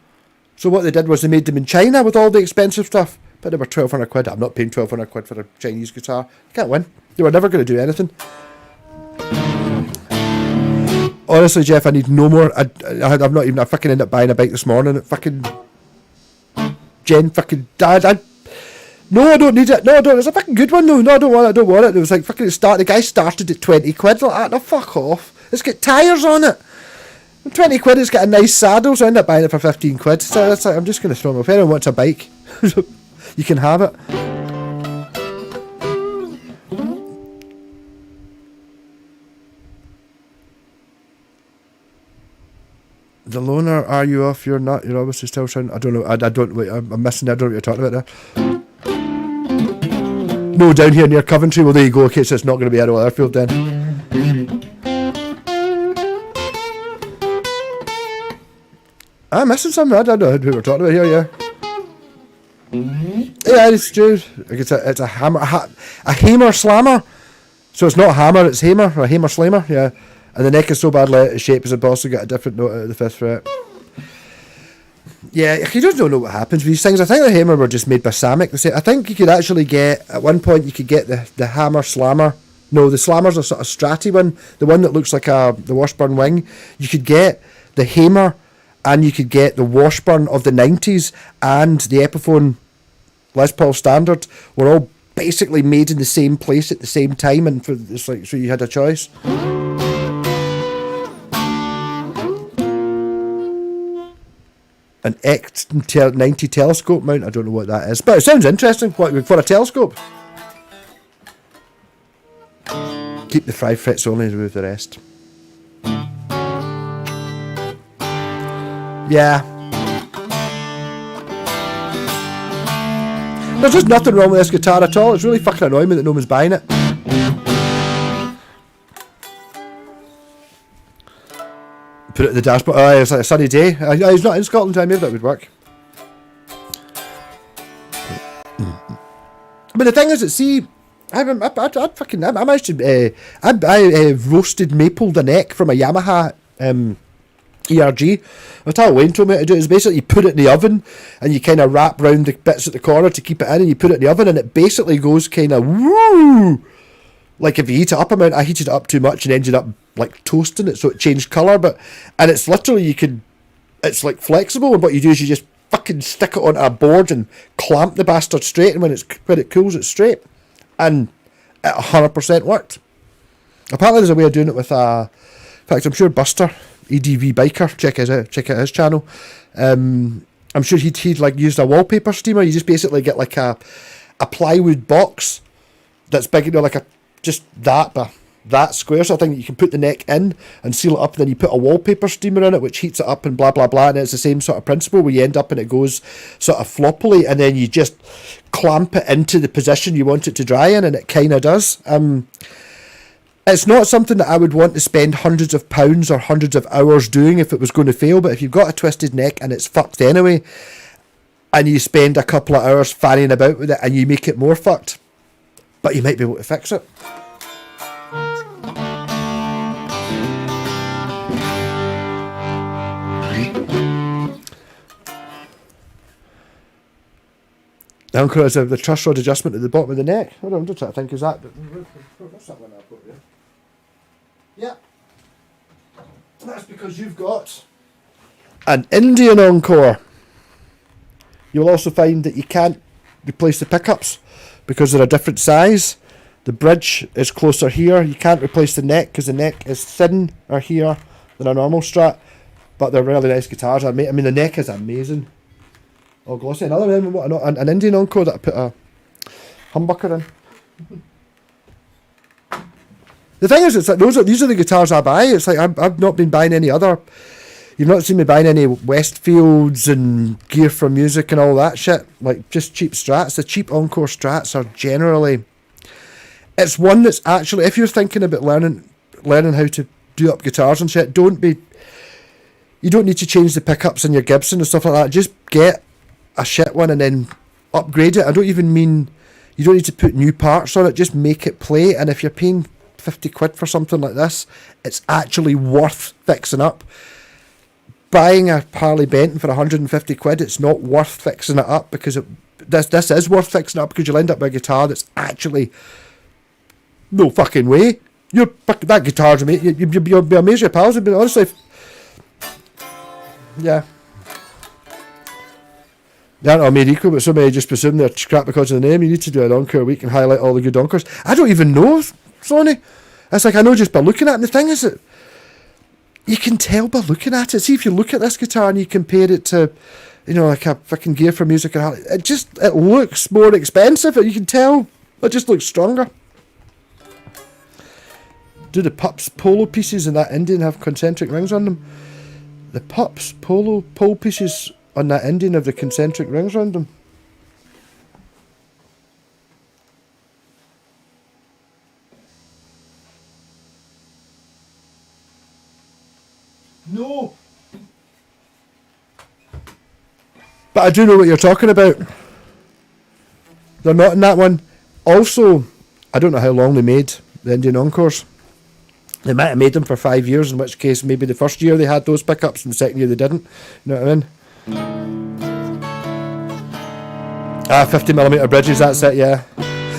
So what they did was they made them in China with all the expensive stuff. But they were 1,200 quid. I'm not paying 1,200 quid for a Chinese guitar. You can't win. They were never going to do anything. Honestly, Jeff, I need no more. I fucking ended up buying a bike this morning. It fucking... Jen fucking... Dad, no, I don't need it. No, I don't. It's a fucking good one, though. No, I don't want it. It was like fucking the guy started at 20 quid. Like that. No, fuck off. It's got tyres on it. 20 quid, it's got a nice saddle, so I ended up buying it for 15 quid. So that's like, I'm just going to throw them. If anyone wants a bike, you can have it. The loner, are you off? You're not. You're obviously still trying. I don't know. I don't. Wait, I'm missing. I don't know what you're talking about there. No, down here near Coventry. Well, there you go. Okay, so it's not going to be Errol Airfield then. I'm missing something. I don't know who we're talking about here. Yeah. Yeah, it's true. It's a hammer, a hammer slammer. So it's not a hammer, it's hammer, or a hammer slammer. Yeah. And the neck is so badly out of shape as it's also got a different note out of the 5th fret. Yeah, you don't know what happens with these things. I think the hammer were just made by Samick. I think you could actually get, at one point, you could get the hammer slammer. No, the slammer's a sort of Stratty one. The one that looks like the Washburn wing. You could get the hammer, and you could get the Washburn of the 90s, and the Epiphone Les Paul Standard were all basically made in the same place at the same time, and it's like, so you had a choice. An X90 telescope mount. I don't know what that is, but it sounds interesting. What for a telescope? Keep the 5 frets only and remove the rest. Yeah. There's just nothing wrong with this guitar at all. It's really fucking annoying me that no one's buying it. Put it in the dashboard. Oh, it's like a sunny day. He's not in Scotland. Maybe that would work. But the thing is, I managed to. I roasted mapled a neck from a Yamaha ERG. That's how Wayne told me to do it. Is basically you put it in the oven and you kind of wrap round the bits at the corner to keep it in, and you put it in the oven and it basically goes kind of woo. Like if you heat it up I heated it up too much and ended up like toasting it, so it changed colour. And it's literally it's like flexible, and what you do is you just fucking stick it onto a board and clamp the bastard straight, and when it cools, it's straight, and it 100% worked. Apparently there's a way of doing it with a... In fact, I'm sure Buster, EDV Biker, check out his channel. I'm sure he'd like used a wallpaper steamer. You just basically get like a plywood box that's big, you know, like a just that square sort of thing that you can put the neck in and seal it up, and then you put a wallpaper steamer in it which heats it up and blah blah blah, and it's the same sort of principle where you end up and it goes sort of floppily, and then you just clamp it into the position you want it to dry in, and it kind of does. It's not something that I would want to spend hundreds of pounds or hundreds of hours doing if it was going to fail, but if you've got a twisted neck and it's fucked anyway, and you spend a couple of hours fanning about with it and you make it more fucked, but you might be able to fix it. The Encore is the truss rod adjustment at the bottom of the neck. Hold on, I'm just trying to think, is that... What's that one I've got here? Yeah. That's because you've got an Indian Encore. You'll also find that you can't replace the pickups because they're a different size. The bridge is closer here. You can't replace the neck because the neck is thinner here than a normal Strat. But they're really nice guitars. I mean, the neck is amazing. Oh, glossy. Another one, an Indian Encore that I put a humbucker in. The thing is, it's like these are the guitars I buy. It's like I've not been buying any other. You've not seen me buying any Westfields and Gear for Music and all that shit. Like just cheap Strats. The cheap Encore Strats are generally. It's one that's actually, if you're thinking about learning how to do up guitars and shit, you don't need to change the pickups in your Gibson and stuff like that. Just get a shit one and then upgrade it. I don't even mean you don't need to put new parts on it. Just make it play. And if you're paying 50 quid for something like this, it's actually worth fixing up. Buying a Harley Benton for 150 quid, it's not worth fixing it up, because this is worth fixing up, because you'll end up with a guitar that's actually no fucking way. That guitar's amazing. You'll be amazed your pals. But honestly, yeah. They aren't all made equal, but somebody just presume they're crap because of the name. You need to do an Encore a week and highlight all the good Encores. I don't even know, Sonny. It's like, I know just by looking at it. And the thing is that you can tell by looking at it. See, if you look at this guitar and you compare it to, you know, like a fucking Gear for Music, it looks more expensive. You can tell it just looks stronger. Do the Pups polo pieces in that Indian have concentric rings on them? The Pups pole pieces on that Indian have the concentric rings around them. No. But I do know what you're talking about. They're not in that one. Also, I don't know how long they made the Indian Encores. They might have made them for 5 years, in which case maybe the first year they had those pickups and the second year they didn't. You know what I mean? 50mm bridges, that's it, yeah.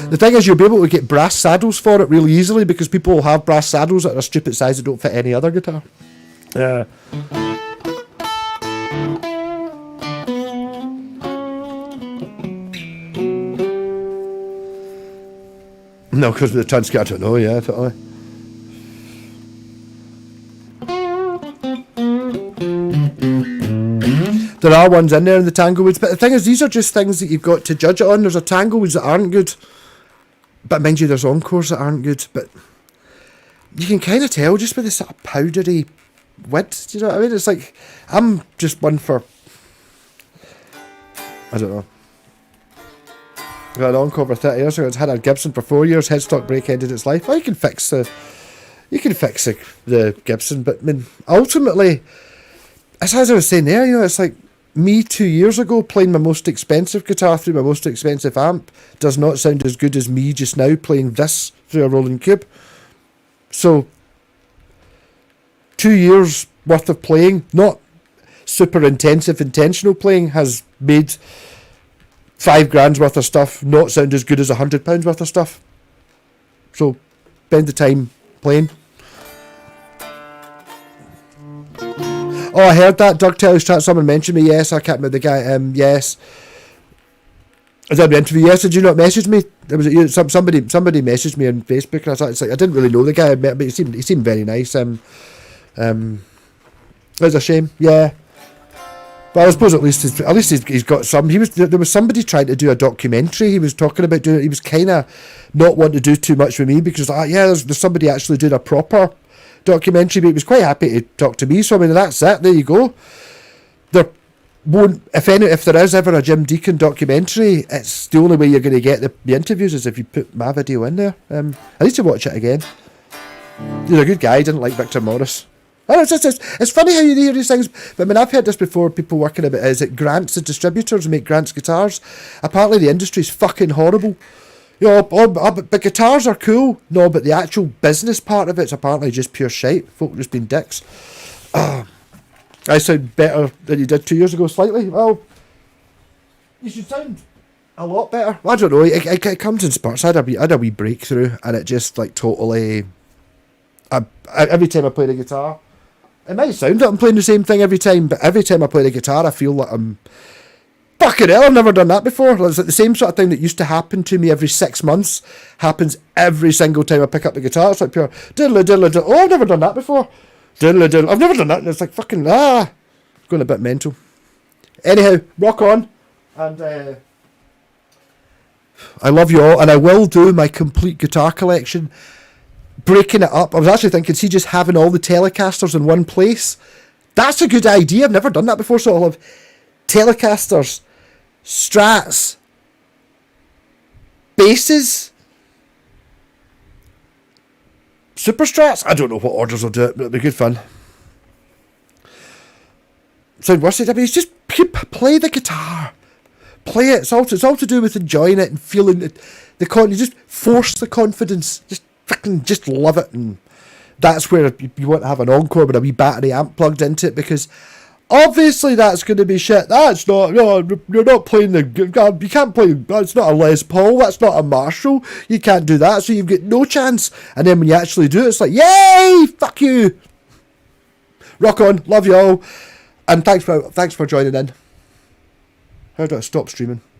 The thing is, you'll be able to get brass saddles for it really easily, because people will have brass saddles that are a stupid size that don't fit any other guitar. Yeah. No, because with the Tunsky, I don't know, yeah, totally. There are ones in there in the Tanglewoods, but the thing is, these are just things that you've got to judge it on. There's a Tanglewoods that aren't good, but mind you, there's Encores that aren't good, but you can kind of tell just with this sort of powdery width, do you know what I mean? It's like, I'm just one for, I don't know. I got an Encore for 30 years ago, it's had a Gibson for 4 years, headstock brake ended its life. Well, you can fix the Gibson, but I mean, ultimately, as I was saying there, you know, it's like, me 2 years ago playing my most expensive guitar through my most expensive amp does not sound as good as me just now playing this through a Roland Cube. So 2 years worth of playing, not super intensive intentional playing, has made £5,000 worth of stuff not sound as good as £100 worth of stuff. So spend the time playing. Oh, I heard that. Doug Telly's chat. Someone mentioned me. Yes, I can't remember the guy. Yes. Is that the interview? Yes. Did you not message me? There was somebody messaged me on Facebook, and I thought, it's like, I didn't really know the guy, but he seemed very nice. It was a shame. Yeah. But I suppose at least he's got some. There was somebody trying to do a documentary. He was talking about doing it. He was kind of not wanting to do too much with me because there's somebody actually doing a proper documentary. But he was quite happy to talk to me. So I mean, that's it. There you go. There won't, if there is ever a Jim Deacon documentary, it's the only way you're going to get the interviews is if you put my video in there. I need to watch it again. He's a good guy. He didn't like Victor Morris. It's funny how you hear these things, but I mean, I've heard this before, people working about, is it Grant's, the distributors make Grant's guitars? Apparently the industry's fucking horrible. You know, but guitars are cool. No, but the actual business part of it's apparently just pure shite. Folk just been dicks. I sound better than you did 2 years ago, slightly. Well, you should sound a lot better. I don't know, it comes in spurts. I had a wee breakthrough, and it just, like, totally... every time I play the guitar... It might sound that I'm playing the same thing every time, but every time I play the guitar, I feel like I'm... Fucking hell, I've never done that before. It's like the same sort of thing that used to happen to me every 6 months happens every single time I pick up the guitar. It's like pure diddle diddle diddle. Oh, I've never done that before. Diddle diddle. I've never done that. And it's like fucking going a bit mental. Anyhow, rock on. And I love you all, and I will do my complete guitar collection. Breaking it up. I was actually thinking, see, just having all the Telecasters in one place. That's a good idea. I've never done that before, so I'll have Telecasters, Strats, basses, Super Strats. I don't know what orders I'll do it, but it'll be good fun. Sound worse? I mean, it's just play the guitar. Play it. It's all to do with enjoying it and feeling it. You just force the confidence. Just love it, and that's where you want to have an encore with a wee battery amp plugged into it, because obviously that's going to be shit. That's not, you're not playing you can't play, that's not a Les Paul, that's not a Marshall, you can't do that, so you've got no chance. And then when you actually do it, it's like, yay, fuck you. Rock on, love you all, and thanks for joining in. How do I stop streaming?